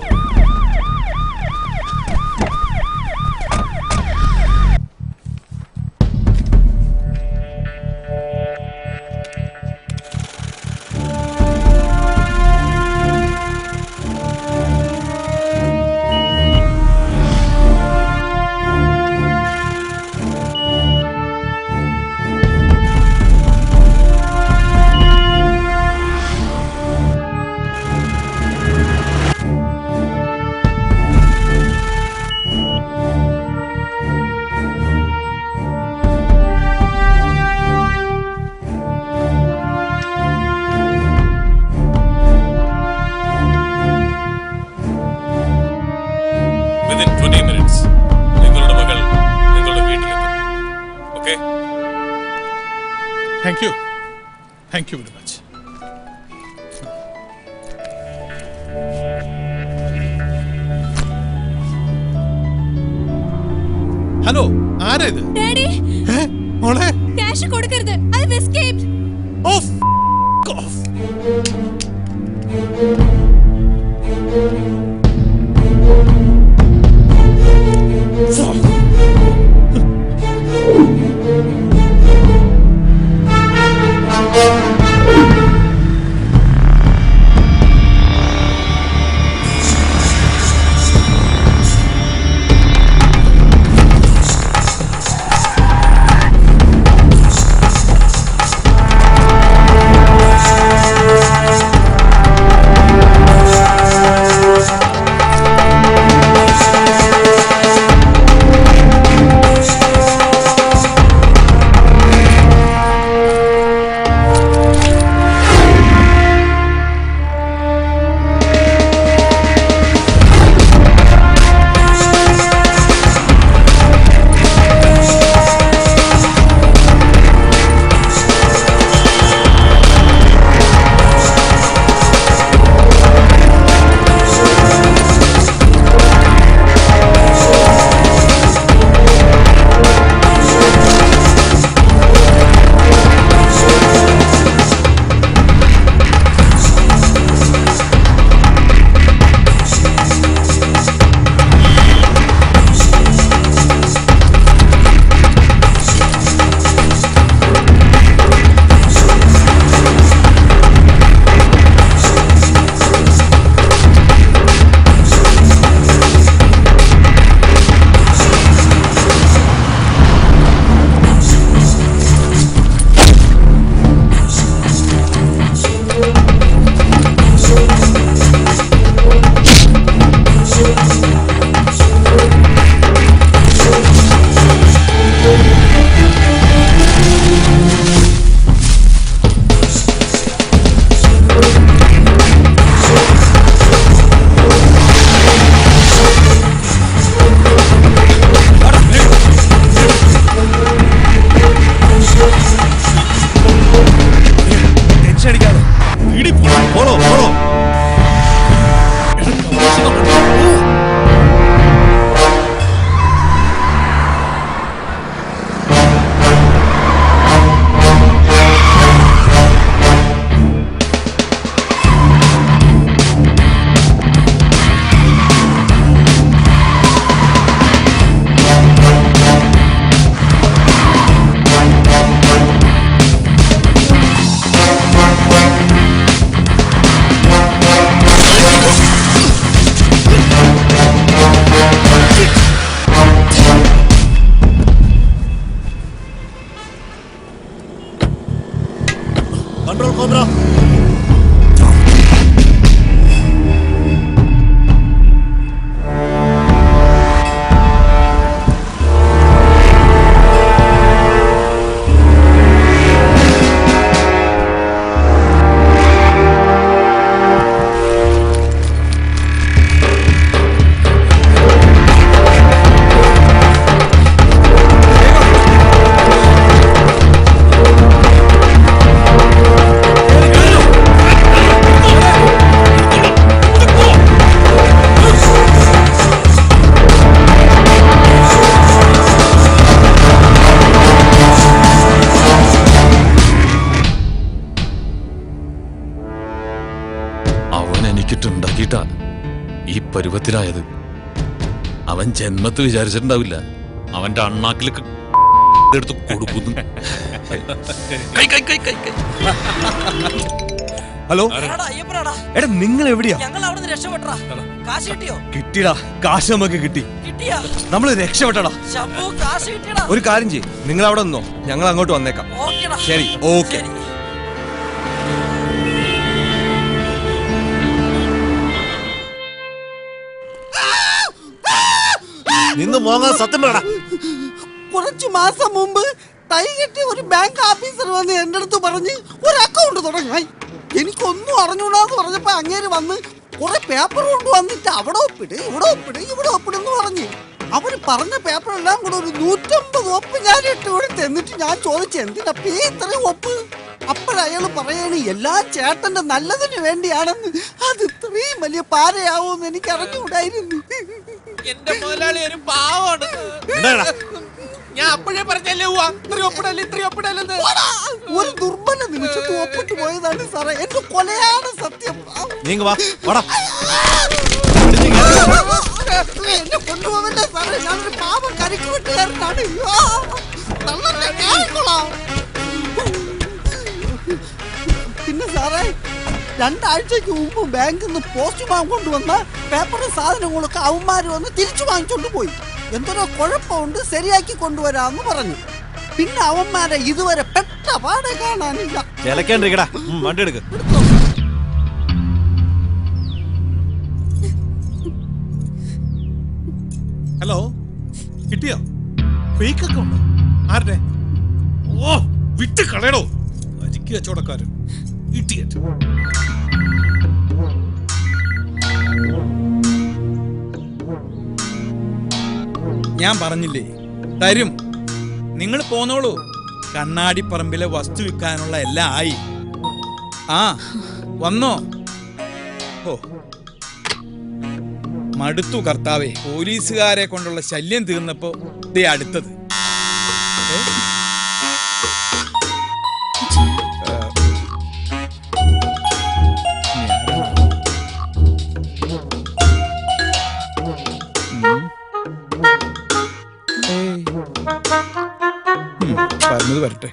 Within 20 minutes നിങ്ങളുടെ മകൾ നിങ്ങളുടെ വീട്ടിലെത്തും. Okay? Thank you. Thank you very much. Hello, ആരാ ഇത്? ഡാഡി, മോളെ ക്യാഷ് കൊടുക്കരുത്. I have escaped. ഓഫ്. Control Cobra. എനിക്കിട്ടുണ്ടാക്കിയിട്ടാ ഈ പരുവത്തിലായത്. അവൻ ജന്മത്ത് വിചാരിച്ചിട്ടുണ്ടാവില്ല അവന്റെ അണ്ണാക്കിൽ എടുത്ത് കൊടുക്കുന്നു. ഹലോ എടാ നിങ്ങൾ എവിടെയാ? കിട്ടിയടാ, കാശ് നമുക്ക് കിട്ടി. നമ്മള് രക്ഷപ്പെട്ടടാ. ഒരു കാര്യം ചെയ്യ്, നിങ്ങൾ അവിടെ നിന്നോ, ഞങ്ങൾ അങ്ങോട്ട് വന്നേക്കാം. ശരി, ഓക്കെ. നിന്ന് മോങ്ങാൻ സത്യം വേണം. കുറച്ചു മാസം മുമ്പ് തൈ കെട്ടി ഒരു ബാങ്ക് ഓഫീസർ വന്ന് എന്റെ അടുത്ത് പറഞ്ഞ് ഒരു അക്കൗണ്ട് തുടങ്ങാൻ. എനിക്കൊന്നും അറിഞ്ഞൂടാന്ന് പറഞ്ഞപ്പോ അങ്ങേര് വന്ന് കുറെ പേപ്പർ കൊണ്ടുവന്നിട്ട് അവിടെ ഒപ്പിട്, ഇവിടെ ഒപ്പിട്, ഇവിടെ ഒപ്പിടെന്ന് പറഞ്ഞ് അവര് പറഞ്ഞ പേപ്പറെല്ലാം കൂടെ ഒരു 150 ഒപ്പ് ഞാൻ ഇട്ട് കൊടുത്ത്. എന്നിട്ട് ഞാൻ ചോദിച്ചു എന്തിനപ്പ ഇത്രയും ഒപ്പ്? അപ്പോഴയാള് പറയാണ് എല്ലാം ചേട്ടന്റെ നല്ലതിന് വേണ്ടിയാണെന്ന്. അത് ഇത്രയും വലിയ പാരയാവൂന്ന് എനിക്ക് അറിഞ്ഞുകൂടായിരുന്നു. എന്റെ മുതലാളി ഒരു പാവാണ്. ഞാൻ അപ്പോഴേ പറഞ്ഞല്ലേ ഒരു ദുർബല നിമിഷത്ത് ഒപ്പിട്ട് പോയതാണ് സാറേ. എന്റെ കൊലയാണ് സത്യം. എന്നെ കൊണ്ടുപോകല്ലേ സാറേ, ഞാനൊരു പാവം കരിക്ക് വിട്ടുകാരനാണ്. പിന്നെ സാറേ 2 ആഴ്ചക്ക് മുമ്പ് ബാങ്കിൽ നിന്ന് പോസ്റ്റ്മാൻ കൊണ്ടുവന്ന പേപ്പറും സാധനങ്ങളൊക്കെ അവന്മാര് വന്ന് തിരിച്ചു വാങ്ങിച്ചോണ്ട് പോയി. എന്തൊരു കുഴപ്പമുണ്ട്, ശരിയാക്കി കൊണ്ടുവരാന്ന് പറഞ്ഞു. പിന്നെ അവന്മാരെ ഇതുവരെ പെട്ട പാടെ കാണാനില്ല. വണ്ടി എടുക്ക. ഹലോ, കിട്ടിയോ? ഫേക്ക് അക്കൗണ്ട് ആരുടെ? ഓ, വിട്ട് കളയടോ. അരിക്ക് കച്ചവടക്കാരൻ. ഇഡിയറ്റ്. ഞാൻ പറഞ്ഞില്ലേ തരും, നിങ്ങൾ പോന്നോളൂ. കണ്ണാടിപ്പറമ്പിലെ വസ്തു വിൽക്കാനുള്ള എല്ലാം ആയി. ആ വന്നോ? ഓ മടുത്തു കർത്താവേ, പോലീസുകാരെ കൊണ്ടുള്ള ശല്യം തീർന്നപ്പോ ദേ അടുത്തത്. പറഞ്ഞത് വരട്ടെ.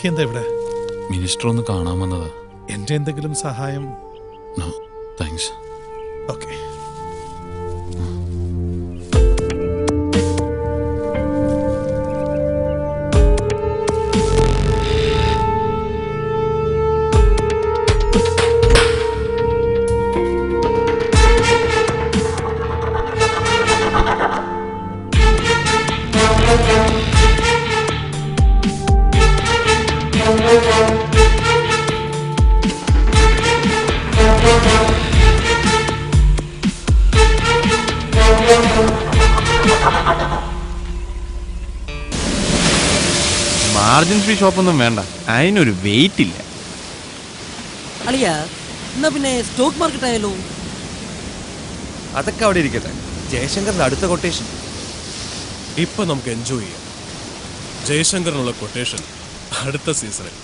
എന്താ ഇവിടെ? മിനിസ്റ്റർ ഒന്ന് കാണാൻ വന്നതാ. എന്റെ എന്തെങ്കിലും സഹായം? No thanks. Okay. Margin Free ഷോപ്പൊന്നും വേണ്ട, അതിനൊരു വെയിറ്റ് ഇല്ല. അളിയ എന്നാ പിന്നെ സ്റ്റോക്ക് മാർക്കറ്റ് ആയാലോ? അതൊക്കെ അവിടെ ഇരിക്കട്ടെ. ജയശങ്കറിന്റെ അടുത്ത കൊട്ടേഷൻ ഇപ്പൊ നമുക്ക് എൻജോയ് ചെയ്യാം. ജയശങ്കറിനുള്ള കൊട്ടേഷൻ അടുത്ത സീസണിൽ.